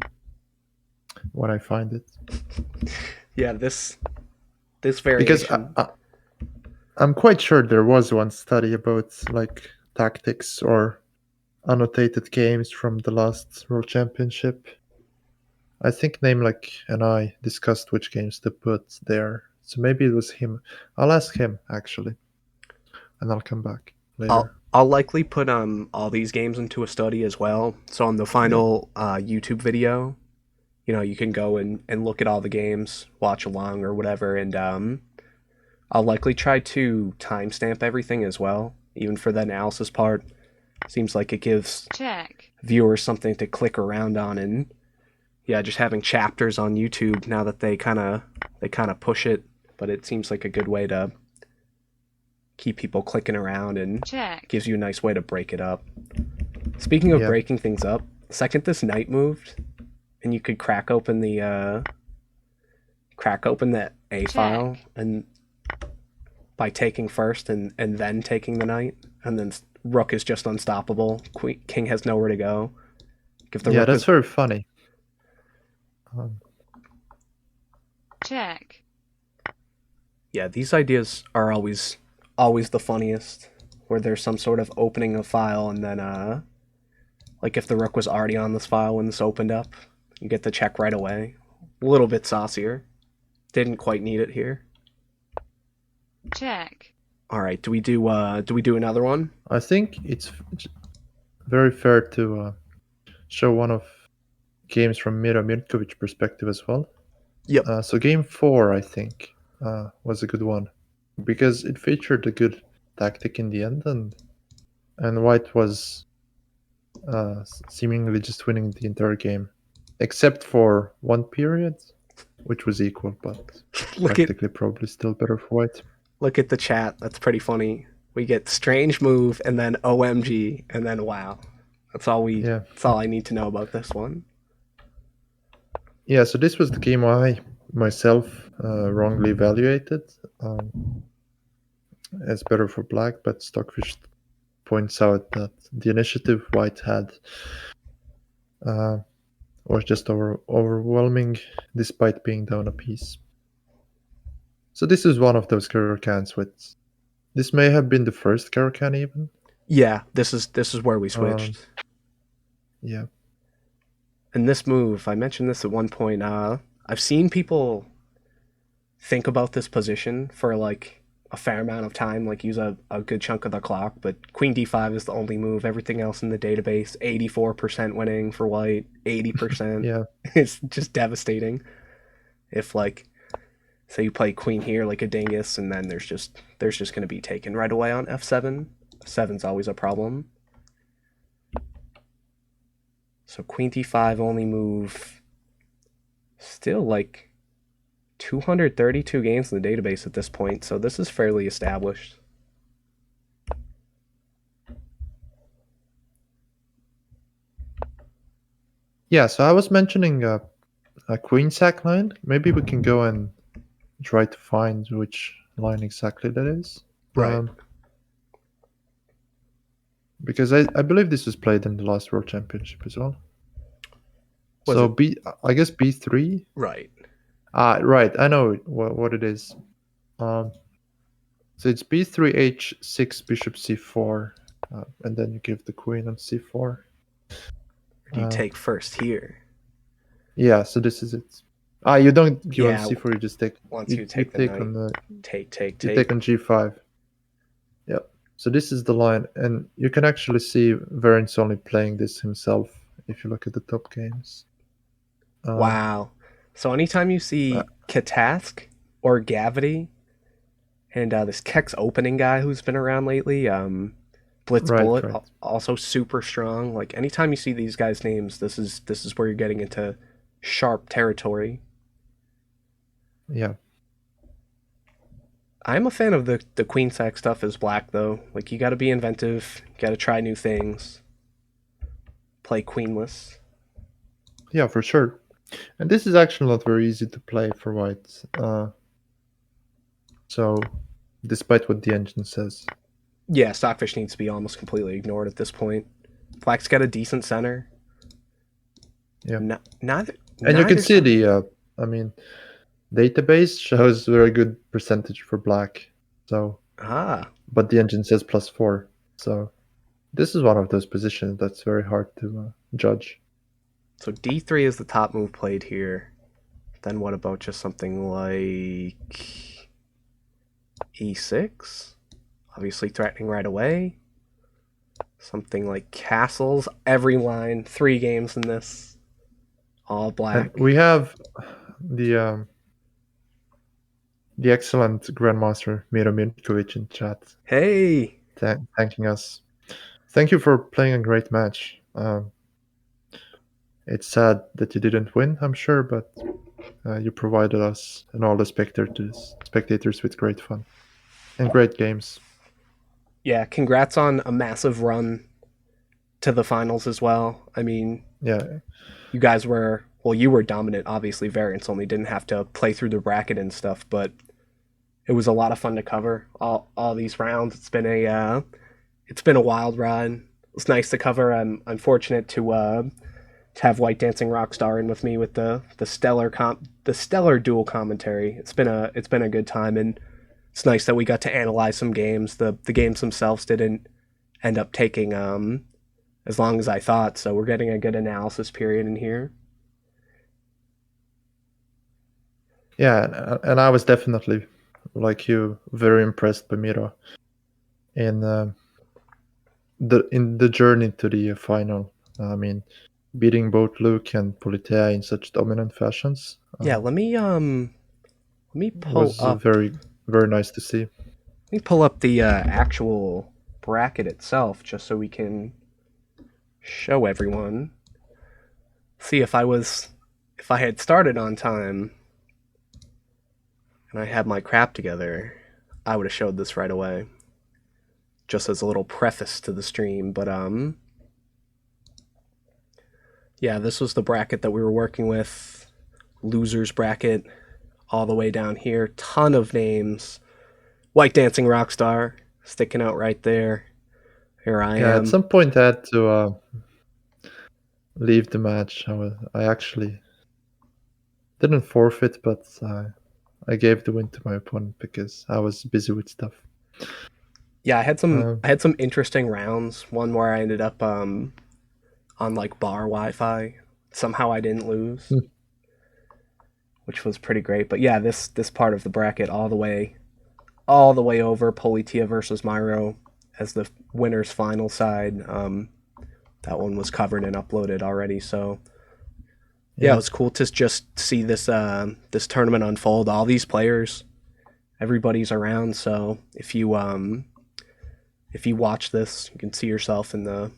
when I find it. Yeah, this Because variation. I'm quite sure there was one study about like tactics or annotated games from the last World Championship. I think Namelike and I discussed which games to put there. So maybe it was him. I'll ask him actually, and I'll come back later. I'll likely put all these games into a study as well. So on the final YouTube video, you know, you can go and look at all the games, watch along or whatever, and I'll likely try to timestamp everything as well, even for the analysis part. Seems like it gives Check. viewers something to click around on, and yeah, just having chapters on YouTube now that they kind of push it, but it seems like a good way to keep people clicking around and Check. gives you a nice way to break it up. Speaking of Yeah. breaking things up, the second this knight moved, and you could crack open the A file, and by taking first and then taking the knight, and then rook is just unstoppable. King has nowhere to go. Give the Yeah, rook that's very funny. Check. Yeah, these ideas are always the funniest, where there's some sort of opening of file, and then like if the rook was already on this file when this opened up, you get the check right away. A little bit saucier. Didn't quite need it here. Check. All right, do we do another one? I think it's very fair to show one of games from Miro Miljkovic perspective as well. Yep. So game 4, I think, was a good one because it featured a good tactic in the end, and White was seemingly just winning the entire game, except for one period, which was equal, but practically probably still better for White. Look at the chat. That's pretty funny. We get strange move and then OMG and then wow. That's all I need to know about this one. Yeah, so this was the game I myself wrongly evaluated as better for black, but Stockfish points out that the initiative White had was just overwhelming despite being down a piece. So this is one of those Caracans with. This may have been the first Caracan even. Yeah, this is where we switched. Yeah. And this move, I mentioned this at one point. I've seen people think about this position for like a fair amount of time, like use a good chunk of the clock, but queen d5 is the only move. Everything else in the database, 84% winning for white, 80%. Yeah. It's just devastating. If like say you play queen here like a dingus, and then there's just going to be taken right away on f7. F7's always a problem. So queen d5 only move still like 232 games in the database at this point, so this is fairly established. Yeah, so I was mentioning a queen sack line. Maybe we can go and try to find which line exactly that is. Right. Because I believe this was played in the last World Championship as well. Was So it? I guess B3. Right. Right. I know what it is. So it's B3 H6 Bishop C4, and then you give the queen on C4. Or do you take first here? Yeah. So this is it. You don't give on Yeah, C4. You just take. once you take the knight. on the. Take. You take on G5. Yep. So this is the line, and you can actually see VariantsOnly playing this himself if you look at the top games. Wow. So anytime you see Katask or Gavity and this Kex opening guy who's been around lately, Blitz Right, Bullet, right. also super strong. Like anytime you see these guys' names, this is where you're getting into sharp territory. Yeah. I'm a fan of the queen sack stuff as black though. Like you got to be inventive, you got to try new things. Play queenless. Yeah, for sure. And this is actually not very easy to play for white. So, despite what the engine says. Yeah, Stockfish needs to be almost completely ignored at this point. Black's got a decent center. Yeah. Neither. And you can see side. the, database shows very good percentage for black. So, but the engine says +4. So, this is one of those positions that's very hard to judge. So d3 is the top move played here. Then what about just something like e6? Obviously threatening right away. Something like castles. Every line, 3 games in this. All black. And we have the excellent Grandmaster Miro Miljkovic in chat. Hey! Thanking us. Thank you for playing a great match. It's sad that you didn't win, I'm sure, but you provided us and all the spectators with great fun and great games. Yeah, congrats on a massive run to the finals as well. I mean, yeah, you guys were, well, you were dominant. Obviously, VariantsOnly didn't have to play through the bracket and stuff, but it was a lot of fun to cover all these rounds. It's been a wild ride. It's nice to cover. I'm fortunate to have White Dancing Rockstar in with me with the stellar dual commentary. It's been a good time, and it's nice that we got to analyze some games. The games themselves didn't end up taking as long as I thought, so we're getting a good analysis period in here. Yeah, and I was definitely, like you, very impressed by Miro in the journey to the final. I mean, beating both Luke and Politea in such dominant fashions. Yeah, let me pull was up. very, very nice to see. Let me pull up the actual bracket itself just so we can show everyone. See if I had started on time and I had my crap together, I would have showed this right away. Just as a little preface to the stream, but yeah, this was the bracket that we were working with. Losers bracket all the way down here. Ton of names. White Dancing Rockstar sticking out right there. Here I am. At some point I had to leave the match. I actually didn't forfeit, but I gave the win to my opponent because I was busy with stuff. Yeah, I had some interesting rounds. One where I ended up on like bar Wi-Fi. Somehow I didn't lose, which was pretty great. But yeah, this part of the bracket all the way all the way over Politia versus Miro as the winner's final side. That one was covered and uploaded already, so yeah, it was cool to just see this tournament unfold. All these players, everybody's around. So if you watch this, you can see yourself in the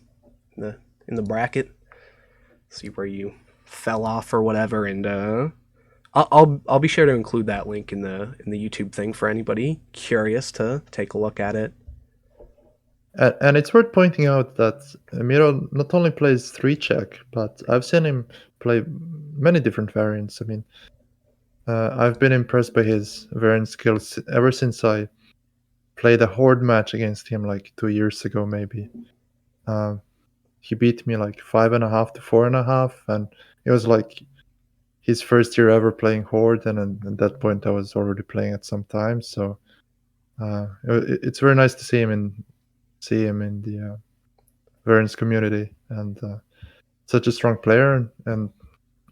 in the bracket, see where you fell off or whatever, and I'll be sure to include that link in the YouTube thing for anybody curious to take a look at it. And it's worth pointing out that Miro not only plays 3-check, but I've seen him play many different variants. I mean, I've been impressed by his variant skills ever since I played a horde match against him like 2 years ago, maybe. He beat me like 5.5 to 4.5, and it was like his first year ever playing horde, and at that point I was already playing it some time. So it's very nice to see him in the variants community, and such a strong player. And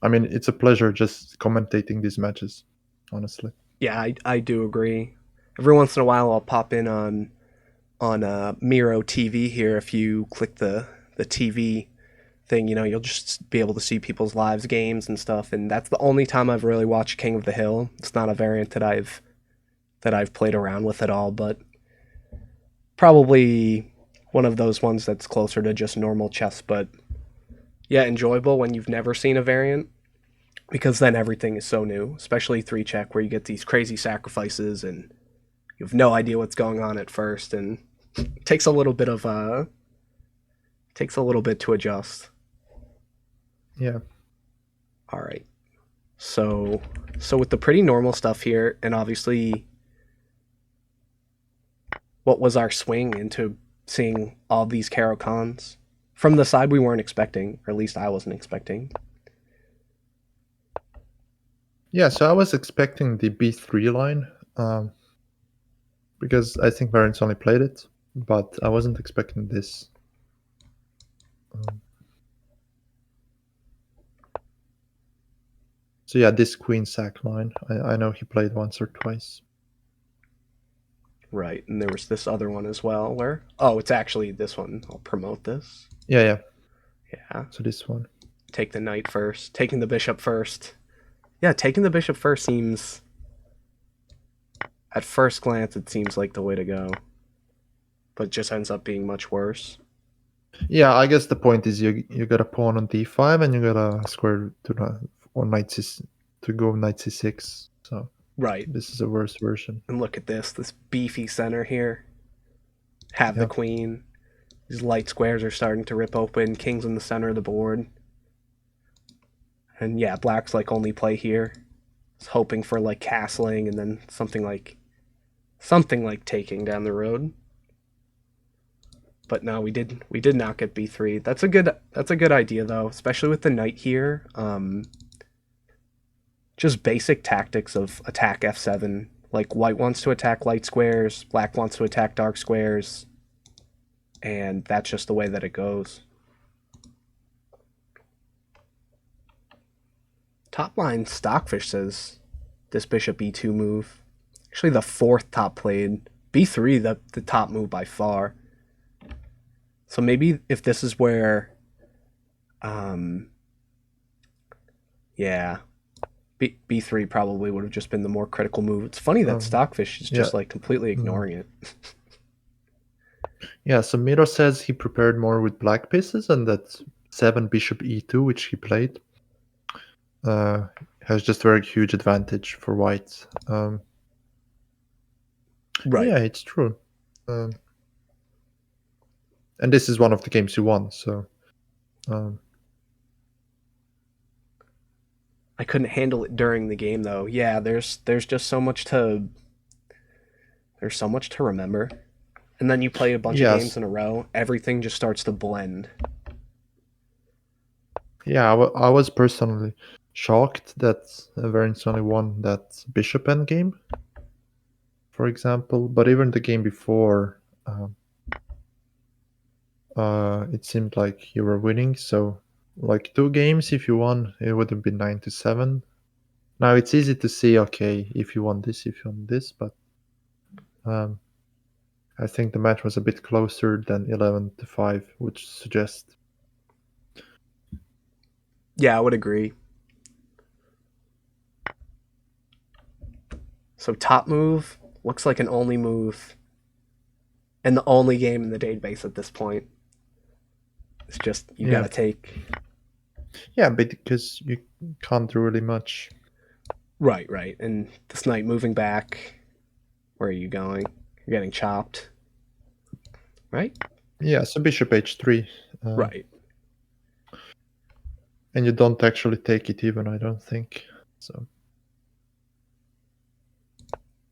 I mean, it's a pleasure just commentating these matches, honestly. Yeah, I do agree. Every once in a while, I'll pop in on Miro TV here. If you click the TV thing, you'll just be able to see people's lives games and stuff. And that's the only time I've really watched King of the Hill. It's not a variant that I've played around with at all, but probably one of those ones that's closer to just normal chess. But yeah, enjoyable when you've never seen a variant, because then everything is so new, especially 3-check, where you get these crazy sacrifices and you have no idea what's going on at first, and it takes a little bit to adjust. Yeah. All right. So with the pretty normal stuff here, and obviously what was our swing into seeing all these Caro-Cons from the side we weren't expecting, or at least I wasn't expecting. Yeah, so I was expecting the B3 line, because I think VariantsOnly played it, but I wasn't expecting this. So yeah, this queen sack line, I know he played once or twice. Right, and there was this other one as well where, oh, it's actually this one. I'll promote this. Yeah. Yeah. So this one. Take the knight first, taking the bishop first. Yeah, taking the bishop first seems, at first glance, it seems like the way to go. But it just ends up being much worse. Yeah, I guess the point is you got a pawn on d5 and you got a square on knight to go knight c6. So right, this is a worse version. And look at this beefy center here. Have the queen. These light squares are starting to rip open. King's in the center of the board. And yeah, black's like only play here. It's hoping for like castling and then something like taking down the road. But no, we did not get b3. That's a good idea though, especially with the knight here. Just basic tactics of attack f7. Like white wants to attack light squares, black wants to attack dark squares, and that's just the way that it goes. Top line Stockfish says this bishop e2 move. Actually, the fourth top played. b3, the top move by far. So maybe if this is where, yeah, b3 probably would have just been the more critical move. It's funny that Stockfish is just like completely ignoring it. Yeah, so Miro says he prepared more with black pieces, and that 7 bishop e2, which he played, has just very huge advantage for white. Right. Yeah, it's true. And this is one of the games you won, so... I couldn't handle it during the game though. Yeah, there's just so much to remember. And then you play a bunch of games in a row, everything just starts to blend. Yeah, I was personally shocked that VariantsOnly won that bishop endgame, for example. But even the game before, it seemed like you were winning. So, like 2 games, if you won, it would have been 9-7. Now it's easy to see, okay, if you won this, but Um, I think the match was a bit closer than 11-5 would suggest. Yeah, I would agree. So top move looks like an only move, and the only game in the database at this point. It's just you Yeah. gotta take. Yeah, because you can't do really much. Right, right. And this knight moving back. Where are you going? You're getting chopped. Right? Yeah, so bishop h3. Right. And you don't actually take it even, I don't think. So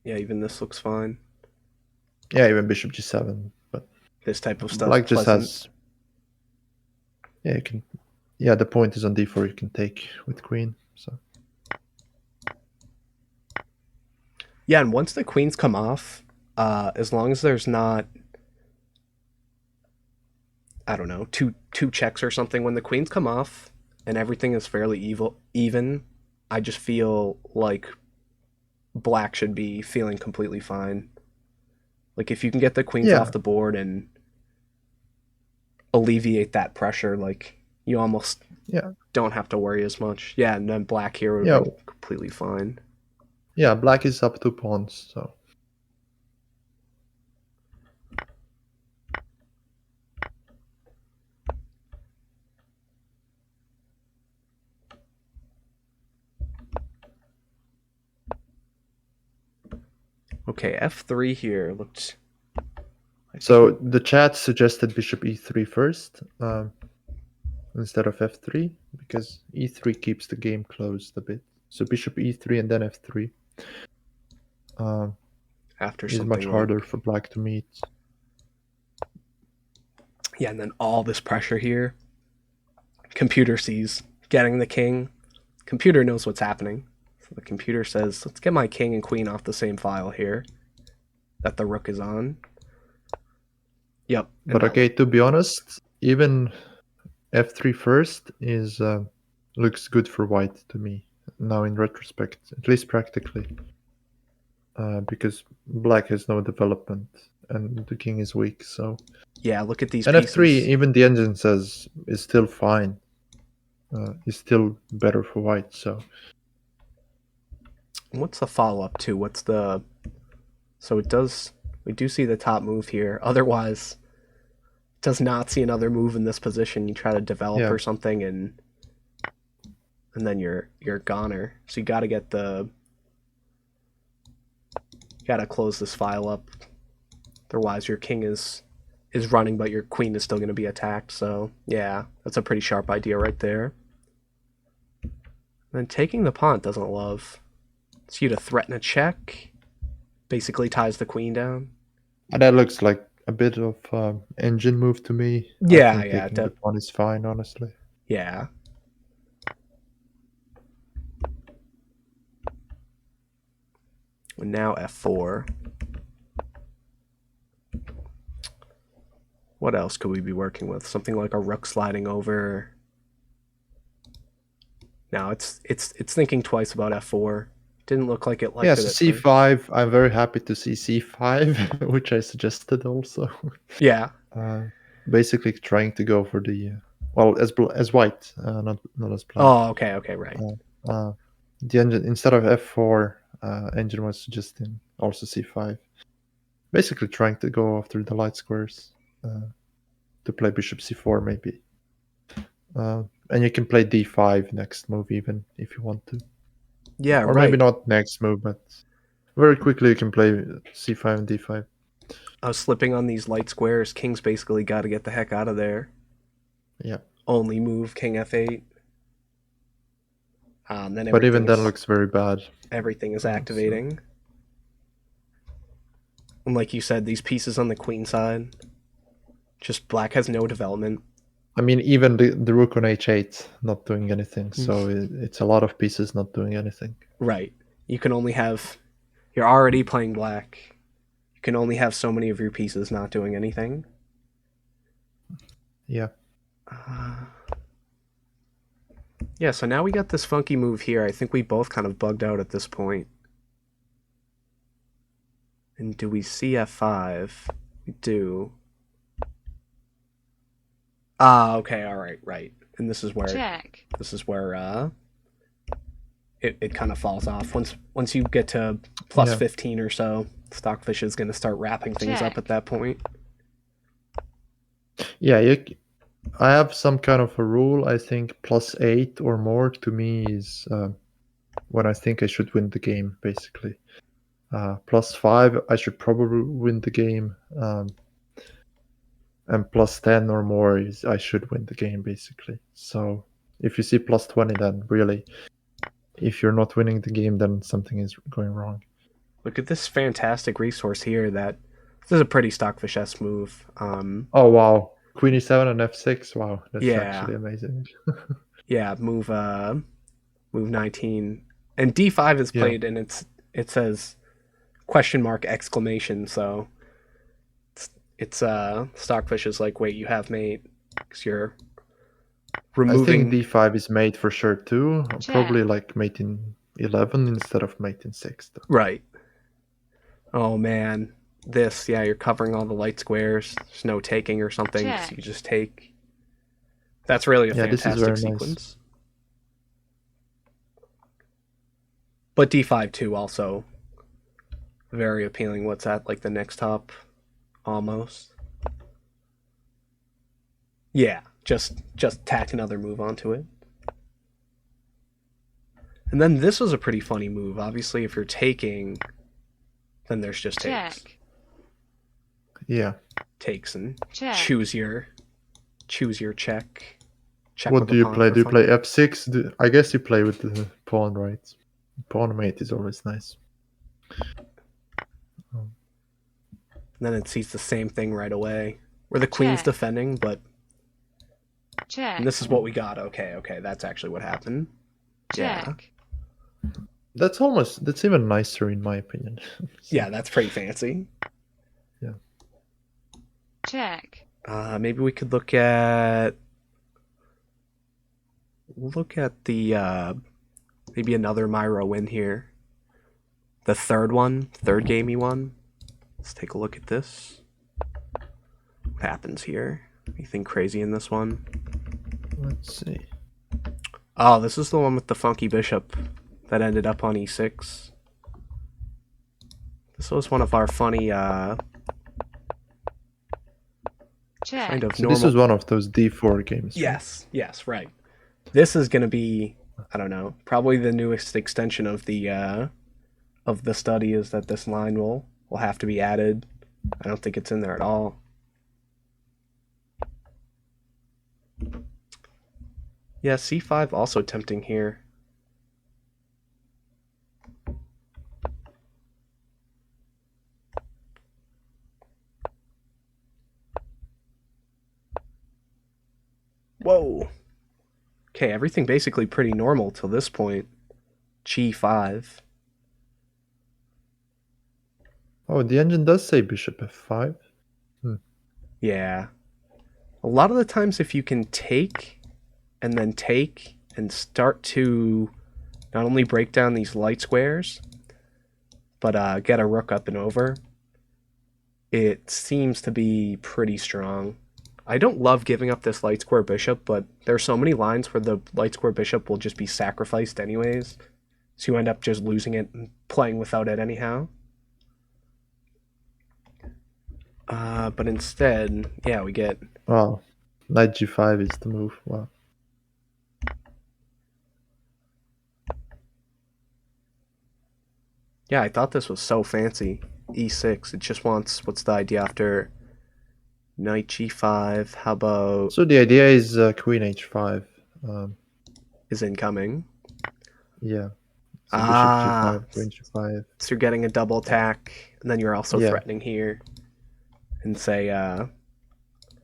Yeah, even this looks fine. yeah, even bishop g7. But This type of stuff's black just pleasant. has. Yeah, you can. Yeah, the point is on d4. You can take with queen. So Yeah, and once the queens come off, as long as there's not, I don't know, two checks or something, when the queens come off and everything is fairly even, I just feel like black should be feeling completely fine. Like if you can get the queens yeah, off the board and alleviate that pressure, like you almost yeah, don't have to worry as much. Yeah, and then black here would yeah, have been completely fine. yeah. Black is up 2 pawns. So Okay, f3 here looked. so the chat suggested bishop e3 first instead of f3 because e3 keeps the game closed a bit. So bishop e3 and then f3 After is something much harder like for black to meet. yeah, and then all this pressure here. Computer sees getting the king. Computer knows what's happening. So the computer says, let's get my king and queen off the same file here that the rook is on. Yep. But okay, to be honest, even f3 first is looks good for white to me now in retrospect, at least practically, because black has no development and the king is weak. So yeah, look at these and f3, pieces. even the engine says is still fine. Is still better for white. So What's the follow up to? What's the so it does we do see the top move here. Otherwise, does not see another move in this position. You try to develop yeah, or something and then you're a goner. So you gotta get the you gotta close this file up. Otherwise your king is running but your queen is still gonna be attacked. So yeah, that's a pretty sharp idea right there. And then taking the pawn doesn't love. It's you to threaten a check. Basically ties the queen down. and that looks like a bit of engine move to me. I Yeah, think yeah, taking the pawn is fine, honestly. yeah. And now f4. What else could we be working with? Something like a rook sliding over. Now it's thinking twice about f4. Didn't look like it liked Yeah, it so at first. c5. I'm very happy to see c5, which I suggested also. Yeah. Basically trying to go for the well as white, not as black. Oh, okay, okay, right. The engine instead of f4, engine was suggesting also c5. Basically trying to go after the light squares to play bishop c4 maybe. And you can play d5 next move even if you want to. Yeah, Or maybe right. not next move, but very quickly you can play c5 and d5. I was slipping on these light squares. King's basically got to get the heck out of there. Yeah. Only move king f8. Then But even that looks very bad. everything is activating. And like you said, these pieces on the queen side, just black has no development. I mean, even the rook on h8 not doing anything. So it's a lot of pieces not doing anything. Right. You can only have. You're already playing black. You can only have so many of your pieces not doing anything. Yeah. Yeah, so now we got this funky move here. I think we both kind of bugged out at this point. And do we see f5? We do. Ah, okay, all right, right. And this is where check, it kind of falls off. Once you get to plus Yeah. 15 or so, Stockfish is going to start wrapping things up Check. at that point. Yeah, I have some kind of a rule. I think +8 or more to me is when I think I should win the game, basically. +5, I should probably win the game. And +10 or more is I should win the game, basically. So if you see +20, then really, if you're not winning the game, then something is going wrong. Look at this fantastic resource here. This is a pretty Stockfish-esque move. Oh, wow. Queen e7 and f6. Wow, that's Yeah. actually amazing. Yeah, move 19. And d5 is Yeah. played, and it says question mark exclamation, so it's Stockfish is like, wait, you have mate, because you're I removing. think d5 is mate for sure too. Check. Probably like mate in 11 instead of mate in 6. Though. Right. Oh man, you're covering all the light squares. There's no taking or something, so Check. you just take. That's really a Yeah, this is fantastic very nice. sequence. But d5 too, also very appealing. What's that, like the next top? Almost. Yeah, just tack another move onto it. And then this was a pretty funny move. Obviously, if you're taking, then there's just takes. check, Yeah. Takes and check, choose your check. Check What with do the you pawn play? for Do you fun. play f6? I guess you play with the pawn, right? Pawn mate is always nice. And then it sees the same thing right away. Where the queen's Check. defending, but check, and this is what we got. Okay, that's actually what happened. check, That's even nicer in my opinion. Yeah, that's pretty fancy. check, Maybe we could look at the maybe another Miro win here. The third game he won. Let's take a look at this. What happens here? Anything crazy in this one? Let's see. Oh, this is the one with the funky bishop that ended up on e6. This was one of our funny check, kind of So normal. this is one of those d4 games. Right? Yes, right. This is gonna be, I don't know, probably the newest extension of the study is that this line will have to be added. I don't think it's in there at all. Yeah, c5 also tempting here. Whoa. Okay, everything basically pretty normal till this point. g5. Oh, the engine does say bishop f5. Yeah. A lot of the times if you can take and start to not only break down these light squares, but get a rook up and over, it seems to be pretty strong. I don't love giving up this light square bishop, but there's so many lines where the light square bishop will just be sacrificed anyways, so you end up just losing it and playing without it anyhow. But instead, yeah, we get... Wow. Knight g5 is the move. Wow. Yeah, I thought this was so fancy. e6, it just wants... What's the idea after knight g5? How about... So the idea is queen h5. is incoming. Yeah. So Ah. bishop g5, queen g5. So you're getting a double attack, and then you're also Yeah. threatening here. And say,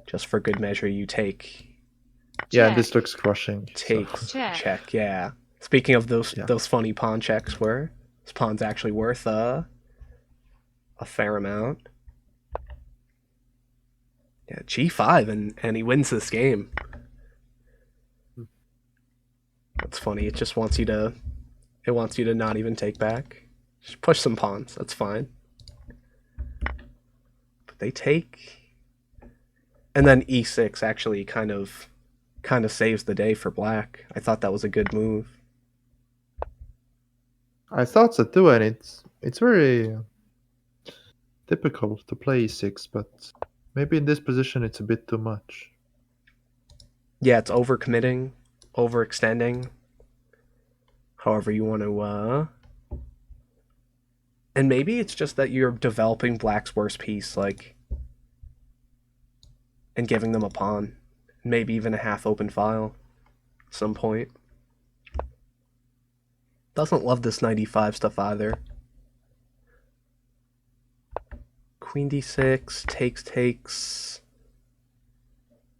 just for good measure, you take... Yeah, check, this looks crushing. Takes, Check. check, yeah. Speaking of those Yeah. those funny pawn checks where this pawn's actually worth a fair amount. Yeah, g5, and he wins this game. That's funny. It just wants you to not even take back. Just push some pawns. That's fine. they take, and then e6 actually kind of saves the day for black. I thought that was a good move. I thought so too, and it's very typical to play e6, but maybe in this position it's a bit too much. Yeah, it's overcommitting, overextending, however you want to. And maybe it's just that you're developing black's worst piece, like, and giving them a pawn, maybe even a half open file at some point. Doesn't love this 95 stuff either. Queen d6, takes.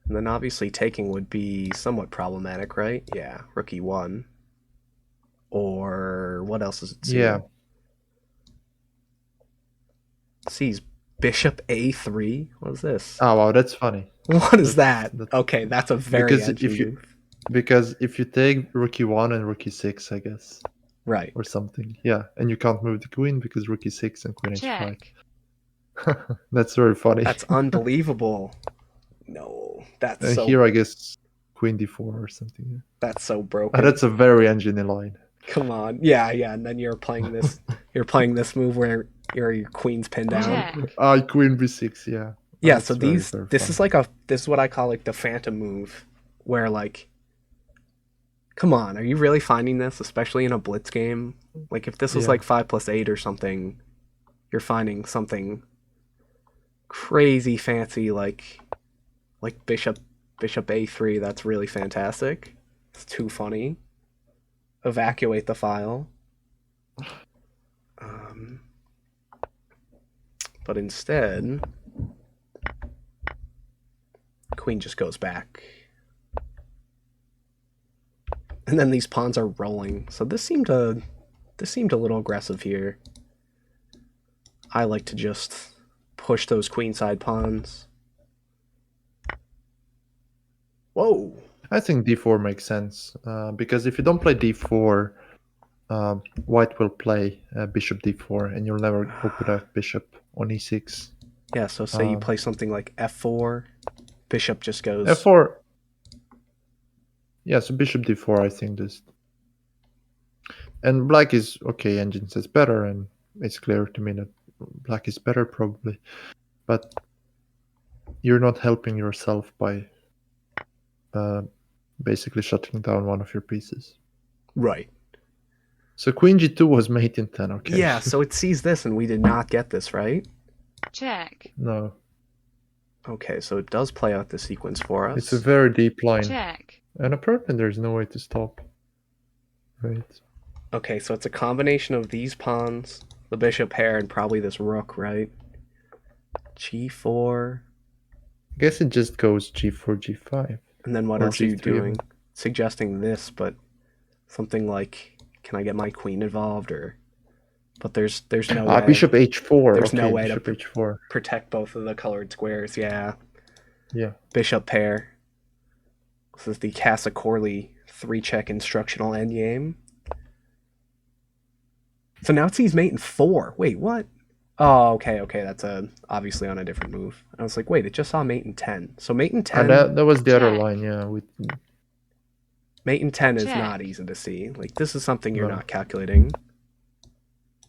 And then obviously taking would be somewhat problematic, right? Yeah, rook e1. Or what else is it seeing? Yeah. It sees bishop a3. What is this? Oh wow, that's funny. What is that? That's- Okay, that's a very Because edgy if you- move. Because if you take rook e1 and rook e6, I guess, Right. or something, yeah, and you can't move the queen because rook e6 and queen h5. Check. That's very funny. That's unbelievable. No, that's And so here, I guess, queen d4 or something. Yeah. that's so broken. That's a very engine line. Come on. Yeah, and then you're playing this move where your queen's pinned down. Check. Queen b6, yeah. Yeah, That's so very, this very is funny. like this is what I call like the phantom move, where like, come on, are you really finding this, especially in a blitz game? Like if this was Yeah. like 5+8 or something, you're finding something crazy fancy like bishop a3. That's really fantastic. It's too funny. Evacuate the file. But instead, queen just goes back. And then these pawns are rolling. So this seemed a little aggressive here. I like to just push those queenside pawns. Whoa. I think d4 makes sense, because if you don't play d4, white will play bishop d4, and you'll never open that bishop on e6. Yeah, so say you play something like f4, bishop just goes... f4. Yeah, so bishop d4, I think this. And black is okay, engine says better, and it's clear to me that black is better probably. But you're not helping yourself by basically shutting down one of your pieces. Right. So queen g2 was mate in 10, okay. Yeah, so it sees this, and we did not get this, right? Check. No, Okay, so it does play out the sequence for us. it's a very deep line. Check. And apparently there's no way to stop. Right. Okay, so it's a combination of these pawns, the bishop pair, and probably this rook, right? G4. I guess it just goes g4, g5. And then what Or else are you G3 doing? even. Suggesting this, but something like, can I get my queen involved, or... But there's no way. Bishop h4. There's no okay, way to bishop h4. protect both of the colored squares, yeah. Yeah. Bishop pair. This is the Casa-Corley 3-check instructional endgame. So now it sees mate in 4. Wait, what? Oh, okay, that's obviously on a different move. I was like, wait, it just saw mate in 10. So mate in 10... That was the other Check. line, yeah. With Mate in 10 is Check. not easy to see. Like, this is something you're No. not calculating.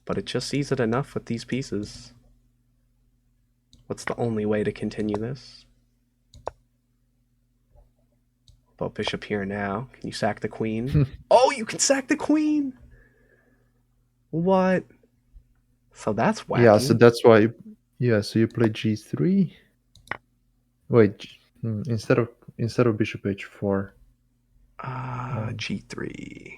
But it just sees it enough with these pieces. What's the only way to continue this? About bishop here now. Can you sack the queen? Oh, you can sack the queen! What? So that's wacky. Yeah, so that's why. Yeah, so you play g3. Wait, instead of bishop h4. G3.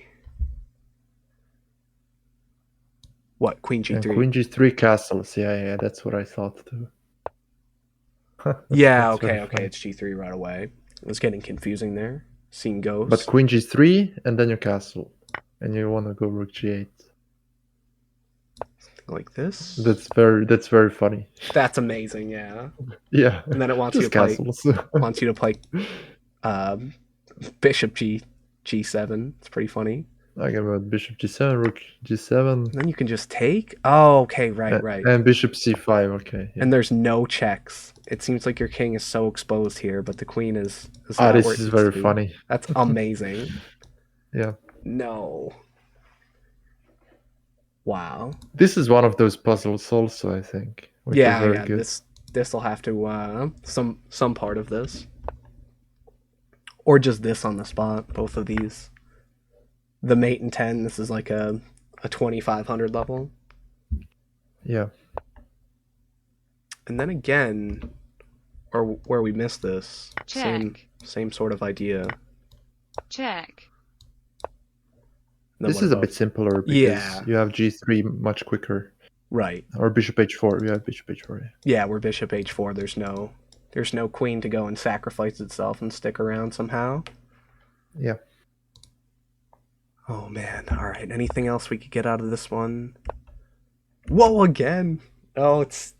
What? Queen And G3? queen g3 castles. Yeah, that's what I thought too. Yeah, That's very okay, funny. it's G3 right away. It was getting confusing there. Seeing ghosts. But queen g3 and then your castle, and you want to go rook g8. Like this? That's very funny. That's amazing, yeah. Yeah. And then it wants you to Just play castles. bishop G7. It's pretty funny. I got bishop g7, rook g7, And then you can just take? Oh, okay, right, right. and bishop c5. Okay, yeah. And there's no checks. It seems like your king is so exposed here, but the queen is not This where it is needs very to be. funny. That's amazing. Yeah. No. Wow. This is one of those puzzles also, I think, which is Yeah, very yeah. good. This'll have to some part of this. Or just this on the spot, both of these. The mate and 10, this is like a 2500 level. Yeah. And then again, or where we missed this, Check. same sort of idea. Check. Then This what is a about- bit simpler because Yeah. you have g3 much quicker. Right. Or bishop h4. You have bishop h4. Yeah, we're bishop h4. There's no queen to go and sacrifice itself and stick around somehow. Yeah. Oh man. All right. Anything else we could get out of this one? Whoa, again. Oh, it's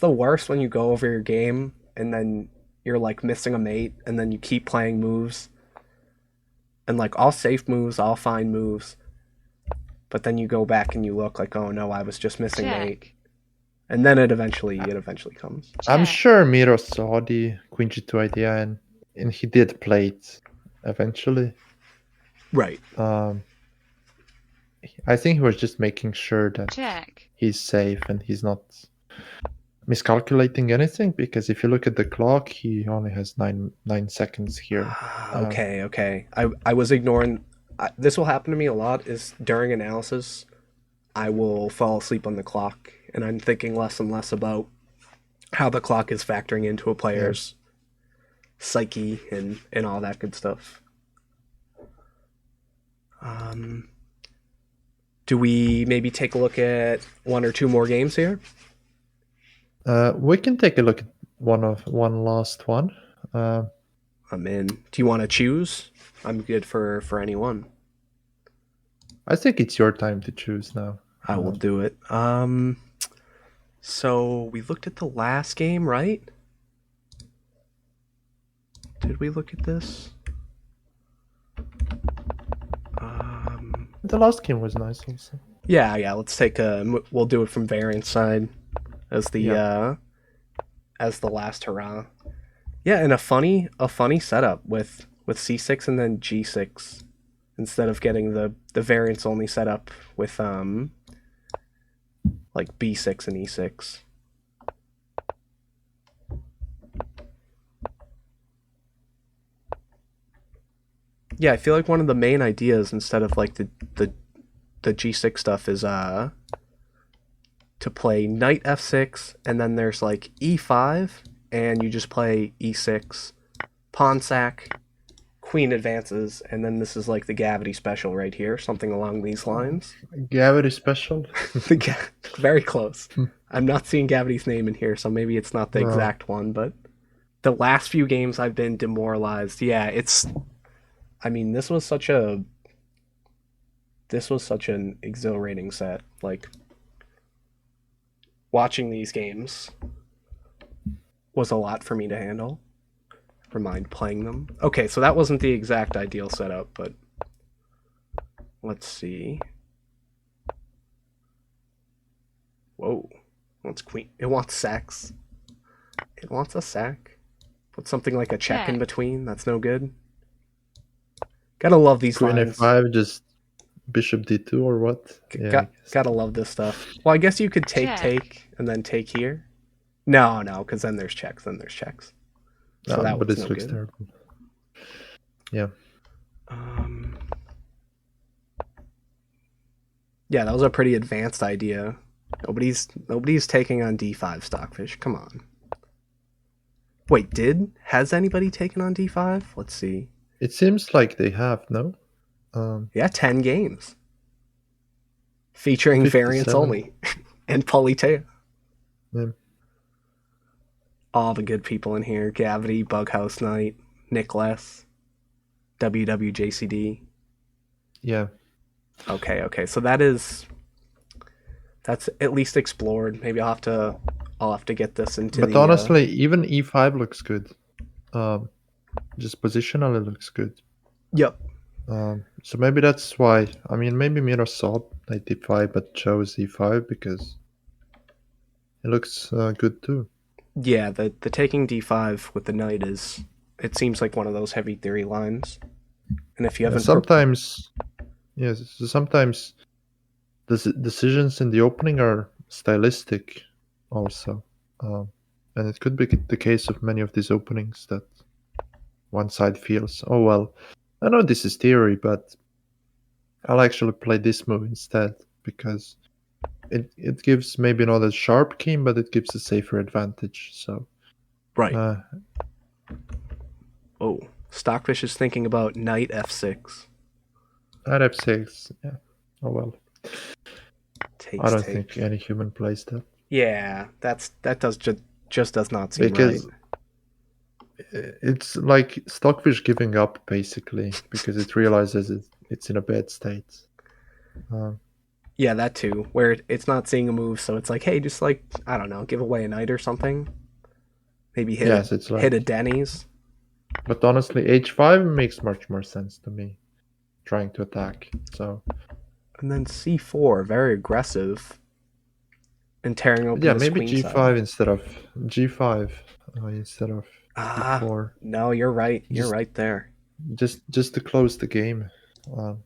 the worst when you go over your game and then you're like missing a mate and then you keep playing moves. And like all safe moves, all fine moves. But then you go back and you look like, "Oh no, I was just missing mate." Check. And then it eventually comes. I'm Check. sure Miro saw the queen g2 idea and he did play it eventually. Right. I think he was just making sure that Check. he's safe and he's not miscalculating anything, because if you look at the clock, he only has 9 seconds here. Okay. I was ignoring. This will happen to me a lot. Is during analysis, I will fall asleep on the clock, and I'm thinking less and less about how the clock is factoring into a player's psyche and all that good stuff. Do we maybe take a look at one or two more games here? We can take a look at one last one. I'm in. Do you want to choose? I'm good for any one. I think it's your time to choose now. I will do it. So we looked at the last game, right? Did we look at this? The last game was nice also. Yeah. Let's take we'll do it from variant side as the as the last hurrah. Yeah, and a funny setup with c6 and then g6 instead of getting the variants only setup with like b6 and e6. Yeah, I feel like one of the main ideas instead of like the g6 stuff is to play knight f6 and then there's like e5 and you just play e6, pawn sack, queen advances, and then this is like the Gavity special right here, something along these lines. Gavity special? Very close. I'm not seeing Gavity's name in here, so maybe it's not the No. exact one, but the last few games I've been demoralized. Yeah, I mean, this was such an exhilarating set. Like, watching these games was a lot for me to handle. Never mind playing them. Okay, so that wasn't the exact ideal setup, but let's see. Whoa. Wants queen. It wants sacks. It wants a sack. Put something like a check in Check. between. That's no good. Gotta love these Queen lines. f5, just bishop d2 or what? Yeah, I guess. Gotta love this stuff. Well, I guess you could take, and then take here. No, because then there's checks, So No, that but was this no looks good. terrible. Yeah. Yeah, that was a pretty advanced idea. Nobody's taking on d5 Stockfish. Come on. Wait, has anybody taken on d5? Let's see. It seems like they have, no? Yeah, 10 games. Featuring 57. variants only. And Politeia. Yeah. All the good people in here. Gavity, Bughouse Knight, Nicholas, WWJCD. Yeah. Okay. So that's at least explored. Maybe I'll have to get this into But honestly, even e5 looks good. Just positionally looks good. Yep. So maybe that's why. I mean, maybe Miro saw knight d5 but chose e5 because it looks good too. Yeah, the taking d5 with the knight is, it seems like one of those heavy theory lines. And if you haven't Sometimes, yes, so sometimes the decisions in the opening are stylistic also. And it could be the case of many of these openings that one side feels, oh well, I know this is theory, but I'll actually play this move instead because it gives maybe not a sharp king, but it gives a safer advantage. So right. uh, Oh, Stockfish is thinking about knight f6. at f6, yeah. Oh well, I Takes don't take. think any human plays that Yeah, that does just does not seem right. because it's like Stockfish giving up basically because it realizes it's in a bad state. Um, Yeah, that too. Where it's not seeing a move, so it's like, hey, just like, I don't know, give away a knight or something. Maybe yes, it's hit a like, Denny's. but honestly, h5 makes much more sense to me. Trying to attack, so And then c4, very aggressive. And tearing open yeah, this maybe queen g5 side. instead of g5 instead of Ah, e4. no, you're right. You're Just right there. just to close the game. Um,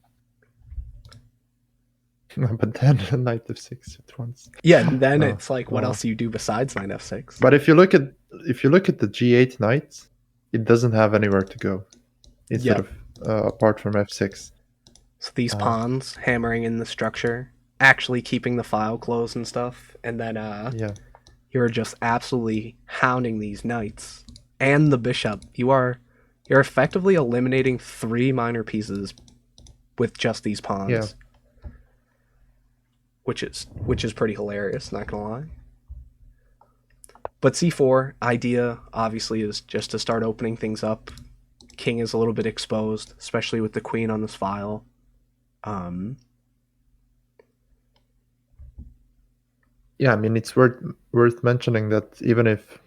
but then knight f6 at once. Yeah, then Oh, it's like, what wow. else do you do besides knight f6? But if you look at the g8 knight, it doesn't have anywhere to go instead Yep. of apart from f6. So these Uh, pawns hammering in the structure, actually keeping the file closed and stuff, and then yeah, you're just absolutely hounding these knights and the bishop. You're effectively eliminating 3 minor pieces with just these pawns. yeah. Which is pretty hilarious, not gonna lie. But c4 idea obviously is just to start opening things up. King is a little bit exposed, especially with the queen on this file. Yeah, I mean it's worth mentioning that even if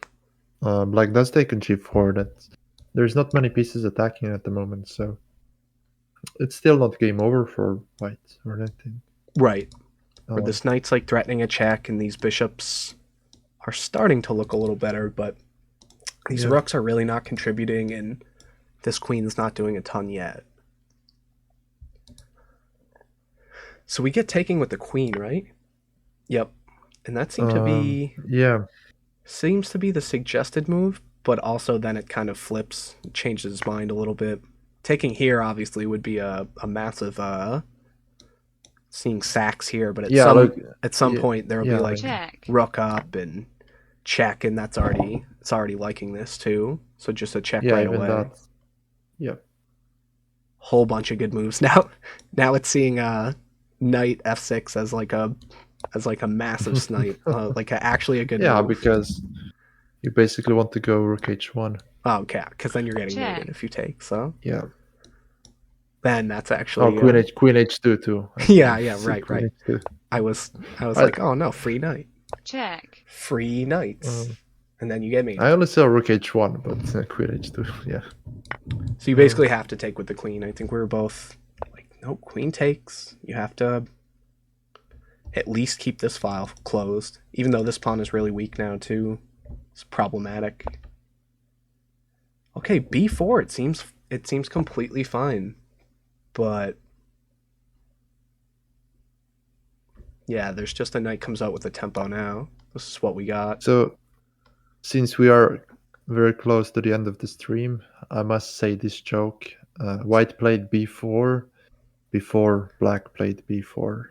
black does take on g4, that there's not many pieces attacking at the moment, so it's still not game over for white or anything. Right. Where Um, this knight's like threatening a check, and these bishops are starting to look a little better, but these yeah. rooks are really not contributing, and this queen's not doing a ton yet. So we get taking with the queen, right? Yep. And that seems Yeah, to be the suggested move, but also then it kind of flips, changes his mind a little bit. Taking here obviously would be a massive seeing sacks here, but yeah. Look, at some yeah, point there'll be yeah. I like mean, Check. rook up and check, and it's already liking this too. So just a check yeah. right Even away. that. Yeah, Whole bunch of good moves. Now it's seeing knight f6 as like a massive snipe, actually a good yeah. move. Because you basically want to go rook h1. Oh, okay, because then you're getting Check. mated if you take. So Yeah. then that's Oh, actually queen h2 too. yeah, See, right, queen right. h2. I was I like, oh no, free knight, Check. free knights, um, and then you get mated. I only saw rook h1, but queen h2. Yeah. So you basically have to take with the queen. I think we were both like, nope, queen takes. You have to at least keep this file closed, even though this pawn is really weak now too. It's problematic. Okay, b4. It seems completely fine, but yeah, there's just a knight comes out with a tempo now. This is what we got. So, since we are very close to the end of the stream, I must say this joke. White played b4 before black played b4.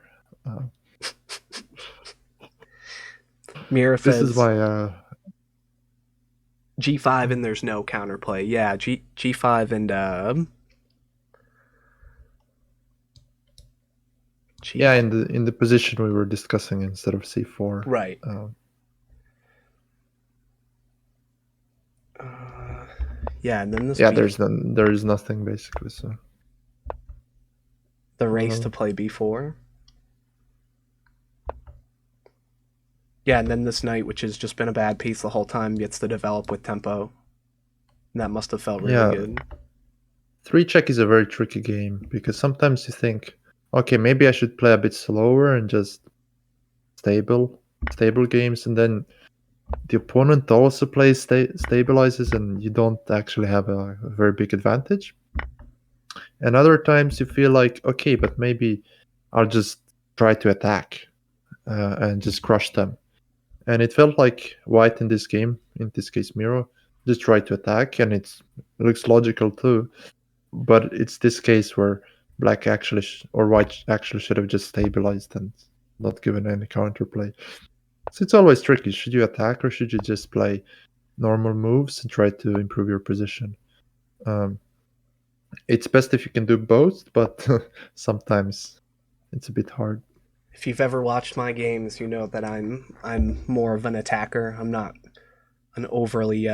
Uh, Mira this is says why. g5 and there's no counterplay. Yeah, g5 and Yeah, in the position we were discussing instead of c4. right. Yeah, and then this Yeah, there is nothing basically. So the race to play b4. Yeah, and then this knight, which has just been a bad piece the whole time, gets to develop with tempo. And that must have felt really good. 3 check is a very tricky game because sometimes you think, okay, maybe I should play a bit slower and just stable games, and then the opponent also plays stabilizes, and you don't actually have a very big advantage. And other times you feel like, okay, but maybe I'll just try to attack and just crush them. And it felt like White in this game, in this case Miro, just tried to attack, and it looks logical too. But it's this case where Black actually or White actually should have just stabilized and not given any counterplay. So it's always tricky. Should you attack or should you just play normal moves and try to improve your position? It's best if you can do both, but sometimes it's a bit hard. If you've ever watched my games, you know that I'm more of an attacker. I'm not an overly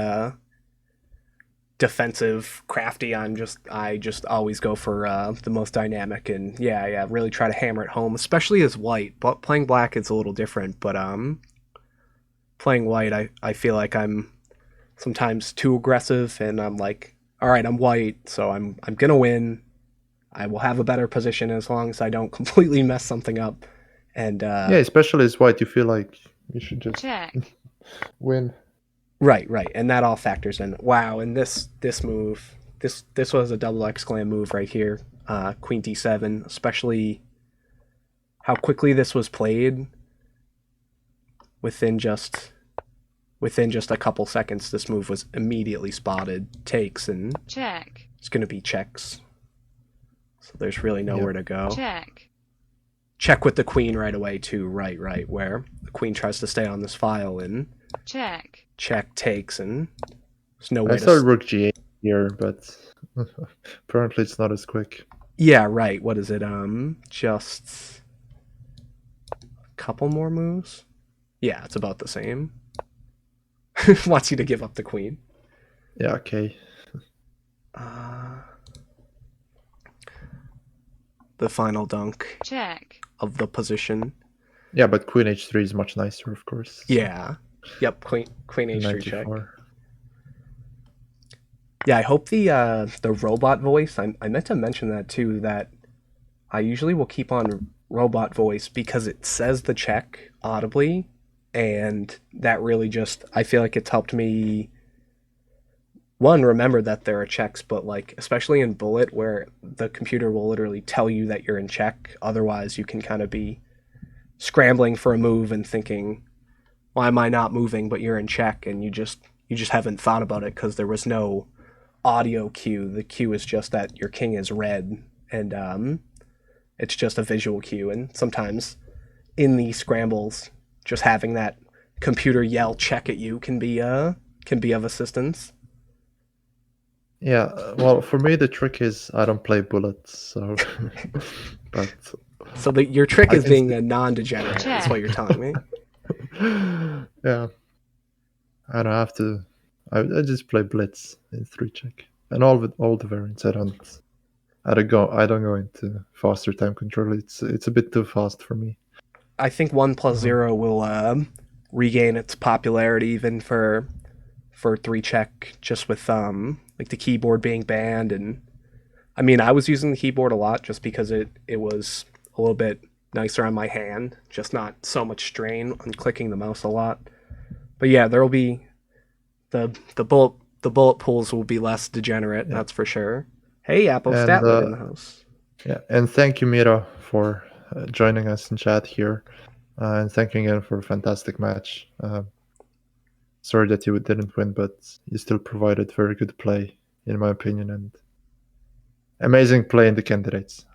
defensive crafty. I just always go for the most dynamic, and yeah, really try to hammer it home, especially as White. But playing Black is a little different, but playing White, I feel like I'm sometimes too aggressive, and I'm like, all right, I'm White, so I'm gonna win. I will have a better position as long as I don't completely mess something up. And Yeah, especially as White, you feel like you should just Check. win. right, and that all factors in. Wow, and this move, this was a double exclam move right here, Queen D7, especially how quickly this was played. Within just a couple seconds, this move was immediately spotted, takes, and Check. it's going to be checks. So there's really nowhere to go. Check. Check with the queen right away too, right, where the queen tries to stay on this file, and Check. check takes, and there's no way I started rook g8 here, but apparently it's not as quick. Yeah, right. What is it? Just a couple more moves? Yeah, it's about the same. Wants you to give up the queen. Yeah, okay. The final dunk Check. of the position. Yeah, but queen h3 is much nicer, of course. Yeah. Yep, queen h3 check. 94. Yeah, I hope the robot voice, I meant to mention that too, that I usually will keep on robot voice because it says the check audibly, and that really just, I feel like it's helped me, one, remember that there are checks, but like, especially in Bullet, where the computer will literally tell you that you're in check, otherwise you can kind of be scrambling for a move and thinking, why am I not moving, but you're in check, and you just haven't thought about it because there was no audio cue. The cue is just that your king is red, and it's just a visual cue. And sometimes in these scrambles, just having that computer yell check at you can be of assistance. Yeah, well, for me the trick is I don't play bullets, so but So your trick is can being a non-degenerate. That's what you're telling me. yeah, I don't have to. I just play blitz in 3 check, and all the variants. I don't go into faster time control. It's a bit too fast for me. I think 1+0 will regain its popularity even for 3 check, just with like the keyboard being banned. And I mean, I was using the keyboard a lot just because it was a little bit nicer on my hand, just not so much strain on clicking the mouse a lot. But yeah, there will be the bullet pulls will be less degenerate, that's for sure. Hey, Apple And, Statwood in the house. Yeah, and thank you, Miro, for joining us in chat here, and thank you again for a fantastic match. Sorry that you didn't win, but you still provided very good play, in my opinion, and amazing play in the candidates.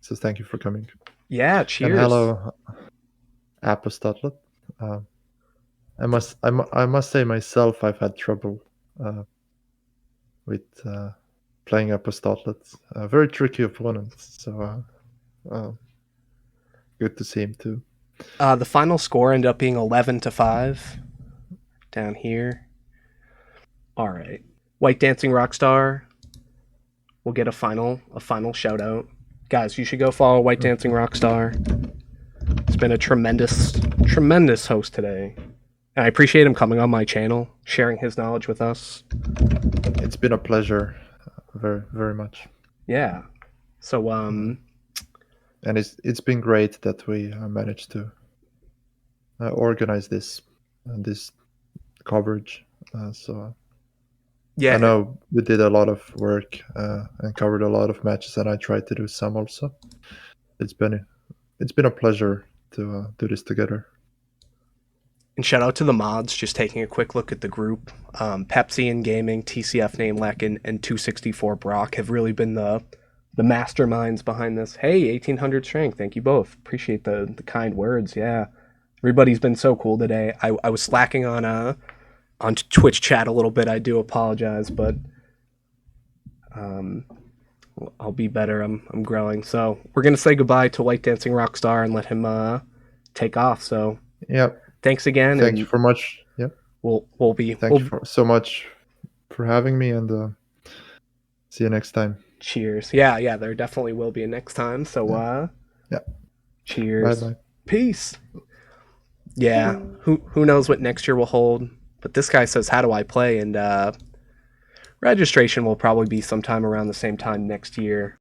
So thank you for coming. Yeah, cheers. And hello, Apostotlet. I must say myself, I've had trouble with playing Apostotlet. Very tricky opponents, so good to see him too. The final score ended up being 11-5 down here. All right, White Dancing Rockstar will get a final shout out. Guys, you should go follow White Dancing Rockstar. It's been a tremendous host today. And I appreciate him coming on my channel, sharing his knowledge with us. It's been a pleasure. very very much. Yeah. So And it's been great that we managed to organize this coverage. So I yeah, know we did a lot of work and covered a lot of matches, and I tried to do some also. It's been a pleasure to do this together. and shout out to the mods. Just taking a quick look at the group. Pepsi and Gaming, TCF Namelek, and 264 Brock have really been the masterminds behind this. Hey, 1800 strength. Thank you both. Appreciate the kind words. Yeah, everybody's been so cool today. I was slacking on Twitch chat a little bit. I do apologize, but um, I'll be better. I'm growing. So we're gonna say goodbye to White Dancing Rockstar and let him take off. So Yeah. thanks again, Thank you and for much. Yeah. we'll be Thank you for so much for having me, and see you next time. cheers. Yeah, there definitely will be a next time. So Yeah. cheers. Bye bye. Peace. Yeah, who knows what next year will hold? But this guy says, "How do I play?" And registration will probably be sometime around the same time next year.